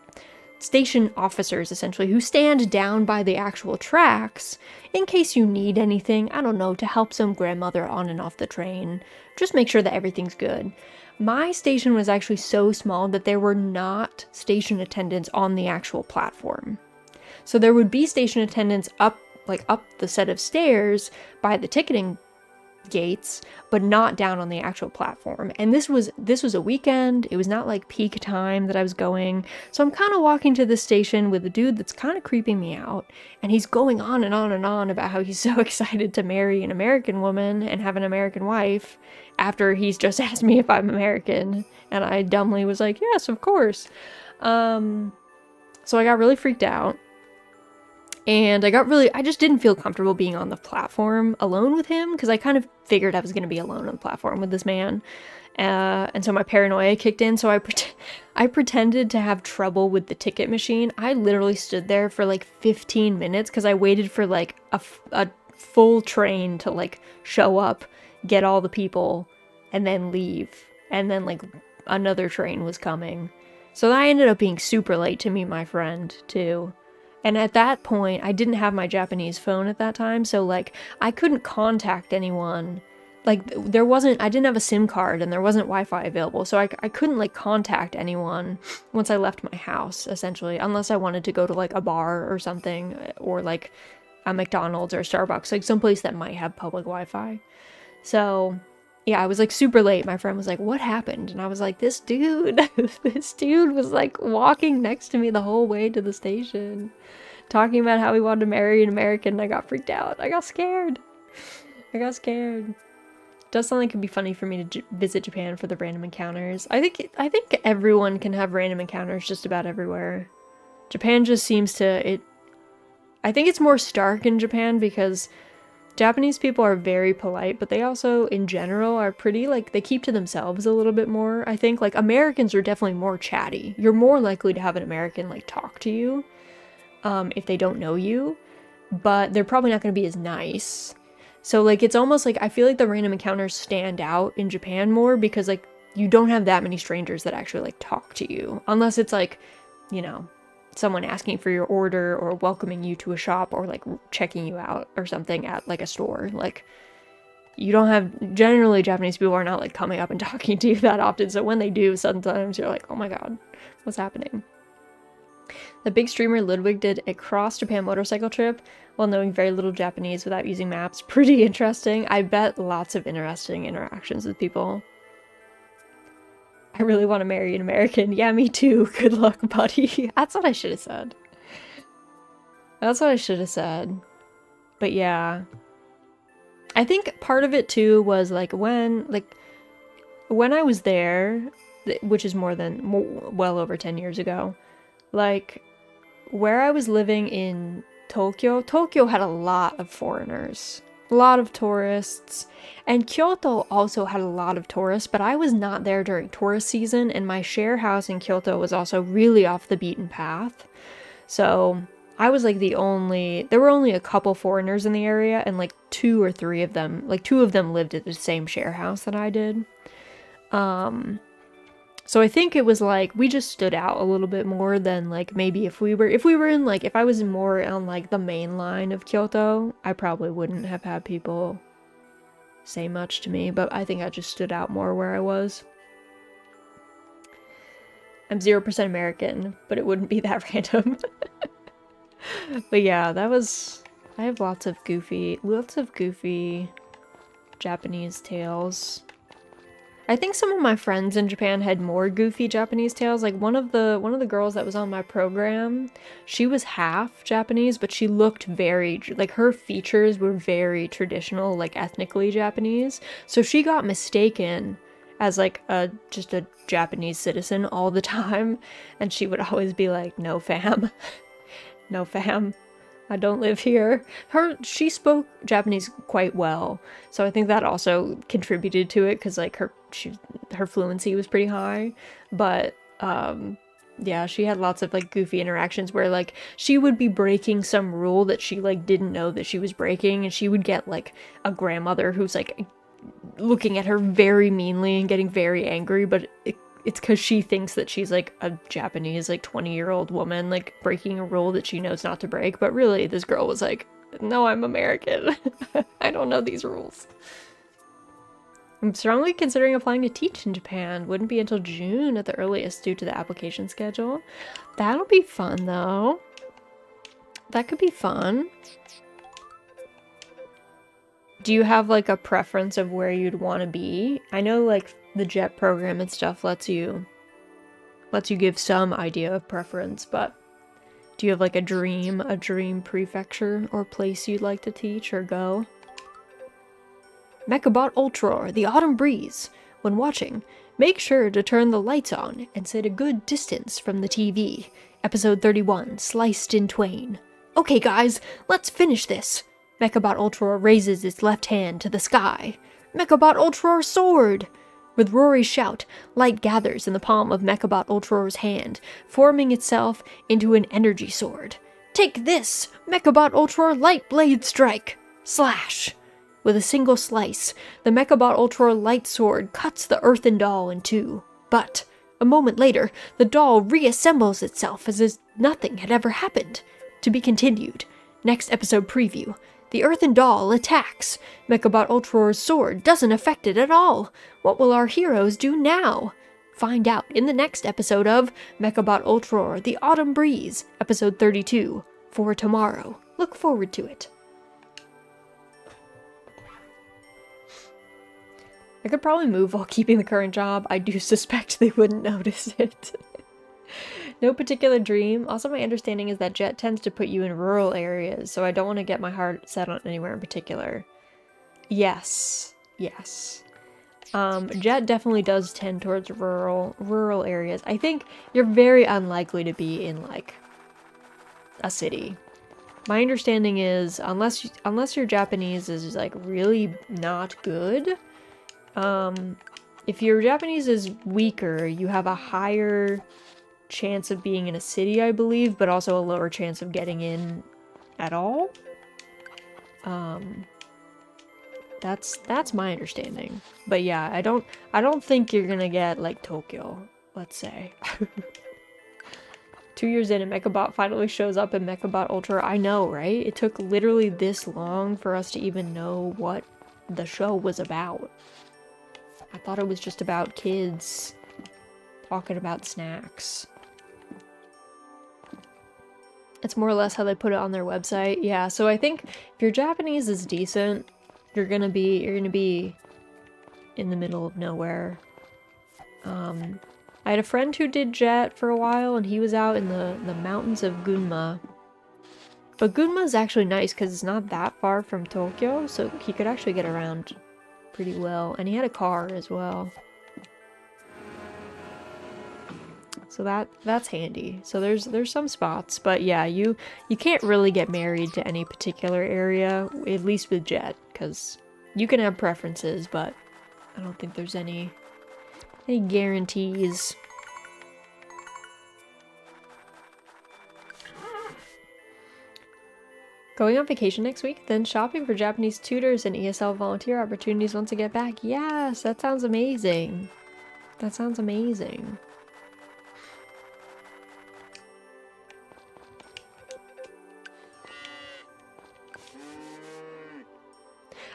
station officers essentially, who stand down by the actual tracks in case you need anything, I don't know, to help some grandmother on and off the train, just make sure that everything's good. My station was actually so small that there were not station attendants on the actual platform. So there would be station attendants up the set of stairs by the ticketing gates, but not down on the actual platform. And this was a weekend. It was not like peak time that I was going. So I'm kind of walking to the station with a dude that's kind of creeping me out, and he's going on and on and on about how he's so excited to marry an American woman and have an American wife after he's just asked me if I'm American. And I dumbly was like, yes, of course. So I got really freaked out. And I just didn't feel comfortable being on the platform alone with him, because I kind of figured I was going to be alone on the platform with this man. And so my paranoia kicked in, so I pretended to have trouble with the ticket machine. I literally stood there for like 15 minutes because I waited for like a full train to like show up, get all the people, and then leave. And then like another train was coming. So I ended up being super late to meet my friend too. And at that point, I didn't have my Japanese phone at that time, so like I couldn't contact anyone. Like I didn't have a SIM card and there wasn't Wi-Fi available, so I couldn't like contact anyone once I left my house, essentially, unless I wanted to go to like a bar or something, or like a McDonald's or a Starbucks, like someplace that might have public Wi-Fi. So yeah, I was like super late. My friend was like, what happened? And I was like, this dude was like walking next to me the whole way to the station, talking about how he wanted to marry an American, and I got freaked out. I got scared. It does sound like it'd be funny for me to visit Japan for the random encounters. I think everyone can have random encounters just about everywhere. Japan just seems to, I think it's more stark in Japan because Japanese people are very polite, but they also, in general, are pretty, like, they keep to themselves a little bit more, I think. Like, Americans are definitely more chatty. You're more likely to have an American, like, talk to you, if they don't know you, but they're probably not going to be as nice. So, like, it's almost like, I feel like the random encounters stand out in Japan more because, like, you don't have that many strangers that actually, like, talk to you. Unless it's, like, you know, someone asking for your order or welcoming you to a shop or like checking you out or something at like a store. Like, you don't have, generally Japanese people are not like coming up and talking to you that often, so when they do, sometimes you're like, oh my god, what's happening? The big streamer Ludwig did a cross-Japan motorcycle trip while knowing very little Japanese without using maps. Pretty interesting. I bet lots of interesting interactions with people. I really want to marry an American. Yeah, me too. Good luck, buddy. That's what I should have said. But yeah. I think part of it too was like when I was there, which is well over 10 years ago, like where I was living in Tokyo had a lot of foreigners. A lot of tourists, and Kyoto also had a lot of tourists, but I was not there during tourist season, and my share house in Kyoto was also really off the beaten path. So I was like there were only a couple foreigners in the area, and like two of them lived at the same share house that I did. So I think it was like we just stood out a little bit more than like maybe if I was more on like the main line of Kyoto, I probably wouldn't have had people say much to me, but I think I just stood out more where I was. I'm 0% American, but it wouldn't be that random. But yeah, I have lots of goofy Japanese tales. I think some of my friends in Japan had more goofy Japanese tales. Like one of the girls that was on my program, she was half Japanese, but she looked very, like her features were very traditional, like ethnically Japanese. So she got mistaken as like just a Japanese citizen all the time, and she would always be like, "No fam. No fam. I don't live here." She spoke Japanese quite well, so I think that also contributed to it because like her fluency was pretty high. But yeah, she had lots of like goofy interactions where like she would be breaking some rule that she like didn't know that she was breaking, and she would get like a grandmother who's like looking at her very meanly and getting very angry, but it's because she thinks that she's like a Japanese like 20-year-old woman like breaking a rule that she knows not to break, but really this girl was like, no, I'm American. I don't know these rules. I'm strongly considering applying to teach in Japan. Wouldn't be until June at the earliest due to the application schedule. That'll be fun though. That could be fun. Do you have like a preference of where you'd want to be? I know like the JET program and stuff lets you give some idea of preference, but do you have like a dream prefecture or place you'd like to teach or go? Mechabot Ultra, the autumn breeze. When watching, make sure to turn the lights on and sit a good distance from the TV. Episode 31, Sliced in Twain. Okay guys, let's finish this. Mechabot Ultra raises its left hand to the sky. Mechabot Ultra sword! With Rory's shout, light gathers in the palm of Mechabot Ultra's hand, forming itself into an energy sword. Take this, Mechabot Ultra light blade strike! Slash! With a single slice, the Mechabot Ultra light sword cuts the earthen doll in two. But, a moment later, the doll reassembles itself as if nothing had ever happened. To be continued. Next episode preview. The earthen doll attacks. Mechabot Ultra's sword doesn't affect it at all. What will our heroes do now? Find out in the next episode of Mechabot Ultra, the Autumn Breeze, episode 32, for tomorrow. Look forward to it. I could probably move while keeping the current job. I do suspect they wouldn't notice it. No particular dream. Also, my understanding is that JET tends to put you in rural areas, so I don't want to get my heart set on anywhere in particular. Yes. JET definitely does tend towards rural areas. I think you're very unlikely to be in, like, a city. My understanding is, unless your Japanese is, like, really not good, if your Japanese is weaker, you have a higher chance of being in a city, I believe, but also a lower chance of getting in at all. That's my understanding. But yeah, I don't think you're gonna get like Tokyo, let's say. 2 years in and Mechabot finally shows up in Mechabot Ultra. I know, right? It took literally this long for us to even know what the show was about. I thought it was just about kids talking about snacks. It's more or less how they put it on their website. Yeah, so I think if your Japanese is decent, you're gonna be in the middle of nowhere. I had a friend who did JET for a while, and he was out in the mountains of Gunma. But Gunma is actually nice because it's not that far from Tokyo, so he could actually get around pretty well, and he had a car as well. So that's handy. So there's some spots, but yeah, you can't really get married to any particular area, at least with JET, because you can have preferences, but I don't think there's any guarantees. Going on vacation next week, then shopping for Japanese tutors and ESL volunteer opportunities once I get back. Yes, that sounds amazing. That sounds amazing.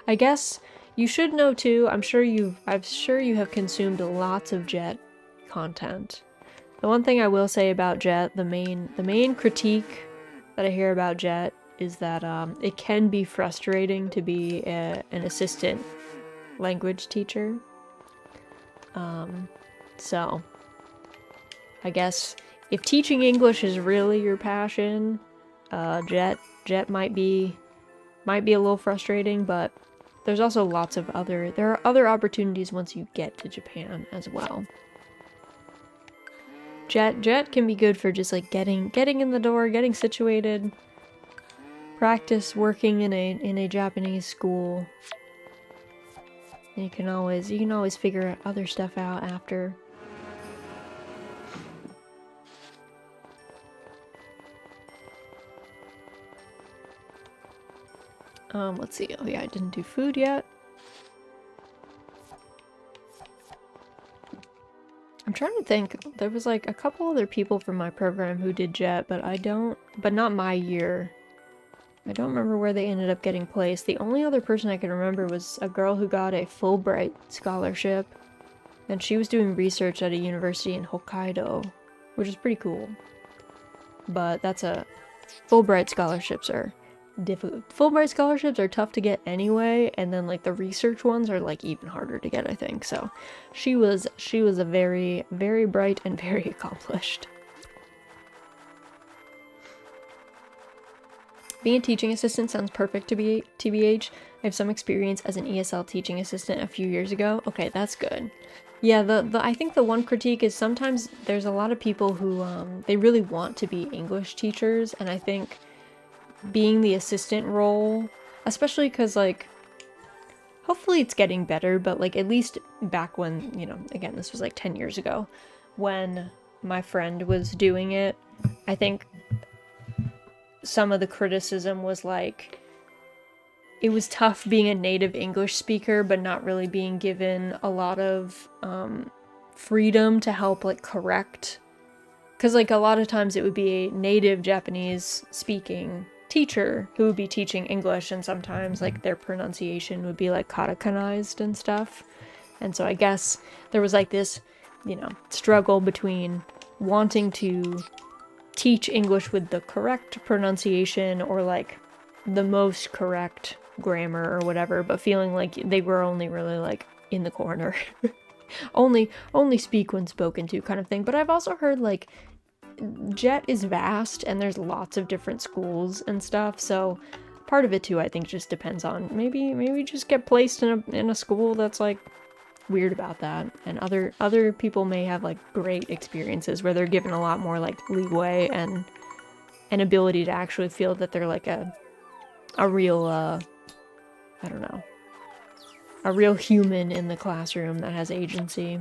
I guess you should know too, I'm sure you have consumed lots of JET content. The one thing I will say about JET, the main critique that I hear about JET is that it can be frustrating to be an assistant language teacher. So I guess if teaching English is really your passion, JET might be a little frustrating, but there's also there are other opportunities once you get to Japan as well. JET can be good for just like getting in the door, getting situated, practice working in a Japanese school. And you can always figure other stuff out after. Let's see. Oh yeah, I didn't do food yet. I'm trying to think. There was like a couple other people from my program who did JET, but not my year. I don't remember where they ended up getting placed. The only other person I can remember was a girl who got a Fulbright scholarship, and she was doing research at a university in Hokkaido, which is pretty cool. But Fulbright scholarships are difficult. Fulbright scholarships are tough to get anyway, and then like the research ones are like even harder to get, I think. So she was a very, very bright and very accomplished. Being a teaching assistant sounds perfect to be TBH. I have some experience as an ESL teaching assistant a few years ago. Okay, that's good. Yeah, I think the one critique is sometimes there's a lot of people who they really want to be English teachers, and I think being the assistant role, especially because like hopefully it's getting better, but like at least back when, you know, again, this was like 10 years ago when my friend was doing it, I think some of the criticism was like it was tough being a native English speaker but not really being given a lot of freedom to help like correct, because like a lot of times it would be a native Japanese speaking teacher who would be teaching English, and sometimes like their pronunciation would be like katakanized and stuff. And so I guess there was like this, you know, struggle between wanting to teach English with the correct pronunciation or like the most correct grammar or whatever, but feeling like they were only really like in the corner. only speak when spoken to kind of thing. But I've also heard like JET is vast and there's lots of different schools and stuff, so part of it too I think just depends on maybe just get placed in a school that's like weird about that, and other people may have like great experiences where they're given a lot more like leeway and an ability to actually feel that they're like a real I don't know, a real human in the classroom that has agency.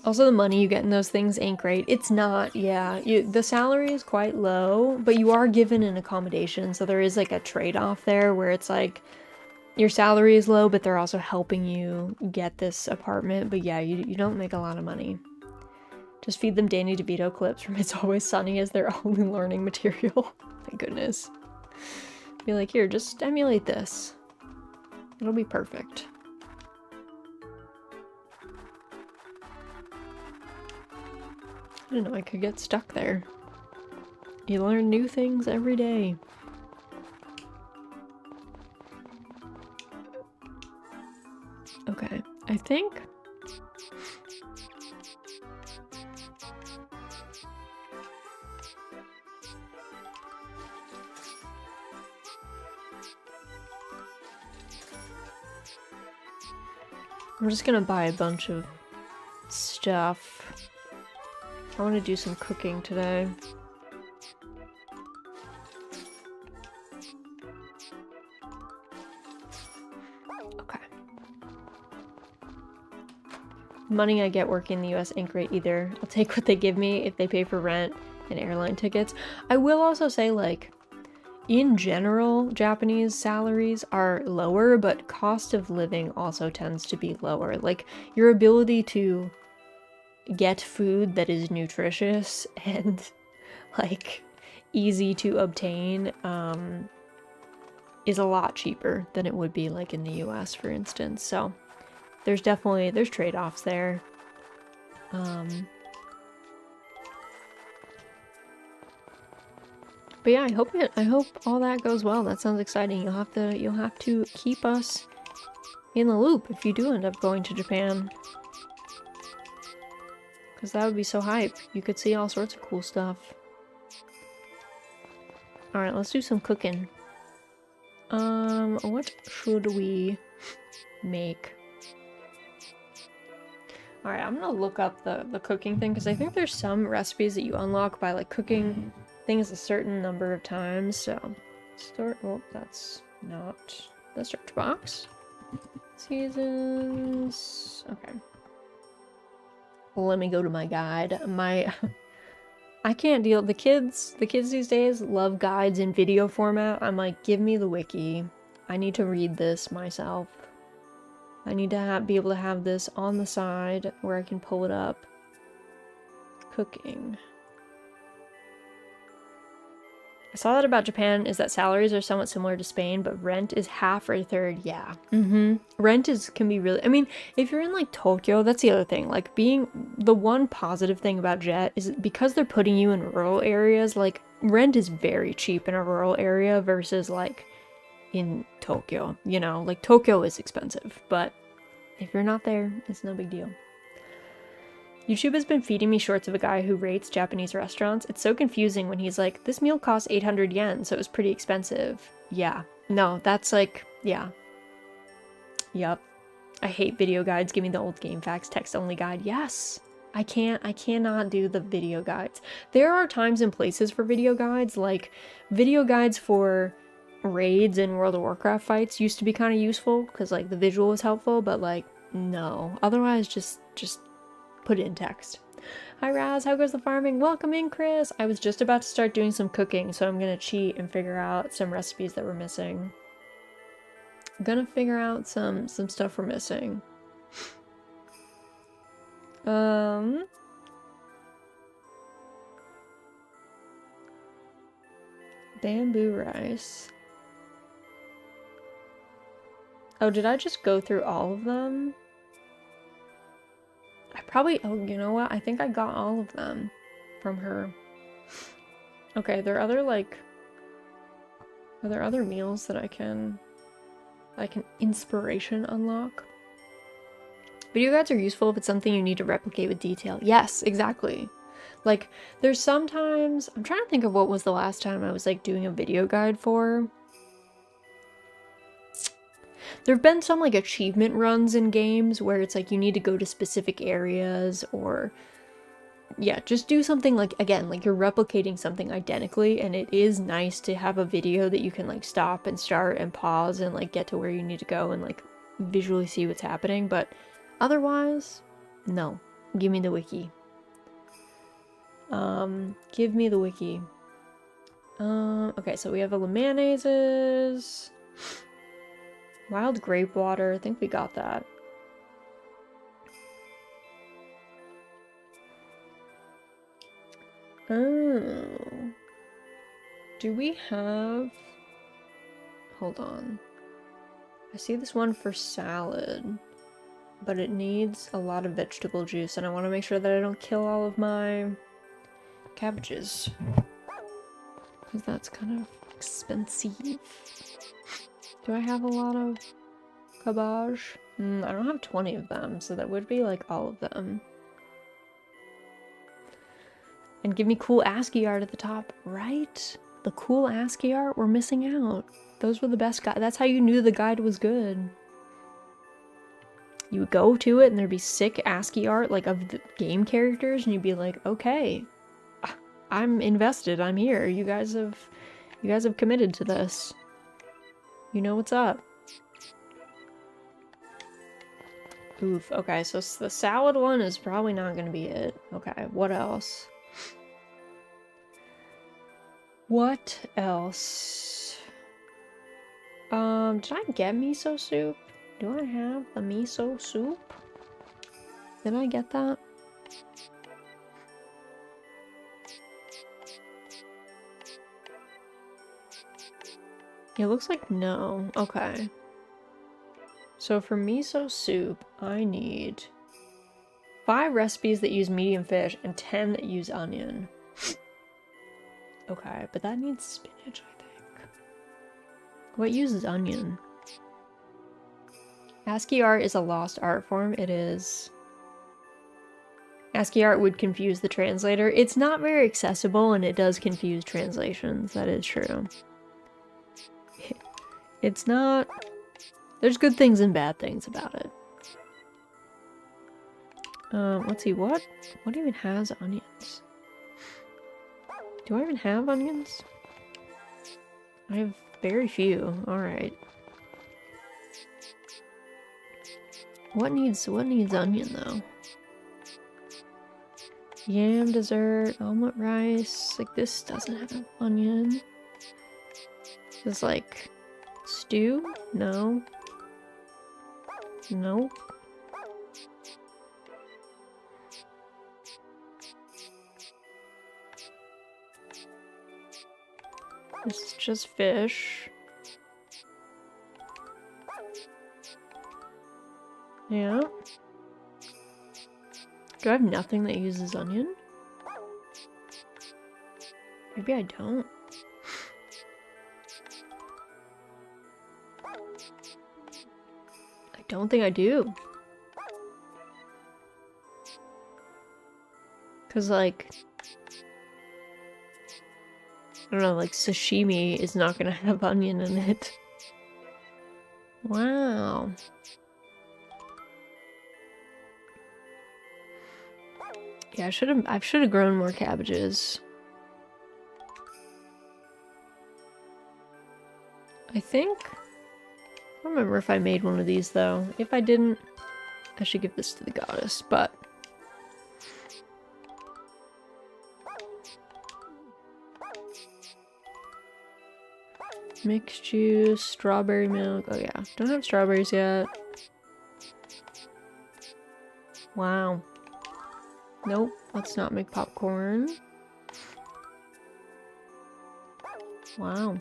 Also, the money you get in those things ain't great. It's not, yeah. The salary is quite low, but you are given an accommodation, so there is like a trade-off there where it's like your salary is low, but they're also helping you get this apartment. But yeah, you don't make a lot of money. Just feed them Danny DeVito clips from It's Always Sunny as their only learning material. My goodness. Be like, here, just emulate this. It'll be perfect. I didn't know I could get stuck there. You learn new things every day. Okay, I think I'm just gonna buy a bunch of stuff. I want to do some cooking today. Okay. Money I get working in the US ain't great either. I'll take what they give me if they pay for rent and airline tickets. I will also say, like, in general, Japanese salaries are lower, but cost of living also tends to be lower. Like, your ability to get food that is nutritious and like easy to obtain is a lot cheaper than it would be like in the US, for instance. So there's trade-offs there. But yeah, I hope all that goes well. That sounds exciting. You'll have to keep us in the loop if you do end up going to Japan. Because that would be so hype. You could see all sorts of cool stuff. Alright, let's do some cooking. What should we make? Alright, I'm gonna look up the cooking thing, because I think there's some recipes that you unlock by, like, cooking things a certain number of times, so... Oh, that's not the search box. Seasons... Okay. Let me go to my guide. I can't deal. The kids these days love guides in video format. I'm like, give me the wiki. I need to read this myself. I need to be able to have this on the side where I can pull it up. Cooking. I saw that about Japan is that salaries are somewhat similar to Spain, but rent is half or a third. Yeah. Rent can be really, I mean, if you're in like Tokyo, that's the other thing. Like the one positive thing about JET is because they're putting you in rural areas, like rent is very cheap in a rural area versus like in Tokyo, you know? Like Tokyo is expensive, but if you're not there, it's no big deal. YouTube has been feeding me shorts of a guy who rates Japanese restaurants. It's so confusing when he's like, this meal cost 800 yen, so it was pretty expensive. Yeah. No, that's like, yeah. Yup. I hate video guides. Give me the old game facts text only guide. Yes. I cannot do the video guides. There are times and places for video guides, like video guides for raids and World of Warcraft fights used to be kind of useful because like the visual was helpful, but like no. Otherwise just put it in text. Hi Raz, how goes the farming? Welcome in, Chris. I was just about to start doing some cooking, so I'm gonna cheat and figure out some recipes that we're missing. I'm gonna figure out some stuff we're missing. Bamboo rice. Oh, did I just go through all of them? I probably, oh, you know what? I think I got all of them from her. Okay, there are other, like, are there other meals that I can inspiration unlock? Video guides are useful if it's something you need to replicate with detail. Yes, exactly. Like, there's sometimes, I'm trying to think of what was the last time I was, like, doing a video guide for. There have been some, like, achievement runs in games where it's, like, you need to go to specific areas or... Yeah, just do something, like, again, like, you're replicating something identically, and it is nice to have a video that you can, like, stop and start and pause and, like, get to where you need to go and, like, visually see what's happening, but otherwise, no. Give me the wiki. Give me the wiki. Okay, so we have a mayonnaises... Wild grape water, I think we got that. Oh. Do we have... Hold on. I see this one for salad, but it needs a lot of vegetable juice, and I want to make sure that I don't kill all of my cabbages, because that's kind of expensive. Do I have a lot of cabbage? I don't have 20 of them, so that would be like all of them. And give me cool ASCII art at the top, right? The cool ASCII art, we're missing out. Those were the best guide. That's how you knew the guide was good. You would go to it and there'd be sick ASCII art, like of the game characters, and you'd be like, okay, I'm invested, I'm here. You guys have committed to this. You know what's up. Oof, okay, so the salad one is probably not gonna be it. Okay, what else? What else? Did I get miso soup? Do I have the miso soup? Did I get that? It looks like no. Okay. So for miso soup, I need 5 recipes that use medium fish and 10 that use onion. Okay, but that needs spinach, I think. What uses onion? ASCII art is a lost art form. It is. ASCII art would confuse the translator. It's not very accessible and it does confuse translations. That is true. It's not... There's good things and bad things about it. Let's see, what even has onions? Do I even have onions? I have very few. Alright. What needs onion though? Yam dessert, omelet rice. Like this doesn't have onion. This is like stew? No. Nope. This is just fish. Yeah. Do I have nothing that uses onion? Maybe I don't. I don't think I do. Cause like, I don't know, like sashimi is not gonna have onion in it. Wow. Yeah, I should have grown more cabbages. I think. I don't remember if I made one of these though. If I didn't, I should give this to the goddess, but mixed juice, strawberry milk. Oh yeah, don't have strawberries yet. Wow. Nope, let's not make popcorn. Wow.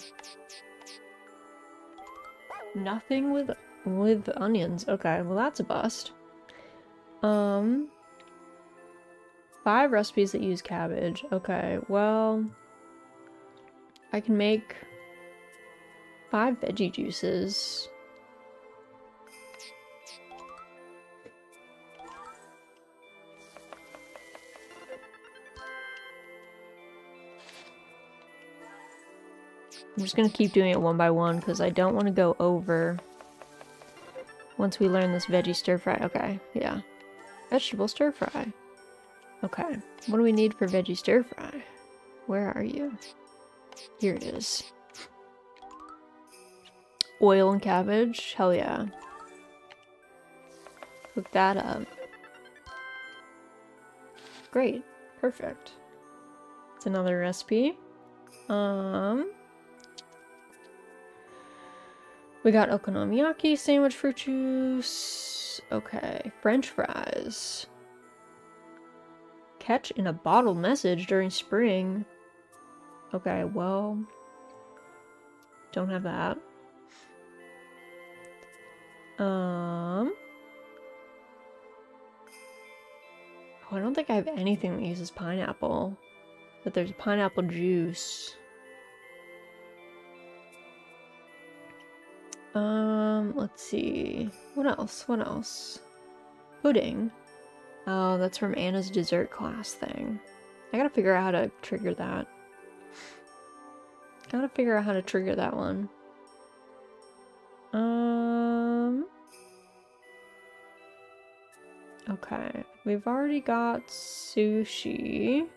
Nothing with onions. Okay, well that's a bust. 5 recipes that use cabbage. Okay, well I can make 5 veggie juices. I'm just gonna keep doing it one by one because I don't want to go over once we learn this veggie stir fry. Okay, yeah. Vegetable stir fry. Okay, what do we need for veggie stir fry? Where are you? Here it is. Oil and cabbage? Hell yeah. Cook that up. Great. Perfect. It's another recipe. We got okonomiyaki, sandwich fruit juice. Okay, French fries. Catch in a bottle message during spring. Okay, well, don't have that. Oh, I don't think I have anything that uses pineapple. But there's pineapple juice. Let's see. What else? What else? Pudding. Oh, that's from Anna's dessert class thing. I gotta figure out how to trigger that. Gotta figure out how to trigger that one. Okay. We've already got sushi.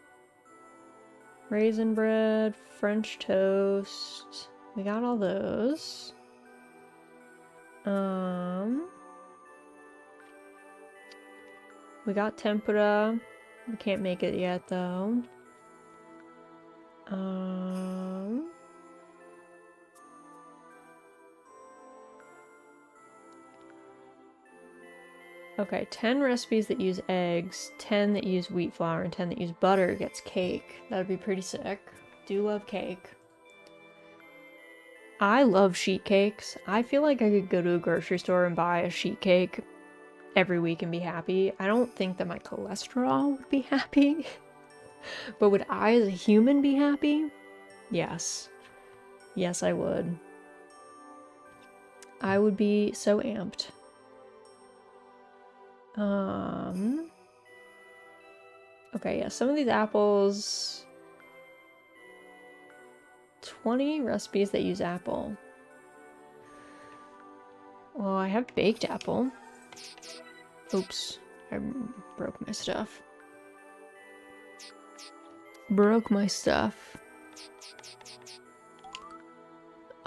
Raisin bread, French toast. We got all those. We got tempura. We can't make it yet though. Okay, 10 recipes that use eggs, 10 that use wheat flour, and 10 that use butter gets cake. That'd be pretty sick. Do love cake. I love sheet cakes. I feel like I could go to a grocery store and buy a sheet cake every week and be happy. I don't think that my cholesterol would be happy. But would I as a human be happy? Yes. Yes, I would. I would be so amped. Okay, yeah, some of these apples... 20 recipes that use apple. Well, I have baked apple. Oops, I broke my stuff. Broke my stuff.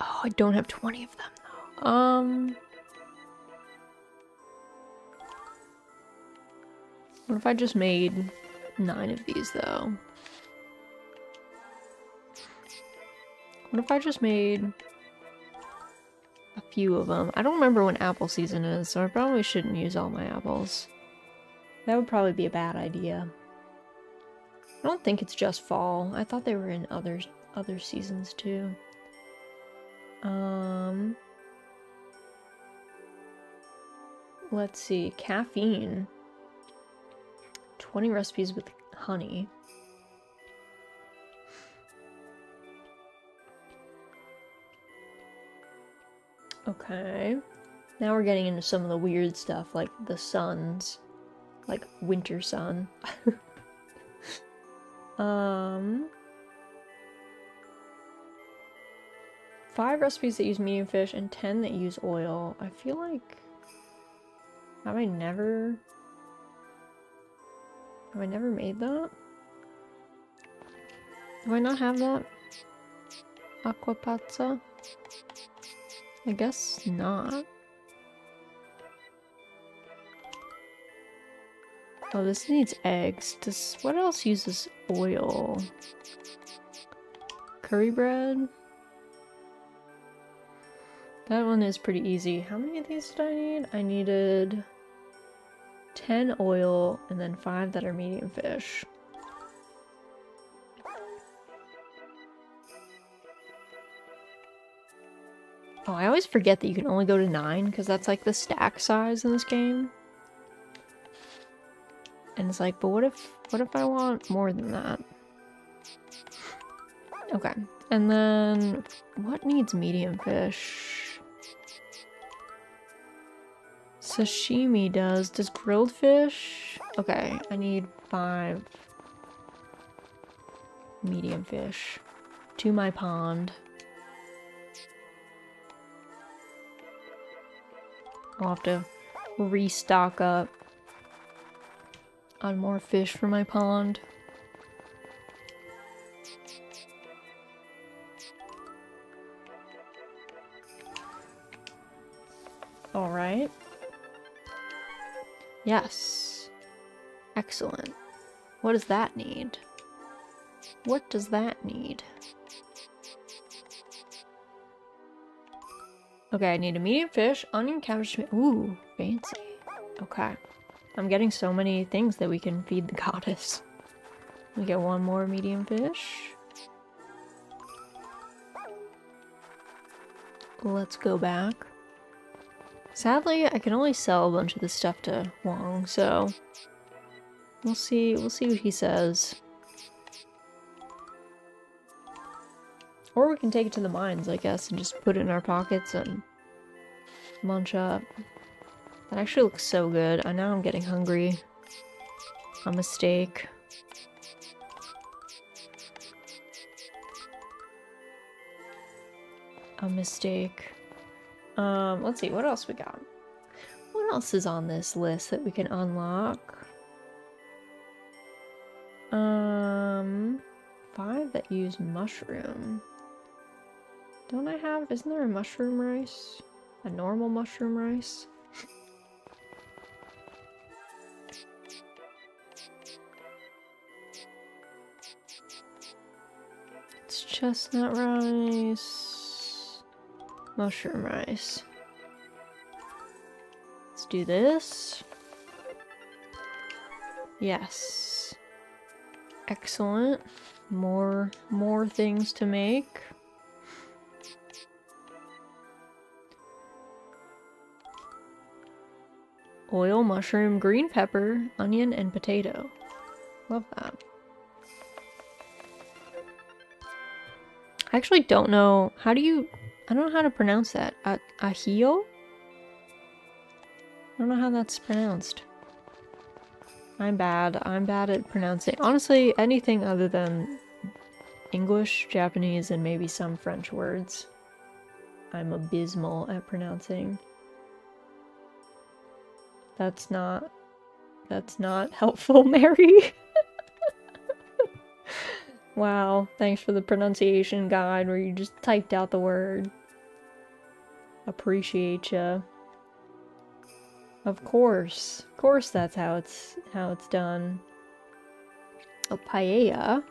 Oh, I don't have 20 of them though. What if I just made 9 of these though? What if I just made a few of them? I don't remember when apple season is, so I probably shouldn't use all my apples. That would probably be a bad idea. I don't think it's just fall. I thought they were in other seasons too. Let's see. Caffeine. 20 recipes with honey. Okay. Now we're getting into some of the weird stuff, like the suns. Like winter sun. 5 recipes that use medium fish and 10 that use oil. I feel like... Have I never made that? Do I not have that? Aqua pazza? I guess not. Oh, this needs eggs. What else uses oil? Curry bread? That one is pretty easy. How many of these did I need? I needed 10 oil and then 5 that are medium fish. Oh, I always forget that you can only go to 9 because that's like the stack size in this game. And it's like, but what if I want more than that? Okay. And then what needs medium fish? Sashimi does. Does grilled fish? Okay, I need 5 medium fish to my pond. I'll have to restock up on more fish for my pond. All right. Yes. Excellent. What does that need? What does that need? Okay, I need a medium fish, onion, cabbage, ooh, fancy. Okay. I'm getting so many things that we can feed the goddess. We get 1 more medium fish. Let's go back. Sadly, I can only sell a bunch of this stuff to Wong, so we'll see what he says. Or we can take it to the mines, I guess, and just put it in our pockets and munch up. That actually looks so good. I know I'm getting hungry. A mistake. A mistake. Let's see, what else we got? What else is on this list that we can unlock? 5 that use mushroom. Don't I have, isn't there a mushroom rice? A normal mushroom rice? It's chestnut rice. Mushroom rice. Let's do this. Yes. Excellent. More things to make. Oil, mushroom, green pepper, onion, and potato. Love that. I actually don't know. I don't know how to pronounce that. Ahio? I don't know how that's pronounced. I'm bad at pronouncing. Honestly, anything other than English, Japanese, and maybe some French words, I'm abysmal at pronouncing. That's not helpful, Mary. Wow, thanks for the pronunciation guide where you just typed out the word. Appreciate ya. Of course that's how it's done. Oh, paella.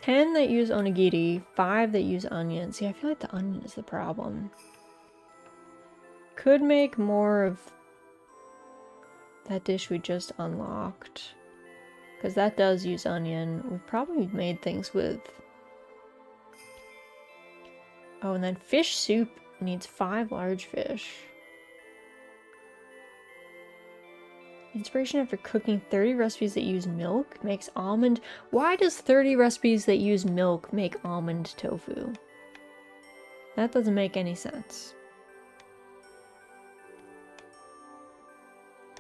10 that use onigiri, 5 that use onion. See, I feel like the onion is the problem. Could make more of that dish we just unlocked. Because that does use onion. We've probably made things with... Oh, and then fish soup needs 5 large fish. Inspiration after cooking 30 recipes that use milk makes almond... Why does 30 recipes that use milk make almond tofu? That doesn't make any sense.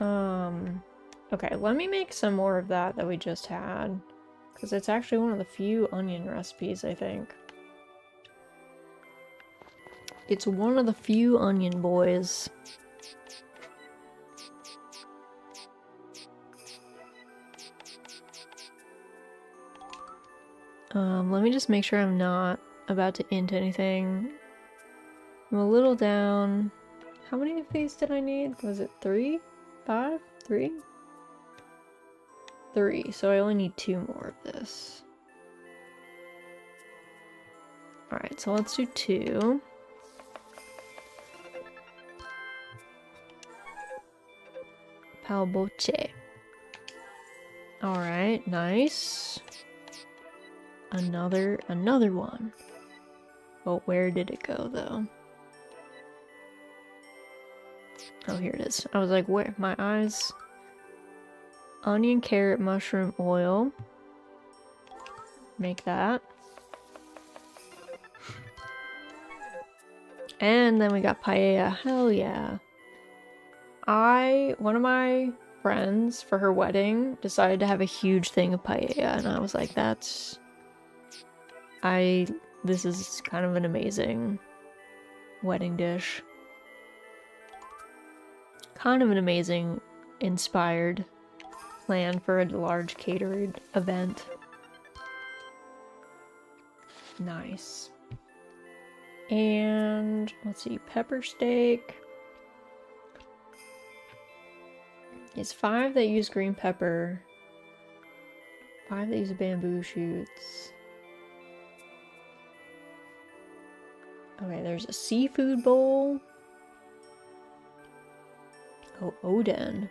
Okay, let me make some more of that we just had. Because it's actually one of the few onion recipes, I think. It's one of the few onion boys. Let me just make sure I'm not about to int anything. I'm a little down. How many of these did I need? Was it 3? 5? 3? 3, so I only need 2 more of this. Alright, so let's do 2. Palboche. Alright, nice. Another one. Oh, where did it go, though? Oh, here it is. I was like, where? My eyes. Onion, carrot, mushroom, oil. Make that. And then we got paella. Hell yeah. One of my friends, for her wedding, decided to have a huge thing of paella, and I was like, this is kind of an amazing wedding dish. Kind of an amazing, inspired plan for a large catered event. Nice. And, let's see, pepper steak. It's 5 that use green pepper. 5 that use bamboo shoots. Okay, there's a seafood bowl. Oh, Oden.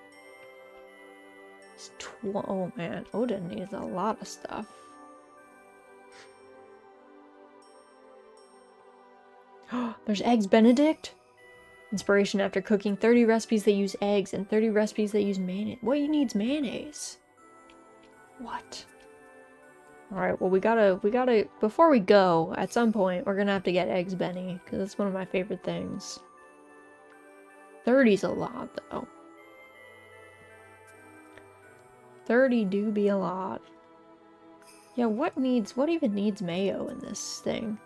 Oh man, Oden needs a lot of stuff. There's eggs Benedict? Inspiration after cooking 30 recipes that use eggs and 30 recipes that use mayonnaise. What needs mayonnaise? What? Alright, well we gotta, before we go, at some point, we're gonna have to get eggs Benny, because it's one of my favorite things. 30's a lot, though. 30 do be a lot. Yeah, what even needs mayo in this thing?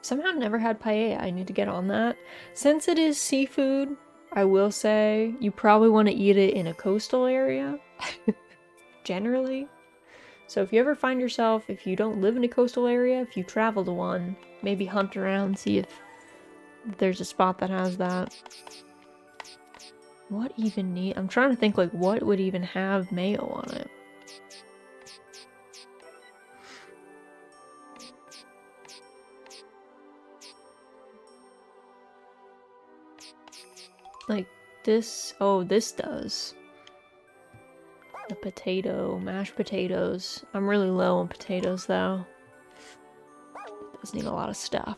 Somehow never had paella. I need to get on that. Since it is seafood, I will say you probably want to eat it in a coastal area. Generally. So if you ever find yourself, if you don't live in a coastal area, if you travel to one, maybe hunt around, see if there's a spot that has that. What even need? I'm trying to think, like, what would even have mayo on it? Like this. Oh, this does. The potato, mashed potatoes. I'm really low on potatoes though. It does need a lot of stuff.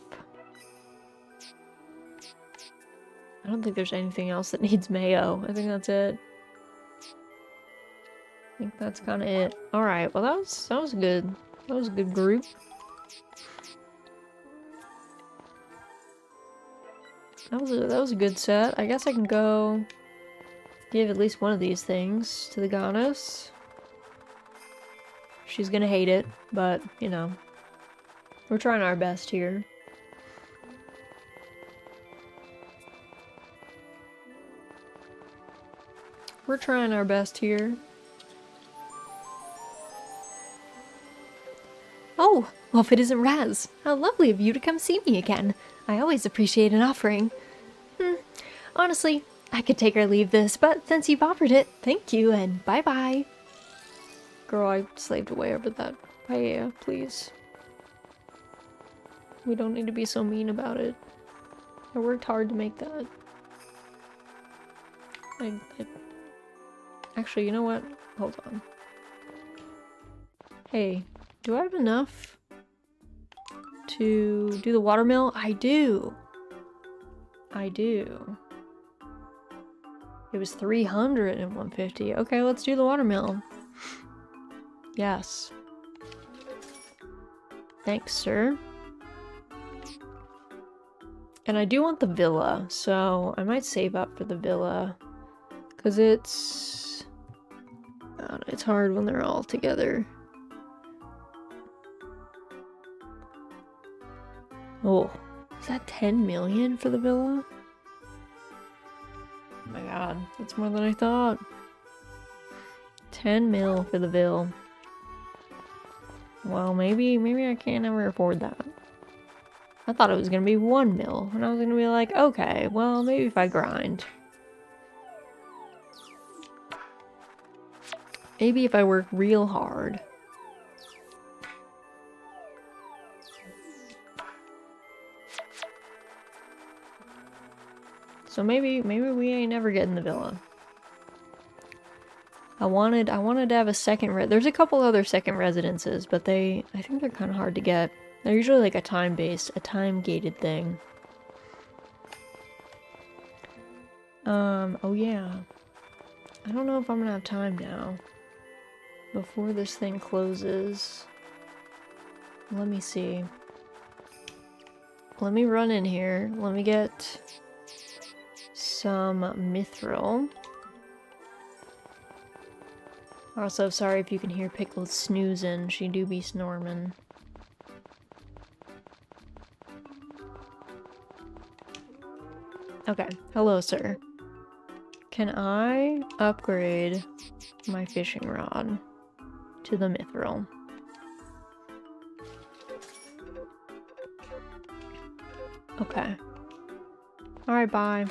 I don't think there's anything else that needs mayo. I think that's it. I think that's kind of it. All right. Well, that was good. That was a good group. That was a good set. I guess I can go give at least one of these things to the goddess. She's gonna hate it, but, you know, we're trying our best here. We're trying our best here. Oh, well, if it isn't Raz, how lovely of you to come see me again. I always appreciate an offering. Honestly, I could take or leave this, but since you've offered it, thank you and bye-bye. Girl, I slaved away over that paella, please. We don't need to be so mean about it. I worked hard to make that. Actually, you know what? Hold on. Hey, do I have enough to do the watermill? I do. I do. It was 300 and 150. Okay, let's do the watermill. Yes. Thanks, sir. And I do want the villa, so I might save up for the villa. Because it's... I don't know, it's hard when they're all together. Oh, is that 10 million for the villa? Oh my god, that's more than I thought. 10 mil for the villa. Well, maybe I can't ever afford that. I thought it was gonna be 1 mil, and I was gonna be like, okay, well, maybe if I grind. Maybe if I work real hard. So maybe we ain't never getting the villa. I wanted to have a second there's a couple other second residences, but I think they're kind of hard to get. They're usually like a time-gated thing. Oh yeah. I don't know if I'm gonna have time now. Before this thing closes. Let me see. Let me run in here. Let me get some mithril. Also, sorry if you can hear Pickle snoozing. She do be snorming. Okay. Hello, sir. Can I upgrade my fishing rod to the mithril? Okay. Alright, bye.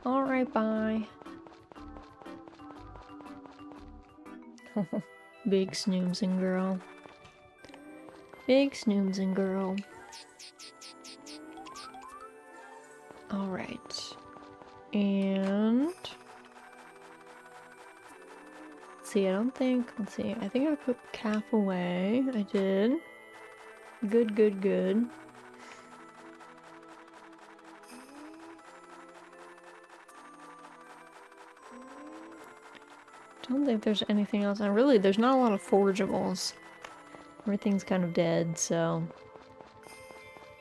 Alright, bye. Big snoozing girl. Big snoozing girl. Alright. And... let's see, let's see, I think I put calf away. I did. Good, good, good. Don't think there's anything else. And really, there's not a lot of forageables. Everything's kind of dead, so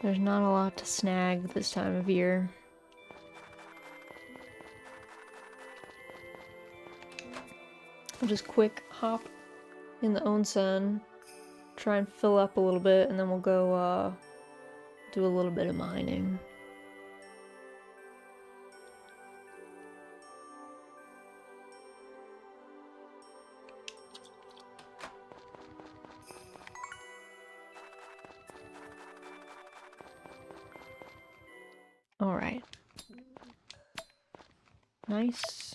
there's not a lot to snag this time of year. I'll just quick hop in the onsen, try and fill up a little bit, and then we'll go do a little bit of mining. Alright. Nice.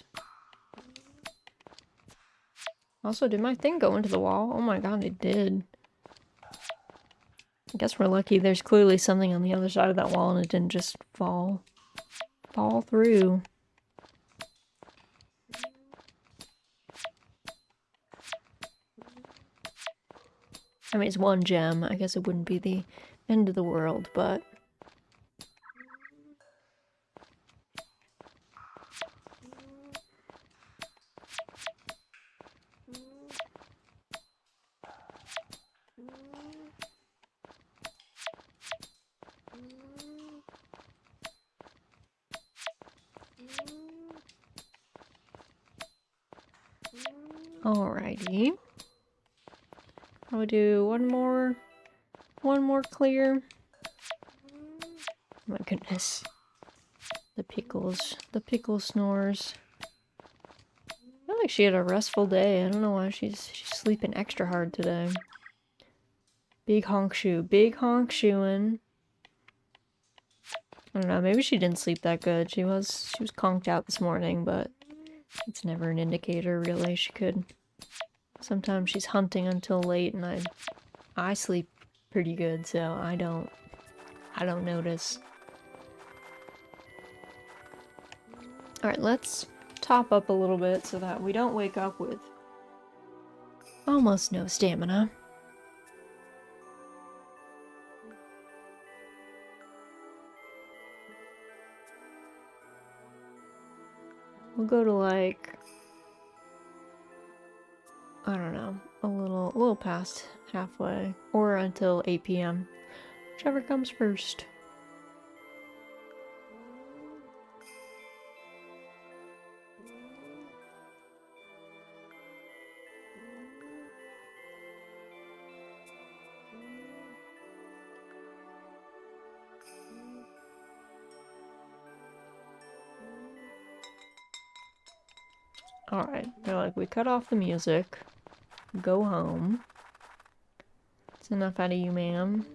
Also, did my thing go into the wall? Oh my god, it did. I guess we're lucky. There's clearly something on the other side of that wall and it didn't just fall through. I mean, it's one gem. I guess it wouldn't be the end of the world, but... alrighty. I'll do one more clear. My goodness. The pickle snores. I feel like she had a restful day. I don't know why she's sleeping extra hard today. Big honk shoeing. I don't know, maybe she didn't sleep that good. She was conked out this morning, but it's never an indicator, really. She could... sometimes she's hunting until late, and I sleep pretty good, so I don't notice. Alright, let's top up a little bit so that we don't wake up with almost no stamina. We'll go to like, I don't know, a little past halfway, or until 8 p.m. Whichever comes first. Alright, they're like, we cut off the music. Go home. It's enough out of you, ma'am.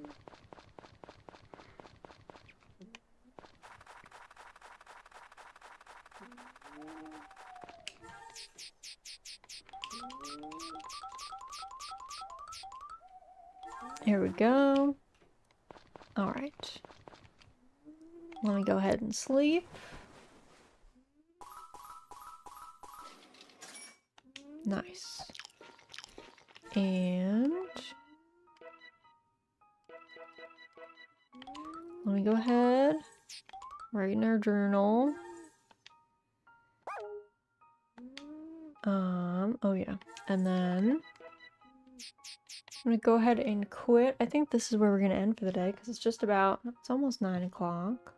Here we go. Alright. Let me go ahead and sleep. Nice. And let me go ahead, write in our journal. Oh yeah. And then I'm gonna go ahead and quit. I think this is where we're gonna end for the day because it's almost 9 o'clock.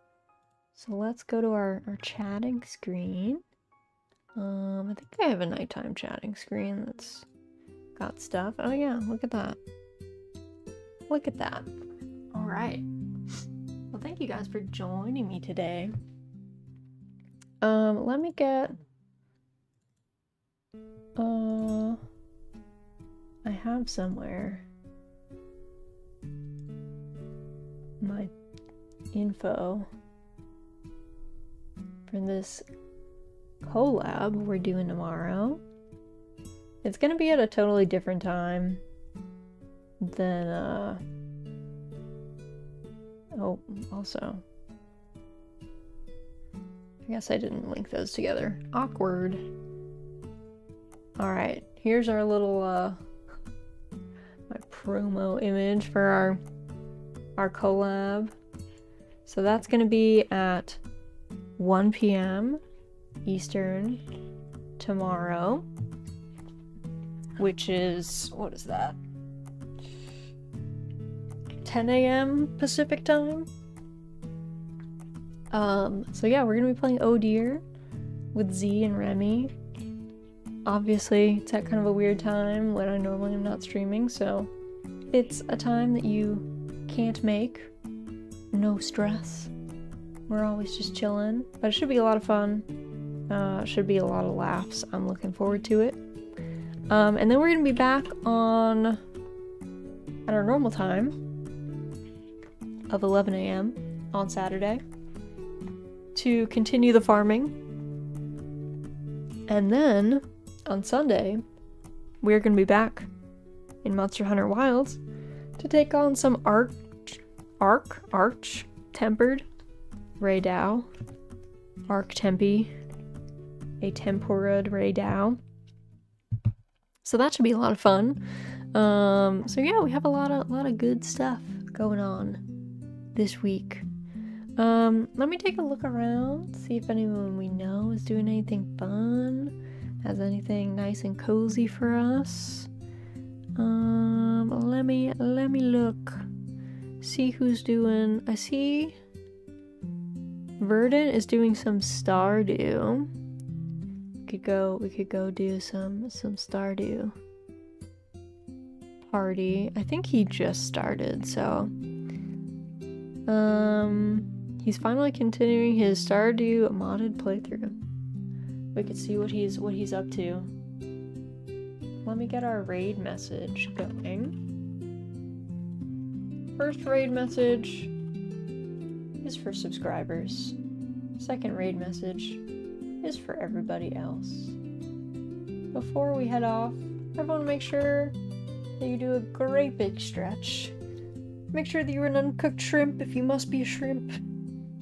So let's go to our chatting screen. I think I have a nighttime chatting screen that's got stuff. Oh yeah, look at that. Look at that. All right. Well, thank you guys for joining me today. Let me get... I have somewhere my info for this collab we're doing tomorrow. It's gonna be at a totally different time than oh, also I guess I didn't link those together. Awkward. Alright, here's our little my promo image for our collab. So that's gonna be at 1 p.m. Eastern tomorrow, which is, what is that? 10 a.m. Pacific time. So yeah, we're gonna be playing Oh Dear with Z and Remy. Obviously, it's at kind of a weird time when I normally am not streaming, so it's a time that you can't make. No stress. We're always just chilling, but it should be a lot of fun. Should be a lot of laughs. I'm looking forward to it. And then we're gonna be back at our normal time of 11 a.m. on Saturday to continue the farming. And then on Sunday, we're gonna be back in Monster Hunter Wilds to take on some Arch Tempered Raydao. Arc Tempe. A Temporad Raydao. So that should be a lot of fun. So yeah, we have a lot of good stuff going on this week. Let me take a look around, see if anyone we know is doing anything fun, has anything nice and cozy for us. Let me look, see who's doing. I see Verdant is doing some Stardew. We could go do some Stardew party. I think he just started, so he's finally continuing his Stardew modded playthrough. We could see what he's up to. Let me get our raid message going. First raid message is for subscribers. Second raid message is for everybody else. Before we head off, everyone make sure that you do a great big stretch. Make sure that you're an uncooked shrimp if you must be a shrimp.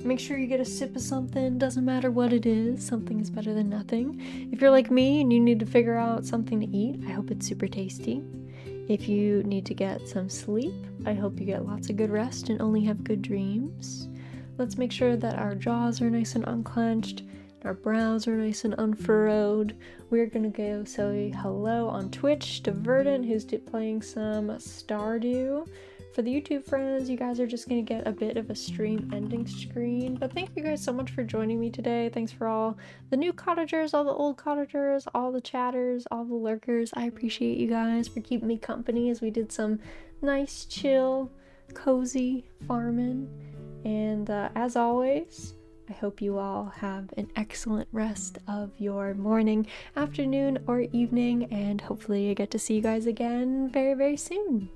Make sure you get a sip of something, doesn't matter what it is, something is better than nothing. If you're like me and you need to figure out something to eat, I hope it's super tasty. If you need to get some sleep, I hope you get lots of good rest and only have good dreams. Let's make sure that our jaws are nice and unclenched, our brows are nice and unfurrowed. We're gonna go say hello on Twitch to Verdant, who's playing some Stardew. For the YouTube friends, you guys are just gonna get a bit of a stream ending screen. But thank you guys so much for joining me today. Thanks for all the new cottagers, all the old cottagers, all the chatters, all the lurkers. I appreciate you guys for keeping me company as we did some nice, chill, cozy farming. And as always, I hope you all have an excellent rest of your morning, afternoon, or evening, and hopefully I get to see you guys again very, very soon.